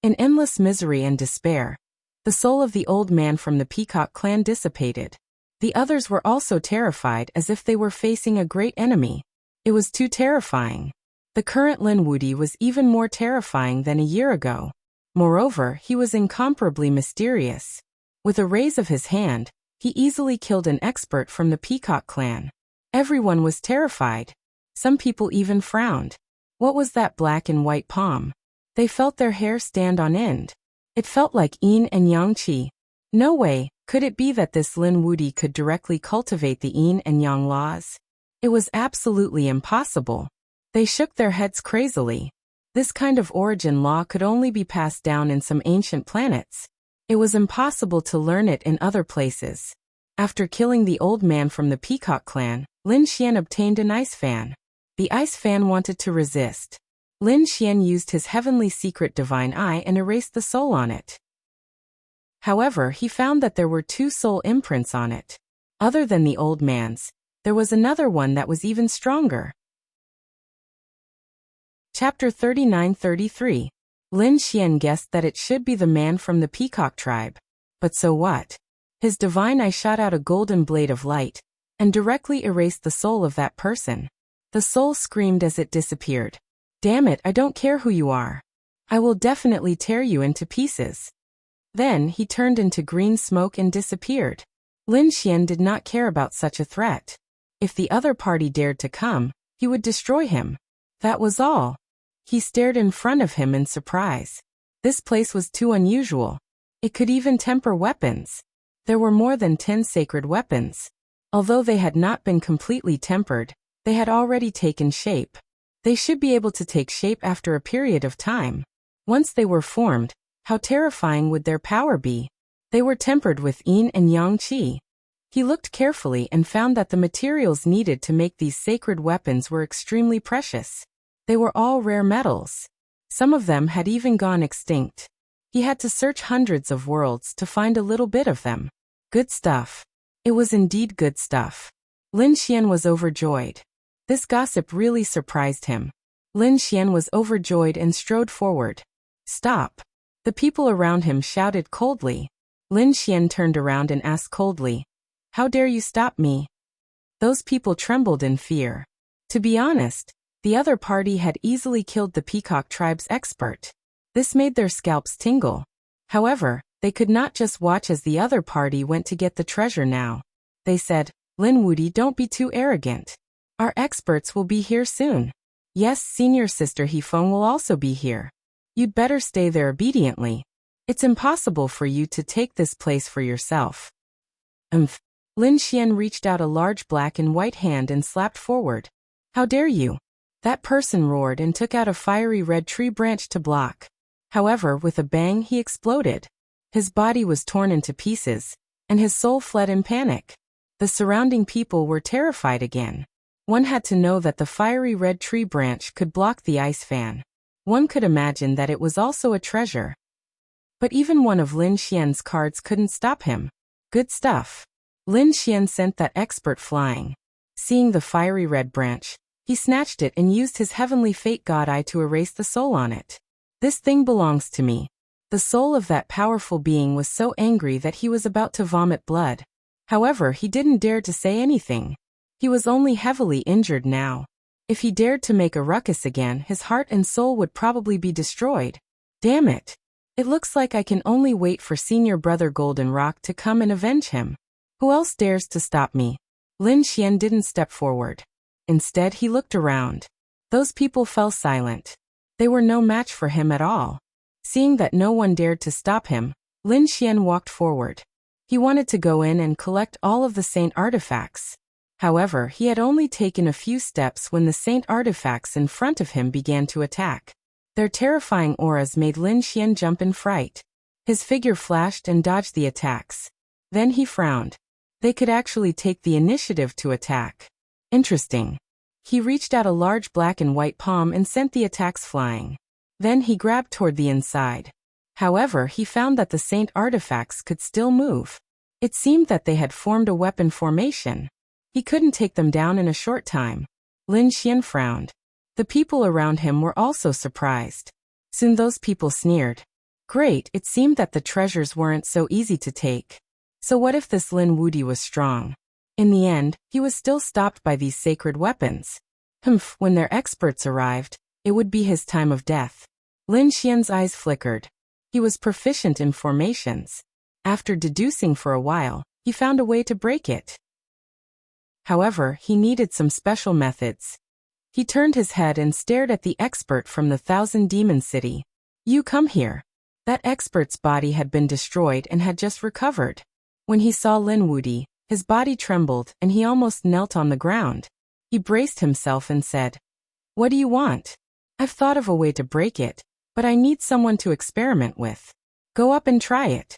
In endless misery and despair, the soul of the old man from the Peacock clan dissipated. The others were also terrified as if they were facing a great enemy. It was too terrifying. The current Lin Wudi was even more terrifying than a year ago. Moreover, he was incomparably mysterious. With a raise of his hand, he easily killed an expert from the Peacock clan. Everyone was terrified. Some people even frowned. What was that black and white palm? They felt their hair stand on end. It felt like yin and yang qi. No way could it be that this Lin Wudi could directly cultivate the yin and yang laws. It was absolutely impossible. They shook their heads crazily. This kind of origin law could only be passed down in some ancient planets. It was impossible to learn it in other places. After killing the old man from the Peacock clan, Lin Xian obtained an ice fan. The ice fan wanted to resist. Lin Xian used his heavenly secret divine eye and erased the soul on it. However, he found that there were two soul imprints on it. Other than the old man's, there was another one that was even stronger. Chapter 39-33. Lin Xian guessed that it should be the man from the Peacock tribe. But so what? His divine eye shot out a golden blade of light and directly erased the soul of that person. The soul screamed as it disappeared. Damn it, I don't care who you are. I will definitely tear you into pieces. Then he turned into green smoke and disappeared. Lin Xian did not care about such a threat. If the other party dared to come, he would destroy him. That was all. He stared in front of him in surprise. This place was too unusual. It could even temper weapons. There were more than 10 sacred weapons. Although they had not been completely tempered, they had already taken shape. They should be able to take shape after a period of time. Once they were formed, how terrifying would their power be? They were tempered with yin and yang qi. He looked carefully and found that the materials needed to make these sacred weapons were extremely precious. They were all rare metals. Some of them had even gone extinct. He had to search hundreds of worlds to find a little bit of them. Good stuff. It was indeed good stuff. Lin Xian was overjoyed. This gossip really surprised him. Lin Xian was overjoyed and strode forward. Stop. The people around him shouted coldly. Lin Xian turned around and asked coldly, "How dare you stop me?" Those people trembled in fear. To be honest, the other party had easily killed the Peacock tribe's expert. This made their scalps tingle. However, they could not just watch as the other party went to get the treasure now. They said, "Lin Wudi, don't be too arrogant. Our experts will be here soon. Yes, senior sister Hefeng will also be here. You'd better stay there obediently. It's impossible for you to take this place for yourself." Lin Xian reached out a large black and white hand and slapped forward. "How dare you?" That person roared and took out a fiery red tree branch to block. However, with a bang he exploded. His body was torn into pieces, and his soul fled in panic. The surrounding people were terrified again. One had to know that the fiery red tree branch could block the ice fan. One could imagine that it was also a treasure. But even one of Lin Xian's cards couldn't stop him. Good stuff. Lin Xian sent that expert flying. Seeing the fiery red branch, he snatched it and used his heavenly fate god eye to erase the soul on it. This thing belongs to me. The soul of that powerful being was so angry that he was about to vomit blood. However, he didn't dare to say anything. He was only heavily injured now. If he dared to make a ruckus again, his heart and soul would probably be destroyed. Damn it. It looks like I can only wait for senior brother Golden Rock to come and avenge him. Who else dares to stop me? Lin Xian didn't step forward. Instead, he looked around. Those people fell silent. They were no match for him at all. Seeing that no one dared to stop him, Lin Xian walked forward. He wanted to go in and collect all of the saint artifacts. However, he had only taken a few steps when the saint artifacts in front of him began to attack. Their terrifying auras made Lin Xian jump in fright. His figure flashed and dodged the attacks. Then he frowned. They could actually take the initiative to attack. Interesting. He reached out a large black and white palm and sent the attacks flying. Then he grabbed toward the inside. However, he found that the saint artifacts could still move. It seemed that they had formed a weapon formation. He couldn't take them down in a short time. Lin Xian frowned. The people around him were also surprised. Soon those people sneered. Great, it seemed that the treasures weren't so easy to take. So what if this Lin Wudi was strong? In the end, he was still stopped by these sacred weapons. When their experts arrived, it would be his time of death. Lin Xian's eyes flickered. He was proficient in formations. After deducing for a while, he found a way to break it. However, he needed some special methods. He turned his head and stared at the expert from the Thousand Demon City. You come here. That expert's body had been destroyed and had just recovered. When he saw Lin Wudi, his body trembled and he almost knelt on the ground. He braced himself and said, What do you want? I've thought of a way to break it, but I need someone to experiment with. Go up and try it.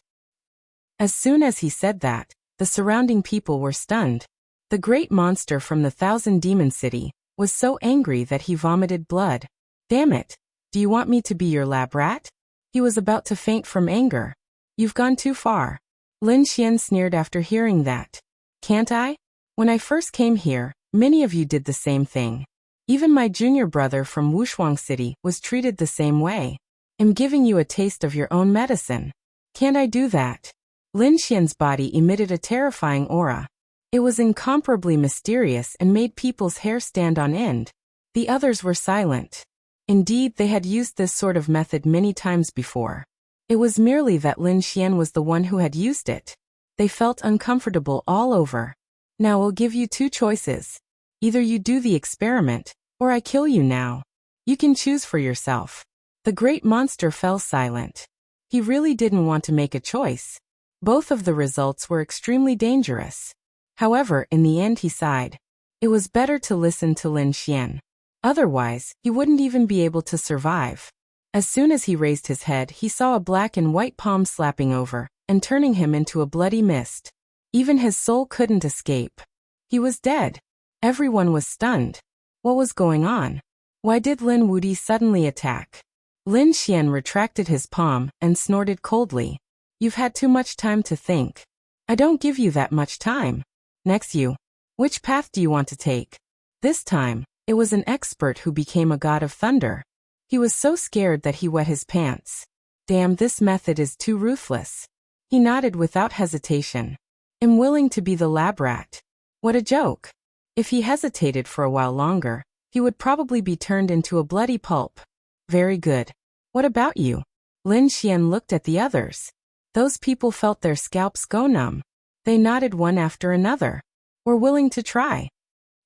As soon as he said that, the surrounding people were stunned. The great monster from the Thousand Demon City was so angry that he vomited blood. Damn it! Do you want me to be your lab rat? He was about to faint from anger. You've gone too far. Lin Xian sneered after hearing that. Can't I? When I first came here, many of you did the same thing. Even my junior brother from Wuxia City was treated the same way. I'm giving you a taste of your own medicine. Can't I do that? Lin Xian's body emitted a terrifying aura. It was incomparably mysterious and made people's hair stand on end. The others were silent. Indeed, they had used this sort of method many times before. It was merely that Lin Xian was the one who had used it. They felt uncomfortable all over. Now I'll give you two choices. Either you do the experiment, or I kill you now. You can choose for yourself. The great monster fell silent. He really didn't want to make a choice. Both of the results were extremely dangerous. However, in the end he sighed. It was better to listen to Lin Xian. Otherwise, he wouldn't even be able to survive. As soon as he raised his head, he saw a black and white palm slapping over, and turning him into a bloody mist. Even his soul couldn't escape. He was dead. Everyone was stunned. What was going on? Why did Lin Wudi suddenly attack? Lin Xian retracted his palm and snorted coldly. You've had too much time to think. I don't give you that much time. Next you. Which path do you want to take? This time, it was an expert who became a god of thunder. He was so scared that he wet his pants. Damn, this method is too ruthless. He nodded without hesitation. I'm willing to be the lab rat. What a joke. If he hesitated for a while longer, he would probably be turned into a bloody pulp. Very good. What about you? Lin Xian looked at the others. Those people felt their scalps go numb. They nodded one after another. We're willing to try.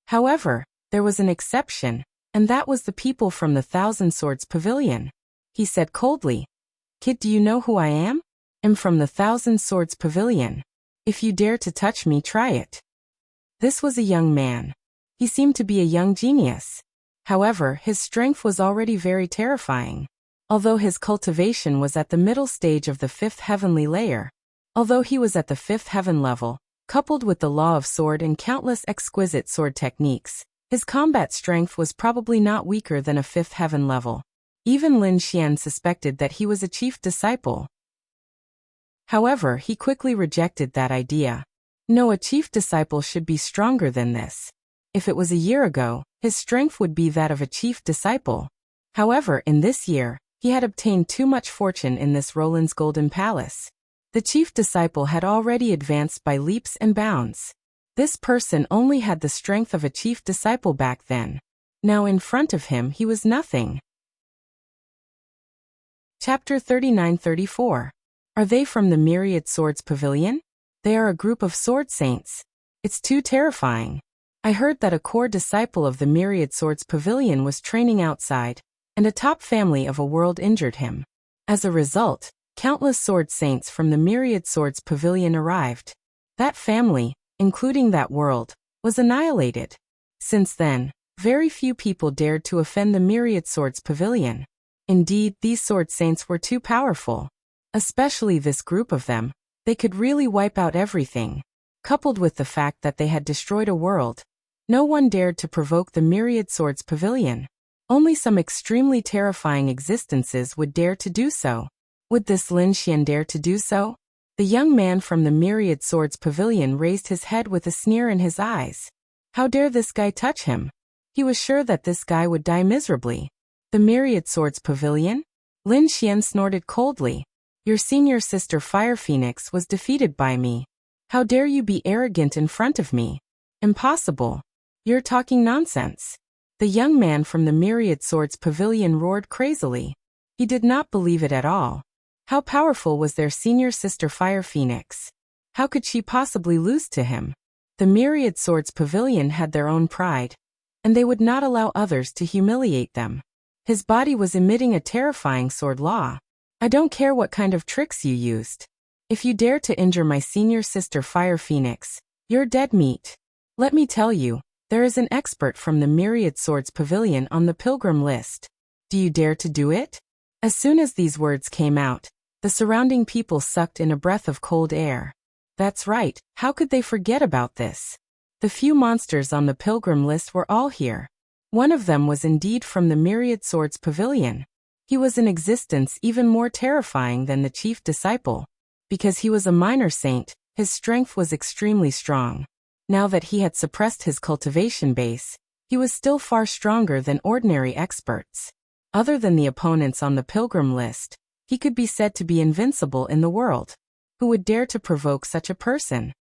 However, there was an exception, and that was the people from the Thousand Swords Pavilion. He said coldly, Kid, do you know who I am? I'm from the Thousand Swords Pavilion. If you dare to touch me, try it. This was a young man. He seemed to be a young genius. However, his strength was already very terrifying. Although his cultivation was at the middle stage of the fifth heavenly layer. Although he was at the fifth heaven level, coupled with the law of sword and countless exquisite sword techniques, his combat strength was probably not weaker than a fifth heaven level. Even Lin Xian suspected that he was a chief disciple. However, he quickly rejected that idea. No, a chief disciple should be stronger than this. If it was a year ago, his strength would be that of a chief disciple. However, in this year, he had obtained too much fortune in this Roland's Golden Palace. The chief disciple had already advanced by leaps and bounds. This person only had the strength of a chief disciple back then. Now in front of him he was nothing. Chapter 39-34. Are they from the Myriad Swords Pavilion? They are a group of sword saints. It's too terrifying. I heard that a core disciple of the Myriad Swords Pavilion was training outside. and a top family of a world injured him. As a result, countless sword saints from the Myriad Swords Pavilion arrived. That family, including that world, was annihilated. Since then, very few people dared to offend the Myriad Swords Pavilion. Indeed, these sword saints were too powerful. Especially this group of them, they could really wipe out everything. Coupled with the fact that they had destroyed a world, no one dared to provoke the Myriad Swords Pavilion. Only some extremely terrifying existences would dare to do so. Would this Lin Xian dare to do so? The young man from the Myriad Swords Pavilion raised his head with a sneer in his eyes. How dare this guy touch him? He was sure that this guy would die miserably. The Myriad Swords Pavilion? Lin Xian snorted coldly. Your senior sister Fire Phoenix was defeated by me. How dare you be arrogant in front of me? Impossible. You're talking nonsense. The young man from the Myriad Swords Pavilion roared crazily. He did not believe it at all. How powerful was their senior sister Fire Phoenix? How could she possibly lose to him? The Myriad Swords Pavilion had their own pride, and they would not allow others to humiliate them. His body was emitting a terrifying sword law. I don't care what kind of tricks you used. If you dare to injure my senior sister Fire Phoenix, you're dead meat. Let me tell you, there is an expert from the Myriad Swords Pavilion on the pilgrim list. Do you dare to do it? As soon as these words came out, the surrounding people sucked in a breath of cold air. That's right, how could they forget about this? The few monsters on the pilgrim list were all here. One of them was indeed from the Myriad Swords Pavilion. He was in existence even more terrifying than the chief disciple. Because he was a minor saint, his strength was extremely strong. Now that he had suppressed his cultivation base, he was still far stronger than ordinary experts. Other than the opponents on the pilgrim list, he could be said to be invincible in the world. Who would dare to provoke such a person?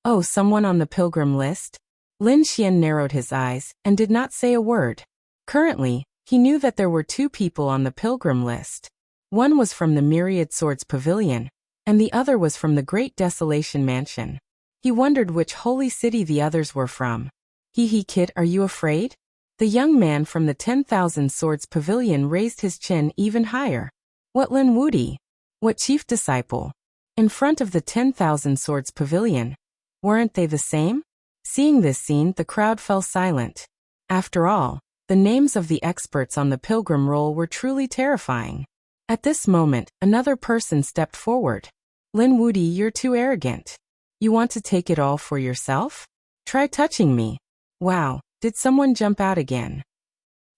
Oh, someone on the pilgrim list? Lin Xian narrowed his eyes and did not say a word. Currently, he knew that there were two people on the pilgrim list. One was from the Myriad Swords Pavilion, and the other was from the Great Desolation Mansion. He wondered which holy city the others were from. Hee kid, are you afraid? The young man from the 10,000 Swords Pavilion raised his chin even higher. What Lin Wudi? What chief disciple? In front of the 10,000 Swords Pavilion. Weren't they the same? Seeing this scene, the crowd fell silent. After all, the names of the experts on the pilgrim roll were truly terrifying. At this moment, another person stepped forward. Lin Wudi, you're too arrogant. You want to take it all for yourself? Try touching me. Wow, did someone jump out again?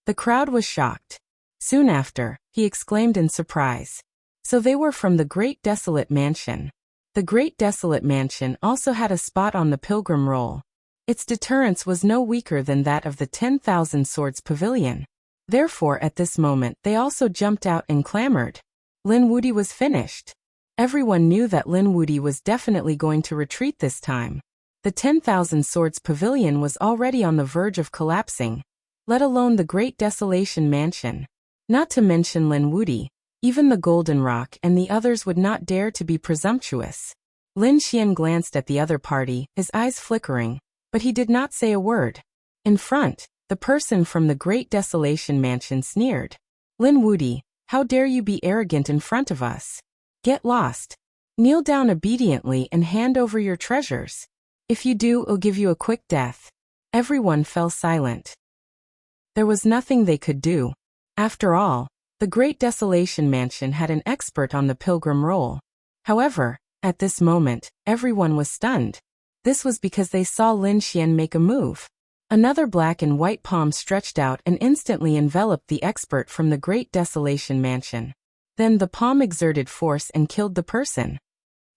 The crowd was shocked. Soon after, he exclaimed in surprise. So they were from the Great Desolate Mansion. The Great Desolate Mansion also had a spot on the pilgrim roll. Its deterrence was no weaker than that of the 10,000 Swords Pavilion. Therefore, at this moment, they also jumped out and clamored. Lin Wudi was finished. Everyone knew that Lin Wudi was definitely going to retreat this time. The 10,000 Swords Pavilion was already on the verge of collapsing, let alone the Great Desolation Mansion. Not to mention Lin Wudi, even the Golden Rock and the others would not dare to be presumptuous. Lin Xian glanced at the other party, his eyes flickering, but he did not say a word. In front, the person from the Great Desolation Mansion sneered. Lin Wudi, how dare you be arrogant in front of us? Get lost. Kneel down obediently and hand over your treasures. If you do, I'll give you a quick death. Everyone fell silent. There was nothing they could do. After all, the Great Desolation Mansion had an expert on the pilgrim roll. However, at this moment, everyone was stunned. This was because they saw Lin Xian make a move. Another black and white palm stretched out and instantly enveloped the expert from the Great Desolation Mansion. Then the palm exerted force and killed the person.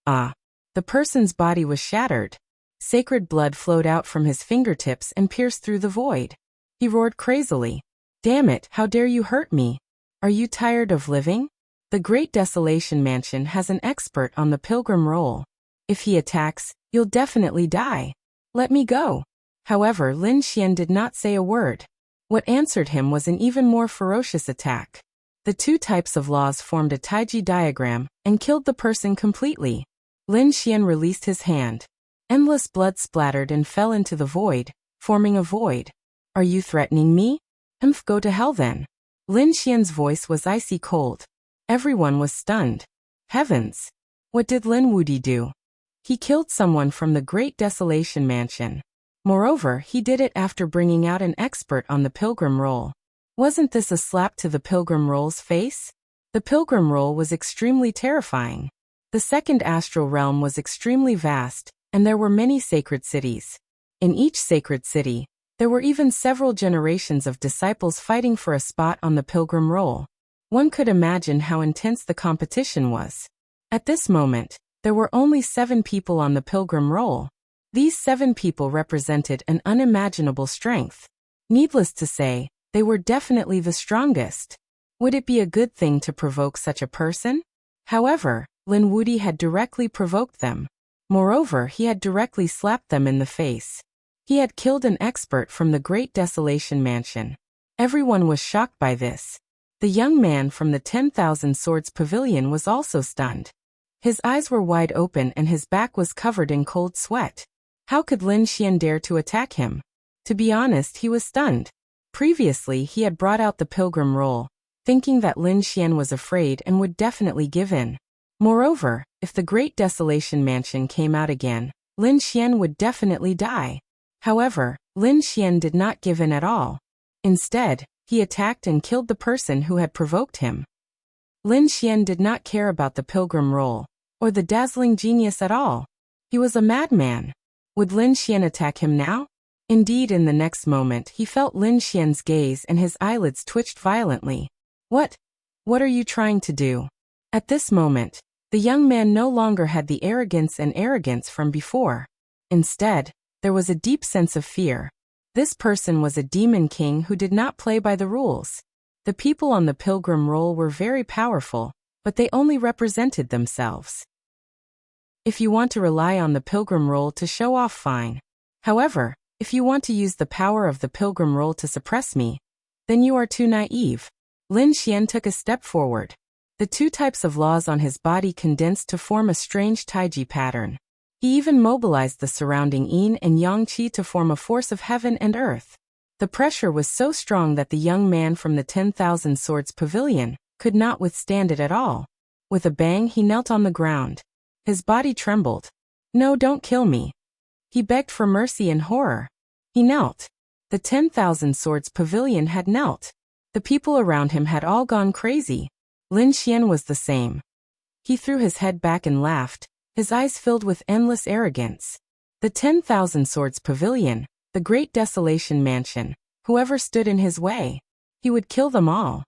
Ah! The person's body was shattered. Sacred blood flowed out from his fingertips and pierced through the void. He roared crazily. Damn it, how dare you hurt me? Are you tired of living? The Great Desolation Mansion has an expert on the pilgrim roll. If he attacks, you'll definitely die. Let me go. However, Lin Xian did not say a word. What answered him was an even more ferocious attack. The two types of laws formed a taiji diagram and killed the person completely. Lin Xian released his hand. Endless blood splattered and fell into the void, forming a void. Are you threatening me? Go to hell then. Lin Xian's voice was icy cold. Everyone was stunned. Heavens! What did Lin Wudi do? He killed someone from the Great Desolation Mansion. Moreover, he did it after bringing out an expert on the Pilgrim Roll. Wasn't this a slap to the Pilgrim Roll's face? The Pilgrim Roll was extremely terrifying. The second astral realm was extremely vast, and there were many sacred cities. In each sacred city, there were even several generations of disciples fighting for a spot on the Pilgrim Roll. One could imagine how intense the competition was. At this moment, there were only 7 people on the Pilgrim Roll. These 7 people represented an unimaginable strength. Needless to say, they were definitely the strongest. Would it be a good thing to provoke such a person? However, Lin Wudi had directly provoked them. Moreover, he had directly slapped them in the face. He had killed an expert from the Great Desolation Mansion. Everyone was shocked by this. The young man from the 10,000 Swords Pavilion was also stunned. His eyes were wide open and his back was covered in cold sweat. How could Lin Xian dare to attack him? To be honest, he was stunned. Previously, he had brought out the Pilgrim Roll, thinking that Lin Xian was afraid and would definitely give in. Moreover, if the Great Desolation Mansion came out again, Lin Xian would definitely die. However, Lin Xian did not give in at all. Instead, he attacked and killed the person who had provoked him. Lin Xian did not care about the Pilgrim Roll, or the dazzling genius at all. He was a madman. Would Lin Xian attack him now? Indeed, in the next moment he felt Lin Xian's gaze and his eyelids twitched violently. What? What are you trying to do? At this moment, the young man no longer had the arrogance from before. Instead, there was a deep sense of fear. This person was a demon king who did not play by the rules. The people on the Pilgrim Roll were very powerful, but they only represented themselves. If you want to rely on the Pilgrim Roll to show off, fine. However, if you want to use the power of the Pilgrim Roll to suppress me, then you are too naive. Lin Xian took a step forward. The 2 types of laws on his body condensed to form a strange Taiji pattern. He even mobilized the surrounding yin and yang qi to form a force of heaven and earth. The pressure was so strong that the young man from the 10,000 Swords Pavilion could not withstand it at all. With a bang, he knelt on the ground. His body trembled. No, don't kill me. He begged for mercy in horror. He knelt. The 10,000 Swords Pavilion had knelt. The people around him had all gone crazy. Lin Xian was the same. He threw his head back and laughed, his eyes filled with endless arrogance. The 10,000 Swords Pavilion, the Great Desolation Mansion, whoever stood in his way, he would kill them all.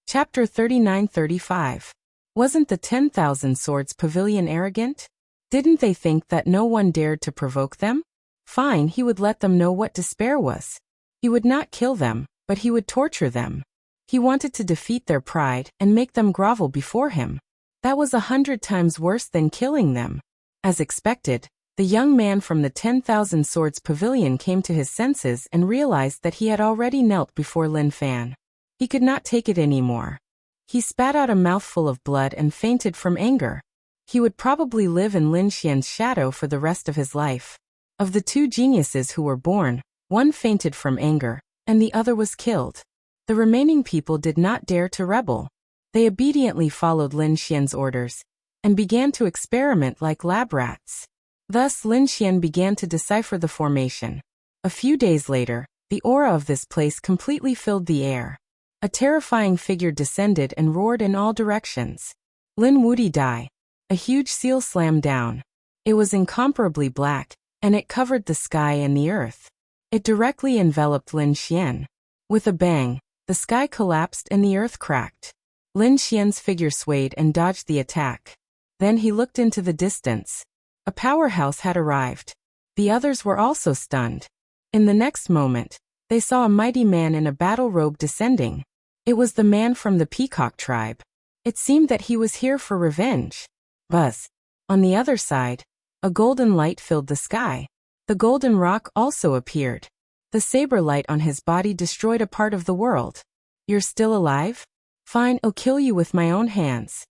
Chapter 39-35. Wasn't the 10,000 Swords Pavilion arrogant? Didn't they think that no one dared to provoke them? Fine, he would let them know what despair was. He would not kill them, but he would torture them. He wanted to defeat their pride and make them grovel before him. That was 100 times worse than killing them. As expected, the young man from the 10,000 Swords Pavilion came to his senses and realized that he had already knelt before Lin Fan. He could not take it anymore. He spat out a mouthful of blood and fainted from anger. He would probably live in Lin Xian's shadow for the rest of his life. Of the 2 geniuses who were born, one fainted from anger, and the other was killed. The remaining people did not dare to rebel. They obediently followed Lin Xian's orders, and began to experiment like lab rats. Thus Lin Xian began to decipher the formation. A few days later, the aura of this place completely filled the air. A terrifying figure descended and roared in all directions. Lin Wudi died. A huge seal slammed down. It was incomparably black, and it covered the sky and the earth. It directly enveloped Lin Xian. With a bang, the sky collapsed and the earth cracked. Lin Xian's figure swayed and dodged the attack. Then he looked into the distance. A powerhouse had arrived. The others were also stunned. In the next moment, they saw a mighty man in a battle robe descending. It was the man from the Peacock tribe. It seemed that he was here for revenge. Buzz. On the other side, a golden light filled the sky. The golden rock also appeared. The saber light on his body destroyed a part of the world. You're still alive? Fine, I'll kill you with my own hands.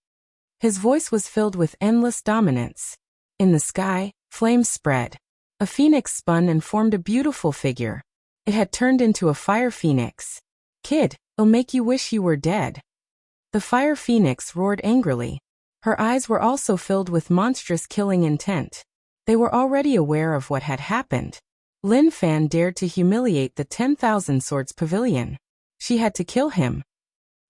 His voice was filled with endless dominance. In the sky, flames spread. A phoenix spun and formed a beautiful figure. It had turned into a fire phoenix. Kid, it'll make you wish you were dead. The fire phoenix roared angrily. Her eyes were also filled with monstrous killing intent. They were already aware of what had happened. Lin Fan dared to humiliate the 10,000 Swords Pavilion. She had to kill him.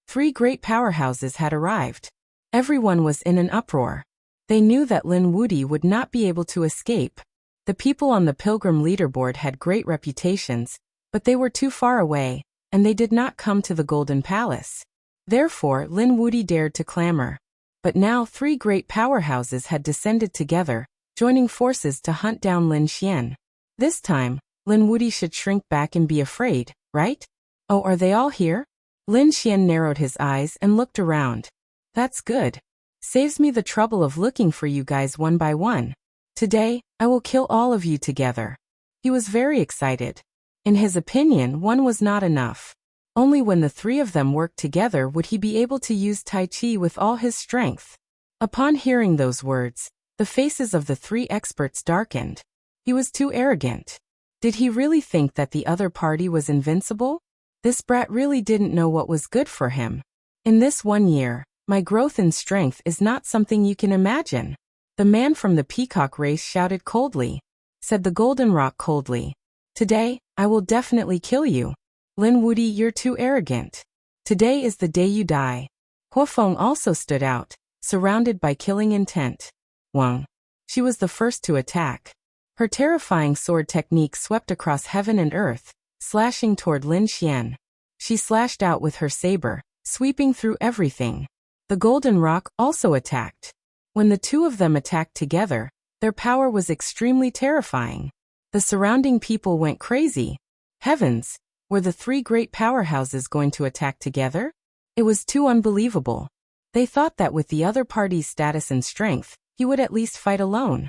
3 great powerhouses had arrived. Everyone was in an uproar. They knew that Lin Wudi would not be able to escape. The people on the Pilgrim leaderboard had great reputations, but they were too far away, and they did not come to the Golden Palace. Therefore, Lin Wudi dared to clamor. But now 3 great powerhouses had descended together, joining forces to hunt down Lin Xian. This time, Lin Wudi should shrink back and be afraid, right? Oh, are they all here? Lin Xian narrowed his eyes and looked around. That's good. Saves me the trouble of looking for you guys one by one. Today, I will kill all of you together. He was very excited. In his opinion, one was not enough. Only when the 3 of them worked together would he be able to use Tai Chi with all his strength. Upon hearing those words, the faces of the 3 experts darkened. He was too arrogant. Did he really think that the other party was invincible? This brat really didn't know what was good for him. In this 1 year, my growth in strength is not something you can imagine. The man from the peacock race shouted coldly. Said the Golden Rock coldly. Today, I will definitely kill you. Lin Wudi, you're too arrogant. Today is the day you die. Huofeng also stood out, surrounded by killing intent. Wang. She was the first to attack. Her terrifying sword technique swept across heaven and earth, slashing toward Lin Xian. She slashed out with her saber, sweeping through everything. The Golden Rock also attacked. When the 2 of them attacked together, their power was extremely terrifying. The surrounding people went crazy. Heavens, were the 3 great powerhouses going to attack together? It was too unbelievable. They thought that with the other party's status and strength, he would at least fight alone.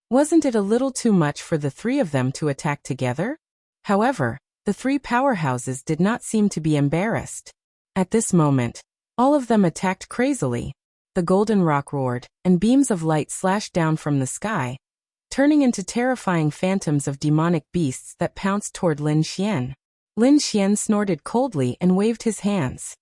Wasn't it a little too much for the 3 of them to attack together? However, the 3 powerhouses did not seem to be embarrassed. At this moment, all of them attacked crazily. The Golden Rock roared, and beams of light slashed down from the sky, turning into terrifying phantoms of demonic beasts that pounced toward Lin Xian. Lin Xian snorted coldly and waved his hands.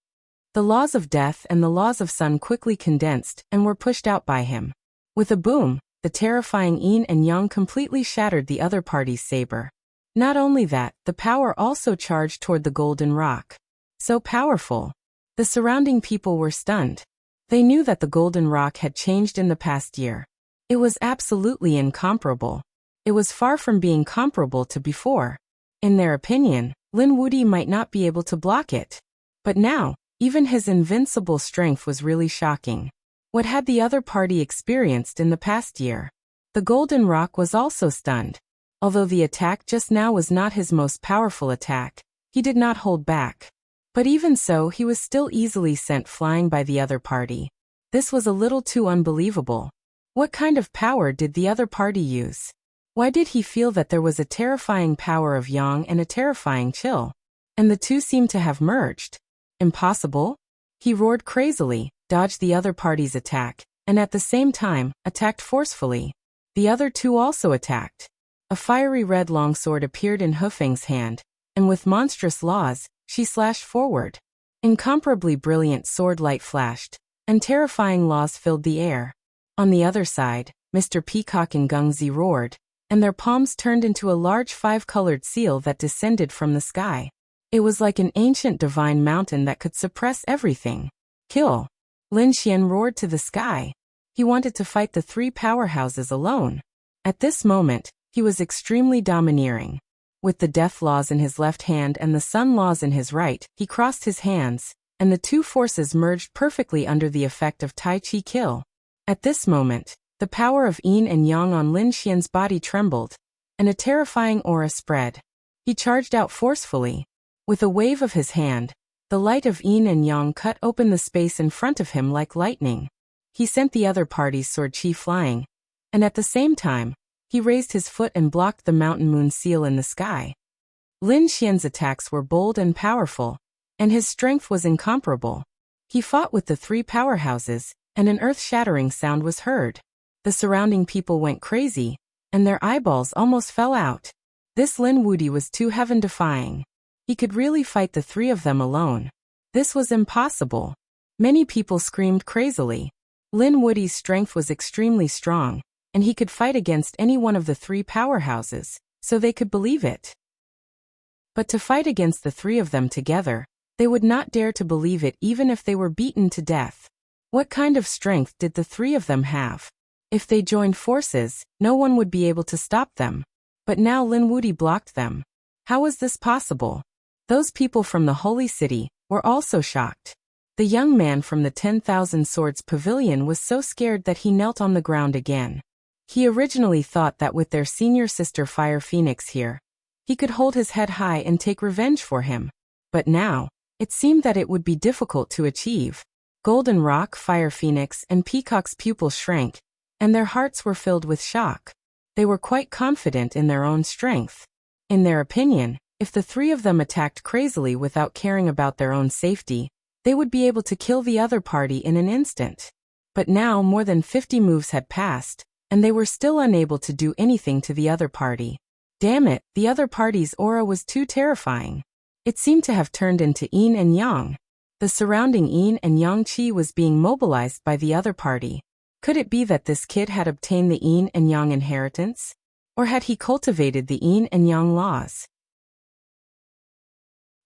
The laws of death and the laws of sun quickly condensed and were pushed out by him. With a boom, the terrifying yin and yang completely shattered the other party's saber. Not only that, the power also charged toward the Golden Rock. So powerful. The surrounding people were stunned. They knew that the Golden Rock had changed in the past year. It was absolutely incomparable. It was far from being comparable to before. In their opinion, Lin Wudi might not be able to block it. But now, even his invincible strength was really shocking. What had the other party experienced in the past year? The Golden Rock was also stunned. Although the attack just now was not his most powerful attack, he did not hold back. But even so, he was still easily sent flying by the other party. This was a little too unbelievable. What kind of power did the other party use? Why did he feel that there was a terrifying power of yang and a terrifying chill? And the 2 seemed to have merged. Impossible? He roared crazily, dodged the other party's attack, and at the same time, attacked forcefully. The other 2 also attacked. A fiery red longsword appeared in Huofeng's hand, and with monstrous laws, she slashed forward. Incomparably brilliant sword light flashed, and terrifying laws filled the air. On the other side, Mr. Peacock and Gungzi roared, and their palms turned into a large 5-colored seal that descended from the sky. It was like an ancient divine mountain that could suppress everything. Kill! Lin Xian roared to the sky. He wanted to fight the 3 powerhouses alone. At this moment, he was extremely domineering. With the death laws in his left hand and the sun laws in his right, he crossed his hands, and the 2 forces merged perfectly under the effect of Tai Chi kill. At this moment, the power of yin and yang on Lin Xian's body trembled, and a terrifying aura spread. He charged out forcefully. With a wave of his hand, the light of yin and yang cut open the space in front of him like lightning. He sent the other party's sword chi flying, and at the same time, he raised his foot and blocked the mountain moon seal in the sky. Lin Xian's attacks were bold and powerful, and his strength was incomparable. He fought with the 3 powerhouses, and an earth-shattering sound was heard. The surrounding people went crazy, and their eyeballs almost fell out. This Lin Wudi was too heaven-defying. He could really fight the three of them alone. This was impossible. Many people screamed crazily. Lin Woody's strength was extremely strong, and he could fight against any one of the three powerhouses, so they could believe it. But to fight against the three of them together, they would not dare to believe it even if they were beaten to death. What kind of strength did the three of them have? If they joined forces, no one would be able to stop them. But now Lin Woody blocked them. How was this possible? Those people from the Holy City were also shocked. The young man from the 10,000 Swords Pavilion was so scared that he knelt on the ground again. He originally thought that with their senior sister Fire Phoenix here, he could hold his head high and take revenge for him. But now, it seemed that it would be difficult to achieve. Golden Rock, Fire Phoenix, and Peacock's pupils shrank, and their hearts were filled with shock. They were quite confident in their own strength. In their opinion, if the three of them attacked crazily without caring about their own safety, they would be able to kill the other party in an instant. But now more than 50 moves had passed, and they were still unable to do anything to the other party. Damn it, the other party's aura was too terrifying. It seemed to have turned into yin and yang. The surrounding yin and yang chi was being mobilized by the other party. Could it be that this kid had obtained the yin and yang inheritance? Or had he cultivated the yin and yang laws?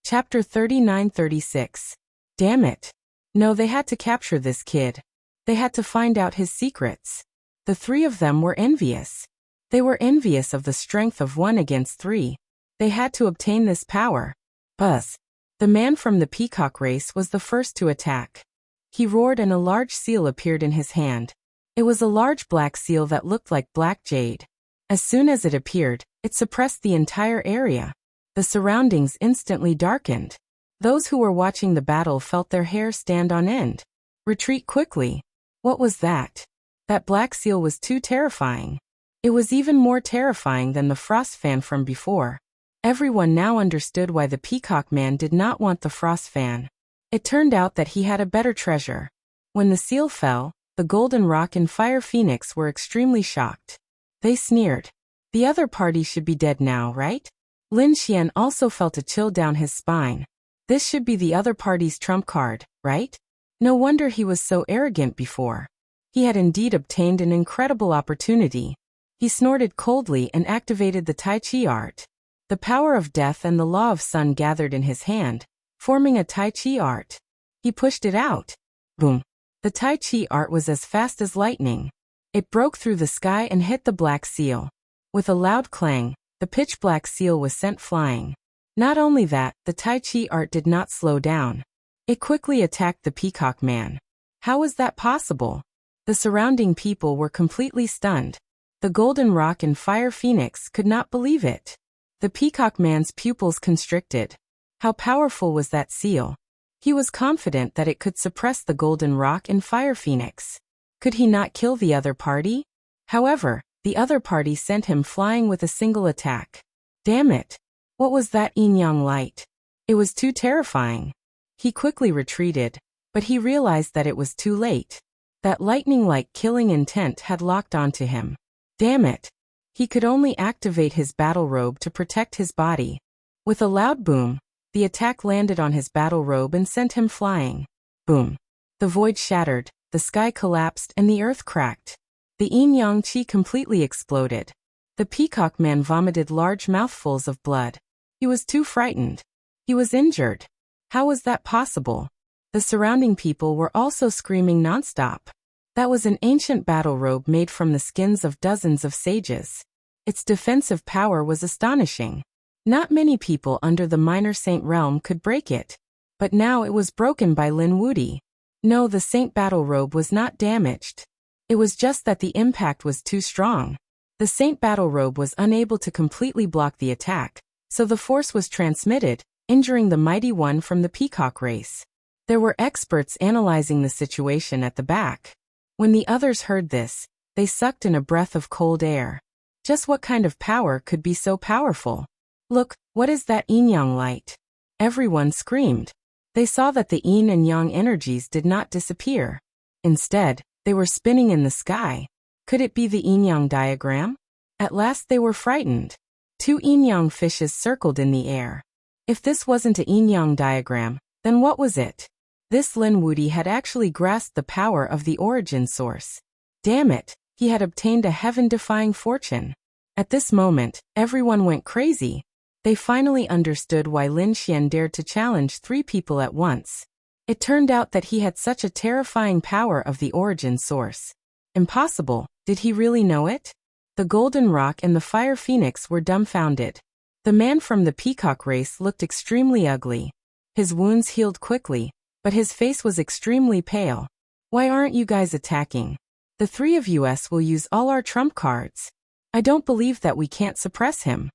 Chapter 39-36. Damn it. No, they had to capture this kid. They had to find out his secrets. The three of them were envious. They were envious of the strength of one against three. They had to obtain this power. Buzz. The man from the peacock race was the first to attack. He roared and a large seal appeared in his hand. It was a large black seal that looked like black jade. As soon as it appeared, it suppressed the entire area. The surroundings instantly darkened. Those who were watching the battle felt their hair stand on end. Retreat quickly. What was that? That black seal was too terrifying. It was even more terrifying than the frost fan from before. Everyone now understood why the peacock man did not want the frost fan. It turned out that he had a better treasure. When the seal fell, the Golden Rock and Fire Phoenix were extremely shocked. They sneered. The other party should be dead now, right? Lin Xian also felt a chill down his spine. This should be the other party's trump card, right? No wonder he was so arrogant before. He had indeed obtained an incredible opportunity. He snorted coldly and activated the Tai Chi art. The power of death and the law of sun gathered in his hand, forming a Tai Chi art. He pushed it out. Boom. The Tai Chi art was as fast as lightning. It broke through the sky and hit the black seal. With a loud clang, the pitch black seal was sent flying. Not only that, the Tai Chi art did not slow down. It quickly attacked the peacock man. How was that possible? The surrounding people were completely stunned. The Golden Rock and Fire Phoenix could not believe it. The peacock man's pupils constricted. How powerful was that seal? He was confident that it could suppress the Golden Rock and Fire Phoenix. Could he not kill the other party? However, the other party sent him flying with a single attack. Damn it! What was that yin-yang light? It was too terrifying. He quickly retreated, but he realized that it was too late. That lightning-like killing intent had locked onto him. Damn it! He could only activate his battle robe to protect his body. With a loud boom, the attack landed on his battle robe and sent him flying. Boom! The void shattered, the sky collapsed and the earth cracked. The yin-yang chi completely exploded. The peacock man vomited large mouthfuls of blood. He was too frightened. He was injured. How was that possible? The surrounding people were also screaming nonstop. That was an ancient battle robe made from the skins of dozens of sages. Its defensive power was astonishing. Not many people under the Minor Saint realm could break it. But now it was broken by Lin Woody. No, the Saint battle robe was not damaged. It was just that the impact was too strong. The Saint battle robe was unable to completely block the attack, so the force was transmitted, injuring the mighty one from the peacock race. There were experts analyzing the situation at the back. When the others heard this, they sucked in a breath of cold air. Just what kind of power could be so powerful? Look, what is that yin-yang light? Everyone screamed. They saw that the yin and yang energies did not disappear. Instead, they were spinning in the sky. Could it be the yin-yang diagram? At last they were frightened. Two yin-yang fishes circled in the air. If this wasn't a yin-yang diagram, then what was it? This Lin Wuti had actually grasped the power of the origin source. Damn it, he had obtained a heaven-defying fortune. At this moment, everyone went crazy. They finally understood why Lin Xian dared to challenge 3 people at once. It turned out that he had such a terrifying power of the origin source. Impossible, did he really know it? The Golden Rock and the Fire Phoenix were dumbfounded. The man from the peacock race looked extremely ugly. His wounds healed quickly, but his face was extremely pale. Why aren't you guys attacking? The 3 of us will use all our trump cards. I don't believe that we can't suppress him.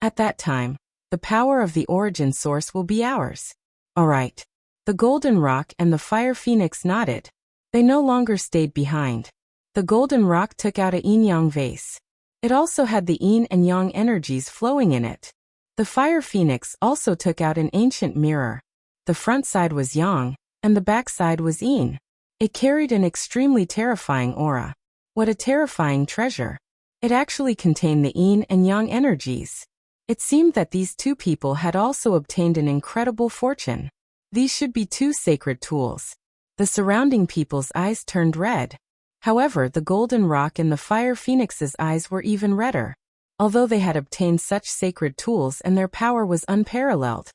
At that time, the power of the origin source will be ours. Alright. The Golden Rock and the Fire Phoenix nodded. They no longer stayed behind. The Golden Rock took out a yin-yang vase. It also had the yin and yang energies flowing in it. The Fire Phoenix also took out an ancient mirror. The front side was yang, and the back side was yin. It carried an extremely terrifying aura. What a terrifying treasure. It actually contained the yin and yang energies. It seemed that these 2 people had also obtained an incredible fortune. These should be 2 sacred tools. The surrounding people's eyes turned red. However, the Golden Rock and the Fire Phoenix's eyes were even redder. Although they had obtained such sacred tools and their power was unparalleled,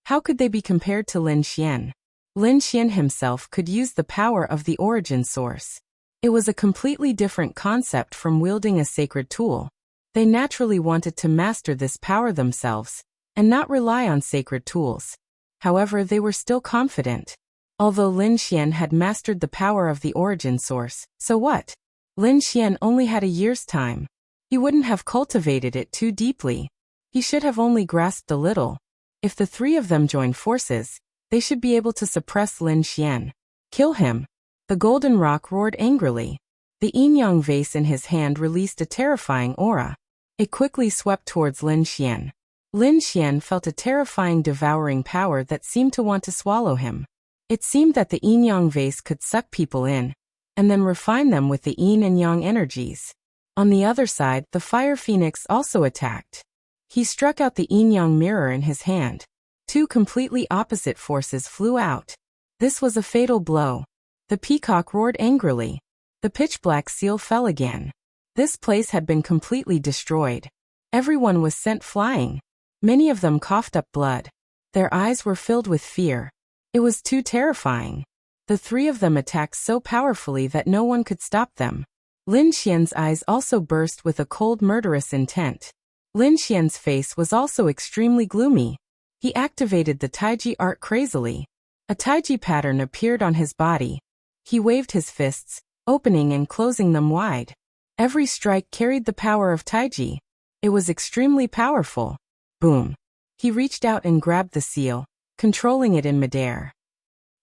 how could they be compared to Lin Xian? Lin Xian himself could use the power of the origin source. It was a completely different concept from wielding a sacred tool. They naturally wanted to master this power themselves, and not rely on sacred tools. However, they were still confident. Although Lin Xian had mastered the power of the origin source, so what? Lin Xian only had a year's time. He wouldn't have cultivated it too deeply. He should have only grasped a little. If the 3 of them join forces, they should be able to suppress Lin Xian. Kill him. The Golden Rock roared angrily. The yin-yang vase in his hand released a terrifying aura. It quickly swept towards Lin Xian. Lin Xian felt a terrifying devouring power that seemed to want to swallow him. It seemed that the yin-yang vase could suck people in, and then refine them with the yin and yang energies. On the other side, the Fire Phoenix also attacked. He struck out the yin-yang mirror in his hand. 2 completely opposite forces flew out. This was a fatal blow. The peacock roared angrily. The pitch-black seal fell again. This place had been completely destroyed. Everyone was sent flying. Many of them coughed up blood. Their eyes were filled with fear. It was too terrifying. The 3 of them attacked so powerfully that no one could stop them. Lin Xian's eyes also burst with a cold murderous intent. Lin Xian's face was also extremely gloomy. He activated the Taiji art crazily. A Taiji pattern appeared on his body. He waved his fists, opening and closing them wide. Every strike carried the power of Taiji. It was extremely powerful. Boom. He reached out and grabbed the seal, controlling it in midair.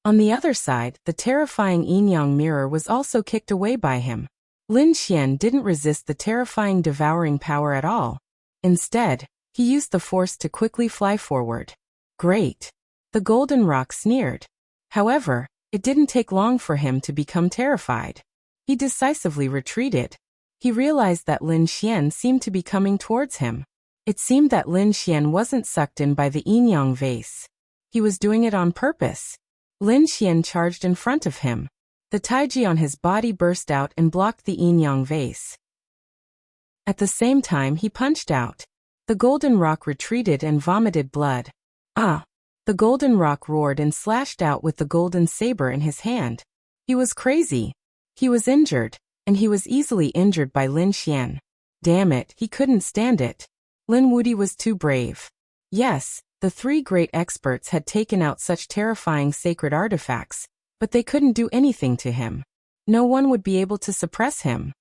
On the other side, the terrifying yin-yang mirror was also kicked away by him. Lin Xian didn't resist the terrifying devouring power at all. Instead, he used the force to quickly fly forward. Great. The Golden Rock sneered. However, it didn't take long for him to become terrified. He decisively retreated. He realized that Lin Xian seemed to be coming towards him. It seemed that Lin Xian wasn't sucked in by the yin-yang vase. He was doing it on purpose. Lin Xian charged in front of him. The Taiji on his body burst out and blocked the yin-yang vase. At the same time, he punched out. The Golden Rock retreated and vomited blood. Ah! The Golden Rock roared and slashed out with the golden saber in his hand. He was crazy. He was injured, and he was easily injured by Lin Xian. Damn it, he couldn't stand it. Lin Wuti was too brave. Yes, the 3 great experts had taken out such terrifying sacred artifacts, but they couldn't do anything to him. No one would be able to suppress him.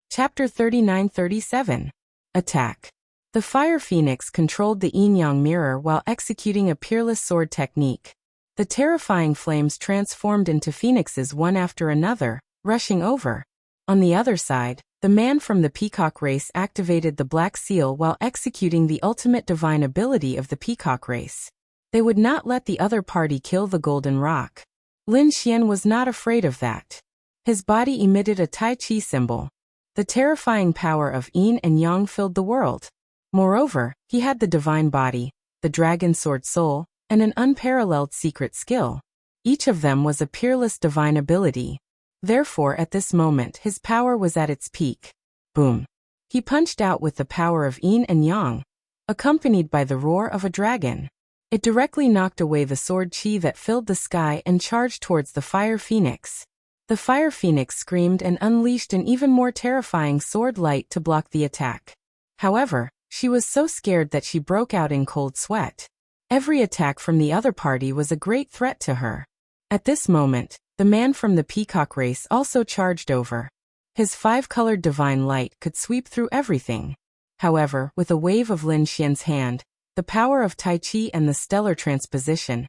Chapter 39-37. Attack. The Fire Phoenix controlled the yin-yang mirror while executing a peerless sword technique. The terrifying flames transformed into phoenixes one after another, rushing over. On the other side, the man from the peacock race activated the black seal while executing the ultimate divine ability of the peacock race. They would not let the other party kill the Golden Rock. Lin Xian was not afraid of that. His body emitted a Tai Chi symbol. The terrifying power of yin and yang filled the world. Moreover, he had the divine body, the dragon sword soul, and an unparalleled secret skill. Each of them was a peerless divine ability. Therefore, at this moment, his power was at its peak. Boom! He punched out with the power of yin and yang, accompanied by the roar of a dragon. It directly knocked away the sword chi that filled the sky and charged towards the fire phoenix. The fire phoenix screamed and unleashed an even more terrifying sword light to block the attack. However, she was so scared that she broke out in cold sweat. Every attack from the other party was a great threat to her. At this moment, the man from the peacock race also charged over. His five-colored divine light could sweep through everything. However, with a wave of Lin Xian's hand, the power of Tai Chi and the stellar transposition,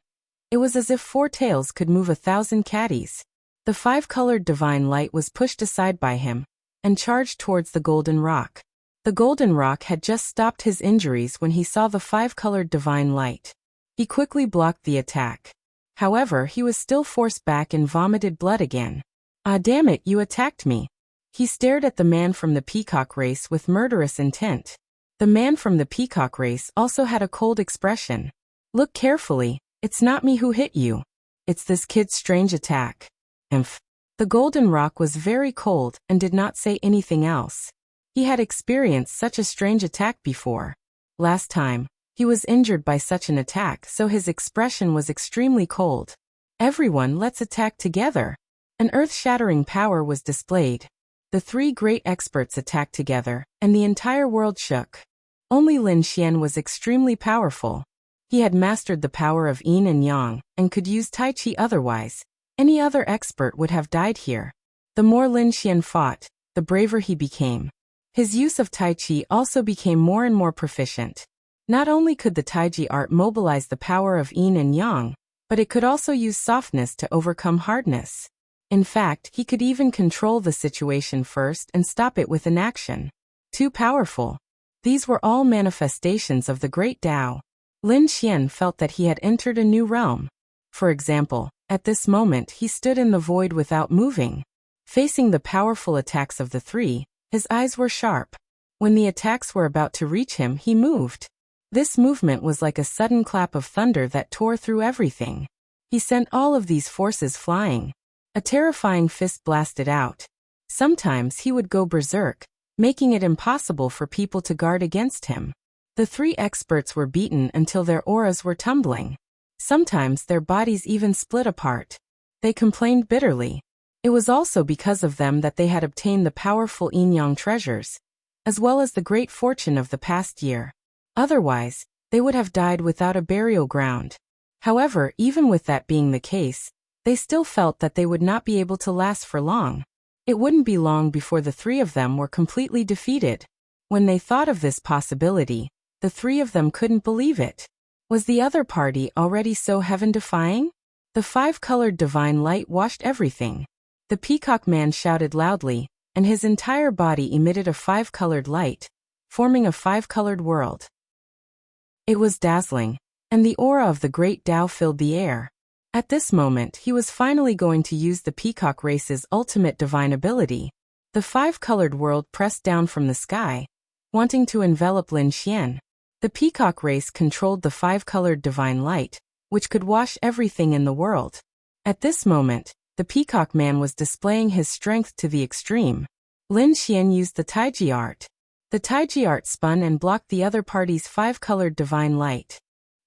it was as if four tails could move 1,000 caddies. The five-colored divine light was pushed aside by him and charged towards the golden rock. The golden rock had just stopped his injuries when he saw the five-colored divine light. He quickly blocked the attack. However, he was still forced back and vomited blood again. "Ah, damn it, you attacked me." He stared at the man from the peacock race with murderous intent. The man from the peacock race also had a cold expression. "Look carefully, it's not me who hit you. It's this kid's strange attack." Emph. The golden rock was very cold and did not say anything else. He had experienced such a strange attack before. Last time, he was injured by such an attack, so his expression was extremely cold. "Everyone, let's attack together." An earth-shattering power was displayed. The three great experts attacked together, and the entire world shook. Only Lin Xian was extremely powerful. He had mastered the power of yin and yang, and could use Tai Chi. Otherwise, any other expert would have died here. The more Lin Xian fought, the braver he became. His use of Tai Chi also became more and more proficient. Not only could the Tai Chi art mobilize the power of yin and yang, but it could also use softness to overcome hardness. In fact, he could even control the situation first and stop it with an action. Too powerful. These were all manifestations of the great Tao. Lin Xian felt that he had entered a new realm. For example, at this moment he stood in the void without moving. Facing the powerful attacks of the three, his eyes were sharp. When the attacks were about to reach him, he moved. This movement was like a sudden clap of thunder that tore through everything. He sent all of these forces flying. A terrifying fist blasted out. Sometimes he would go berserk, making it impossible for people to guard against him. The three experts were beaten until their auras were tumbling. Sometimes their bodies even split apart. They complained bitterly. It was also because of them that they had obtained the powerful yin-yang treasures, as well as the great fortune of the past year. Otherwise, they would have died without a burial ground. However, even with that being the case, they still felt that they would not be able to last for long. It wouldn't be long before the three of them were completely defeated. When they thought of this possibility, the three of them couldn't believe it. Was the other party already so heaven-defying? The five-colored divine light washed everything. The peacock man shouted loudly, and his entire body emitted a five-colored light, forming a five-colored world. It was dazzling, and the aura of the great Tao filled the air. At this moment, he was finally going to use the peacock race's ultimate divine ability. The five-colored world pressed down from the sky, wanting to envelop Lin Xian. The peacock race controlled the five-colored divine light, which could wash everything in the world. At this moment, the peacock man was displaying his strength to the extreme. Lin Xian used the Taiji art. The Taiji art spun and blocked the other party's five-colored divine light.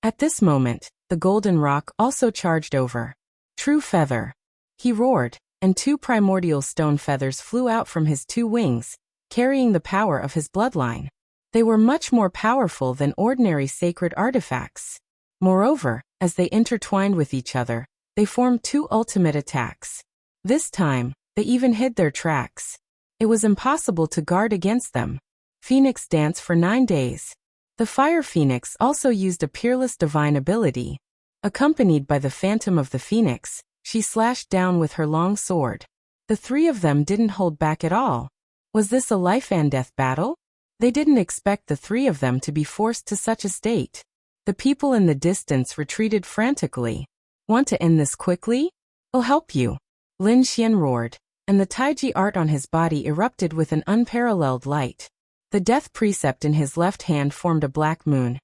At this moment, the golden rock also charged over. "True feather!" He roared, and two primordial stone feathers flew out from his two wings, carrying the power of his bloodline. They were much more powerful than ordinary sacred artifacts. Moreover, as they intertwined with each other, they formed two ultimate attacks. This time, they even hid their tracks. It was impossible to guard against them. Phoenix dance for 9 days. The fire phoenix also used a peerless divine ability. Accompanied by the phantom of the phoenix, she slashed down with her long sword. The three of them didn't hold back at all. Was this a life-and-death battle? They didn't expect the three of them to be forced to such a state. The people in the distance retreated frantically. "Want to end this quickly? I'll help you," Lin Xian roared, and the Taiji art on his body erupted with an unparalleled light. The death precept in his left hand formed a black moon,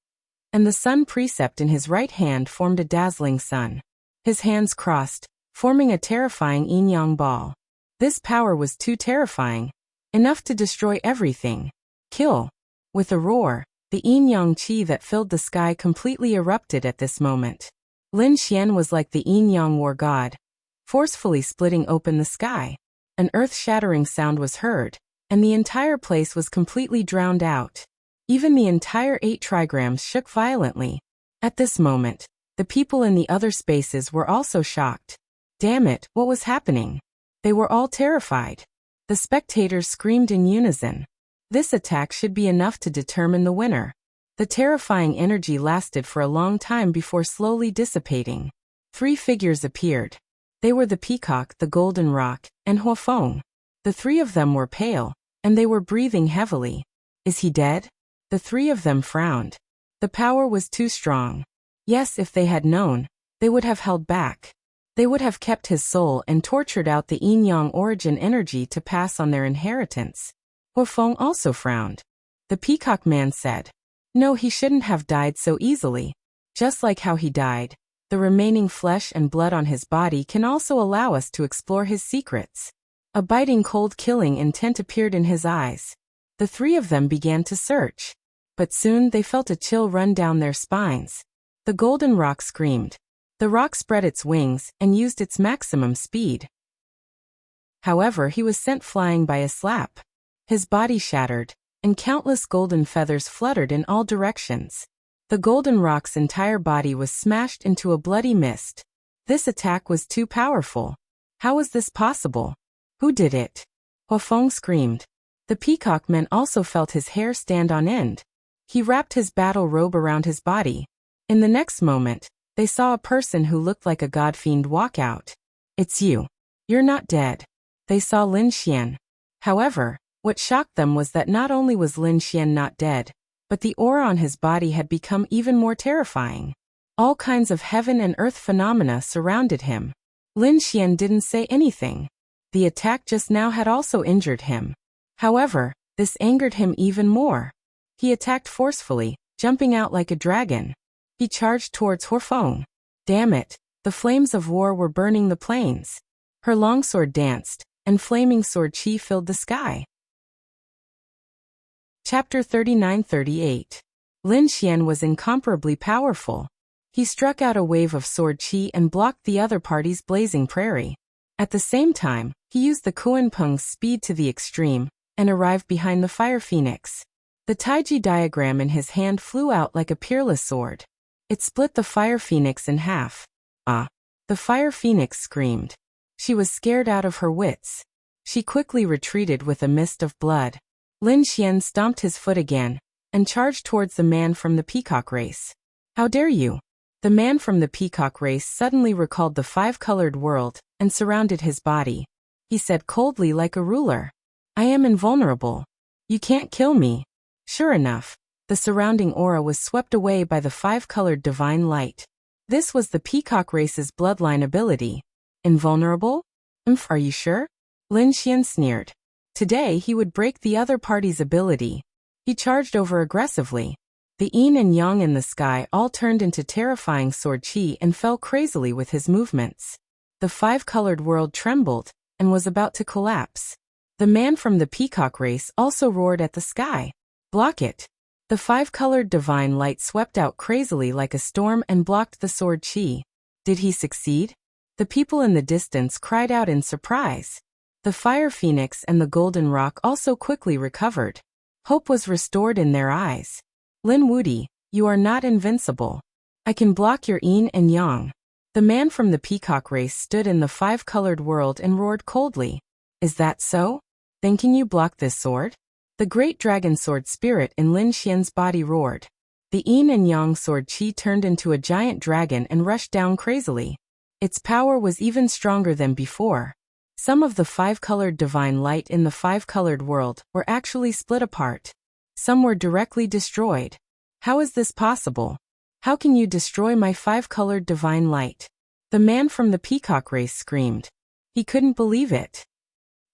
and the sun precept in his right hand formed a dazzling sun. His hands crossed, forming a terrifying yin-yang ball. This power was too terrifying, enough to destroy everything. Kill. With a roar, the yin-yang qi that filled the sky completely erupted at this moment. Lin Xian was like the yin-yang war god, forcefully splitting open the sky. An earth-shattering sound was heard, and the entire place was completely drowned out. Even the entire 8 trigrams shook violently. At this moment, the people in the other spaces were also shocked. Damn it, what was happening? They were all terrified. The spectators screamed in unison. This attack should be enough to determine the winner. The terrifying energy lasted for a long time before slowly dissipating. 3 figures appeared. They were the peacock, the golden rock, and Huofeng. The 3 of them were pale, and they were breathing heavily. Is he dead? The 3 of them frowned. The power was too strong. Yes, if they had known, they would have held back. They would have kept his soul and tortured out the yin-yang origin energy to pass on their inheritance. Huofeng also frowned. The peacock man said, "No, he shouldn't have died so easily. Just like how he died, the remaining flesh and blood on his body can also allow us to explore his secrets." A biting cold killing intent appeared in his eyes. The 3 of them began to search. But soon they felt a chill run down their spines. The golden rock screamed. The rock spread its wings and used its maximum speed. However, he was sent flying by a slap. His body shattered, and countless golden feathers fluttered in all directions. The golden rock's entire body was smashed into a bloody mist. This attack was too powerful. How was this possible? Who did it? Huofeng screamed. The peacock man also felt his hair stand on end. He wrapped his battle robe around his body. In the next moment, they saw a person who looked like a god-fiend walk out. "It's you. You're not dead." They saw Lin Xian. However, what shocked them was that not only was Lin Xian not dead, but the aura on his body had become even more terrifying. All kinds of heaven and earth phenomena surrounded him. Lin Xian didn't say anything. The attack just now had also injured him. However, this angered him even more. He attacked forcefully, jumping out like a dragon. He charged towards Huofeng. Damn it, the flames of war were burning the plains. Her longsword danced, and flaming sword qi filled the sky. Chapter 39-38. Lin Xian was incomparably powerful. He struck out a wave of sword qi and blocked the other party's blazing prairie. At the same time, he used the Kuan-Peng's speed to the extreme, and arrived behind the fire phoenix. The Taiji diagram in his hand flew out like a peerless sword. It split the fire phoenix in half. Ah! The fire phoenix screamed. She was scared out of her wits. She quickly retreated with a mist of blood. Lin Xian stomped his foot again, and charged towards the man from the peacock race. "How dare you!" The man from the peacock race suddenly recalled the 5-colored world, and surrounded his body. He said coldly like a ruler, "I am invulnerable. You can't kill me." Sure enough, the surrounding aura was swept away by the 5-colored divine light. This was the peacock race's bloodline ability. Invulnerable? Are you sure? Lin Xian sneered. Today he would break the other party's ability. He charged over aggressively. The yin and yang in the sky all turned into terrifying sword qi and fell crazily with his movements. The 5-colored world trembled, and was about to collapse. The man from the peacock race also roared at the sky. "Block it!" The 5-colored divine light swept out crazily like a storm and blocked the sword qi. Did he succeed? The people in the distance cried out in surprise. The fire phoenix and the golden rock also quickly recovered. Hope was restored in their eyes. "Lin Wudi, you are not invincible. I can block your yin and yang." The man from the peacock race stood in the 5-colored world and roared coldly. "Is that so? Then can you block this sword?" The great dragon sword spirit in Lin Xian's body roared. The yin and yang sword qi turned into a giant dragon and rushed down crazily. Its power was even stronger than before. Some of the 5-colored divine light in the 5-colored world were actually split apart. Some were directly destroyed. How is this possible? How can you destroy my 5-colored divine light? The man from the peacock race screamed. He couldn't believe it.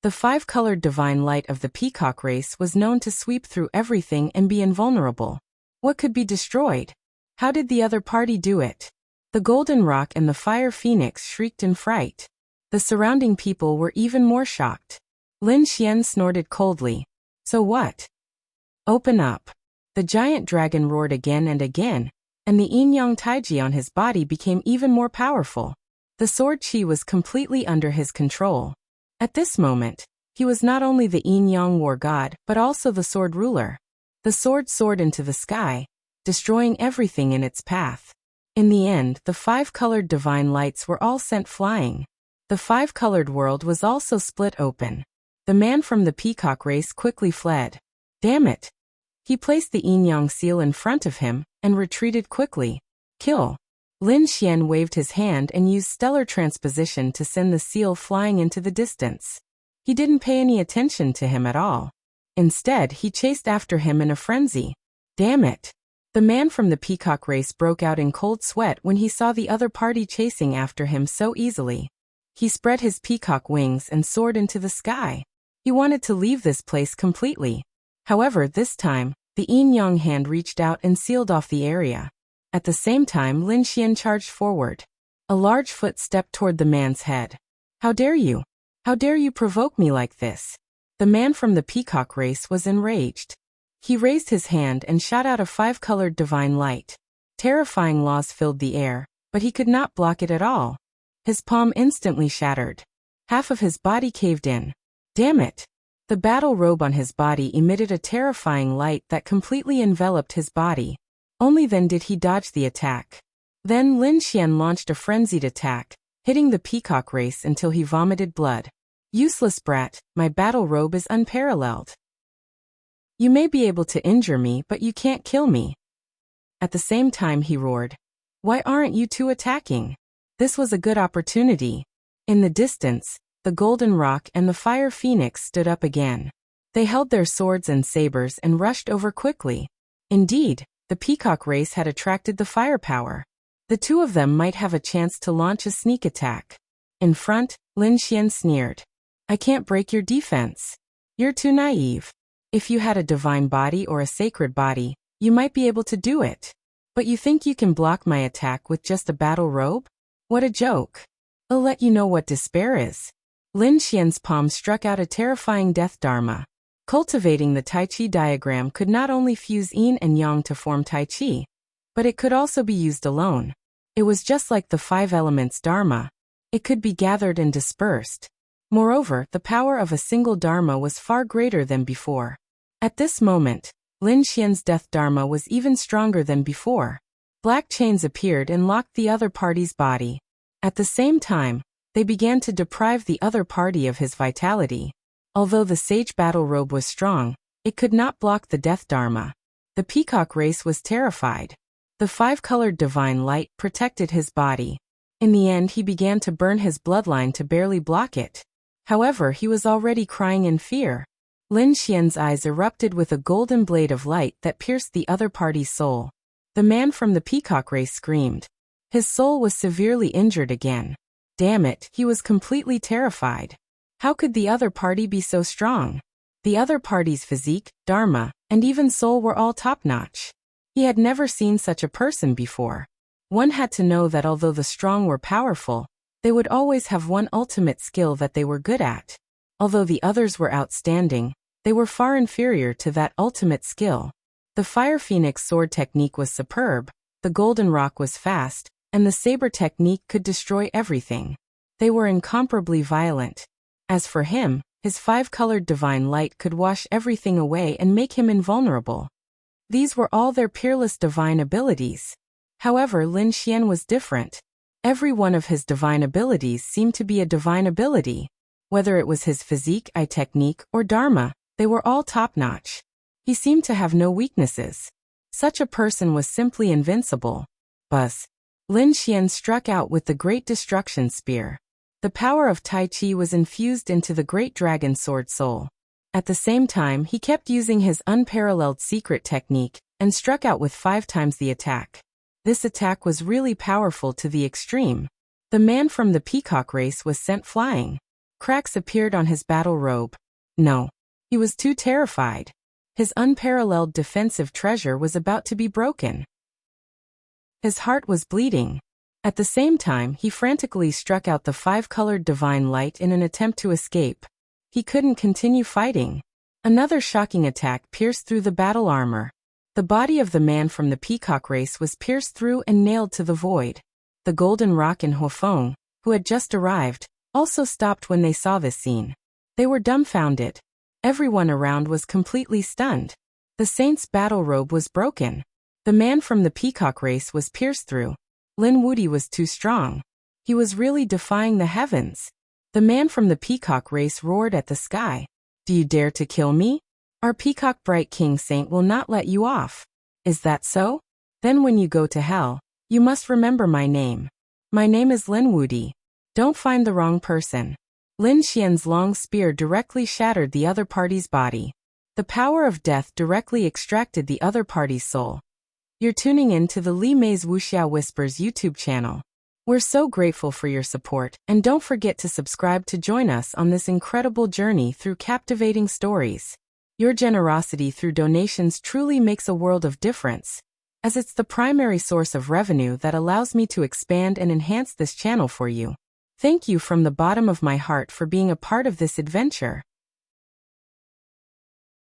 The five-colored divine light of the peacock race was known to sweep through everything and be invulnerable. What could be destroyed? How did the other party do it? The golden rock and the fire phoenix shrieked in fright. The surrounding people were even more shocked. Lin Xian snorted coldly. So what? Open up. The giant dragon roared again and again, and the yin-yang taiji on his body became even more powerful. The sword chi was completely under his control. At this moment, he was not only the yin-yang war god but also the sword ruler. The sword soared into the sky, destroying everything in its path. In the end, the five-colored divine lights were all sent flying. The five-colored world was also split open. The man from the peacock race quickly fled. Damn it! He placed the yin-yang seal in front of him and retreated quickly. Kill! Lin Xian waved his hand and used stellar transposition to send the seal flying into the distance. He didn't pay any attention to him at all. Instead, he chased after him in a frenzy. Damn it! The man from the peacock race broke out in cold sweat when he saw the other party chasing after him so easily. He spread his peacock wings and soared into the sky. He wanted to leave this place completely. However, this time, the yin-yang hand reached out and sealed off the area. At the same time, Lin Xian charged forward. A large foot stepped toward the man's head. How dare you? How dare you provoke me like this? The man from the peacock race was enraged. He raised his hand and shot out a five-colored divine light. Terrifying laws filled the air, but he could not block it at all. His palm instantly shattered. Half of his body caved in. Damn it! The battle robe on his body emitted a terrifying light that completely enveloped his body. Only then did he dodge the attack. Then Lin Xian launched a frenzied attack, hitting the peacock race until he vomited blood. Useless brat, my battle robe is unparalleled. You may be able to injure me, but you can't kill me. At the same time he roared. Why aren't you two attacking? This was a good opportunity. In the distance, the golden rock and the fire phoenix stood up again. They held their swords and sabers and rushed over quickly. Indeed, the peacock race had attracted the firepower. The two of them might have a chance to launch a sneak attack. In front, Lin Xian sneered. I can't break your defense. You're too naive. If you had a divine body or a sacred body, you might be able to do it. But you think you can block my attack with just a battle robe? What a joke. I'll let you know what despair is. Lin Xian's palm struck out a terrifying death dharma. Cultivating the Tai Chi diagram could not only fuse yin and yang to form Tai Chi, but it could also be used alone. It was just like the five elements dharma. It could be gathered and dispersed. Moreover, the power of a single dharma was far greater than before. At this moment, Lin Xian's death dharma was even stronger than before. Black chains appeared and locked the other party's body. At the same time, they began to deprive the other party of his vitality. Although the sage battle robe was strong, it could not block the death dharma. The peacock race was terrified. The five-colored divine light protected his body. In the end, he began to burn his bloodline to barely block it. However, he was already crying in fear. Lin Xian's eyes erupted with a golden blade of light that pierced the other party's soul. The man from the peacock race screamed. His soul was severely injured again. Damn it, he was completely terrified. How could the other party be so strong? The other party's physique, dharma, and even soul were all top-notch. He had never seen such a person before. One had to know that although the strong were powerful, they would always have one ultimate skill that they were good at. Although the others were outstanding, they were far inferior to that ultimate skill. The Fire Phoenix sword technique was superb, the Golden Rock was fast, and the saber technique could destroy everything. They were incomparably violent. As for him, his five-colored divine light could wash everything away and make him invulnerable. These were all their peerless divine abilities. However, Lin Xian was different. Every one of his divine abilities seemed to be a divine ability. Whether it was his physique, eye technique, or dharma, they were all top-notch. He seemed to have no weaknesses. Such a person was simply invincible. Buzz. Lin Xian struck out with the Great Destruction Spear. The power of Tai Chi was infused into the Great Dragon Sword Soul. At the same time, he kept using his unparalleled secret technique and struck out with 5 times the attack. This attack was really powerful to the extreme. The man from the peacock race was sent flying. Cracks appeared on his battle robe. No. He was too terrified. His unparalleled defensive treasure was about to be broken. His heart was bleeding. At the same time, he frantically struck out the 5-colored divine light in an attempt to escape. He couldn't continue fighting. Another shocking attack pierced through the battle armor. The body of the man from the peacock race was pierced through and nailed to the void. The golden rock and Huofeng, who had just arrived, also stopped when they saw this scene. They were dumbfounded. Everyone around was completely stunned. The saint's battle robe was broken. The man from the peacock race was pierced through. Lin Wudi was too strong. He was really defying the heavens. The man from the peacock race roared at the sky. Do you dare to kill me? Our peacock bright king saint will not let you off. Is that so? Then when you go to hell, you must remember my name. My name is Lin Wudi. Don't find the wrong person. Lin Xian's long spear directly shattered the other party's body. The power of death directly extracted the other party's soul. You're tuning in to the Li Mei's Wuxia Whispers YouTube channel. We're so grateful for your support, and don't forget to subscribe to join us on this incredible journey through captivating stories. Your generosity through donations truly makes a world of difference, as it's the primary source of revenue that allows me to expand and enhance this channel for you. Thank you from the bottom of my heart for being a part of this adventure.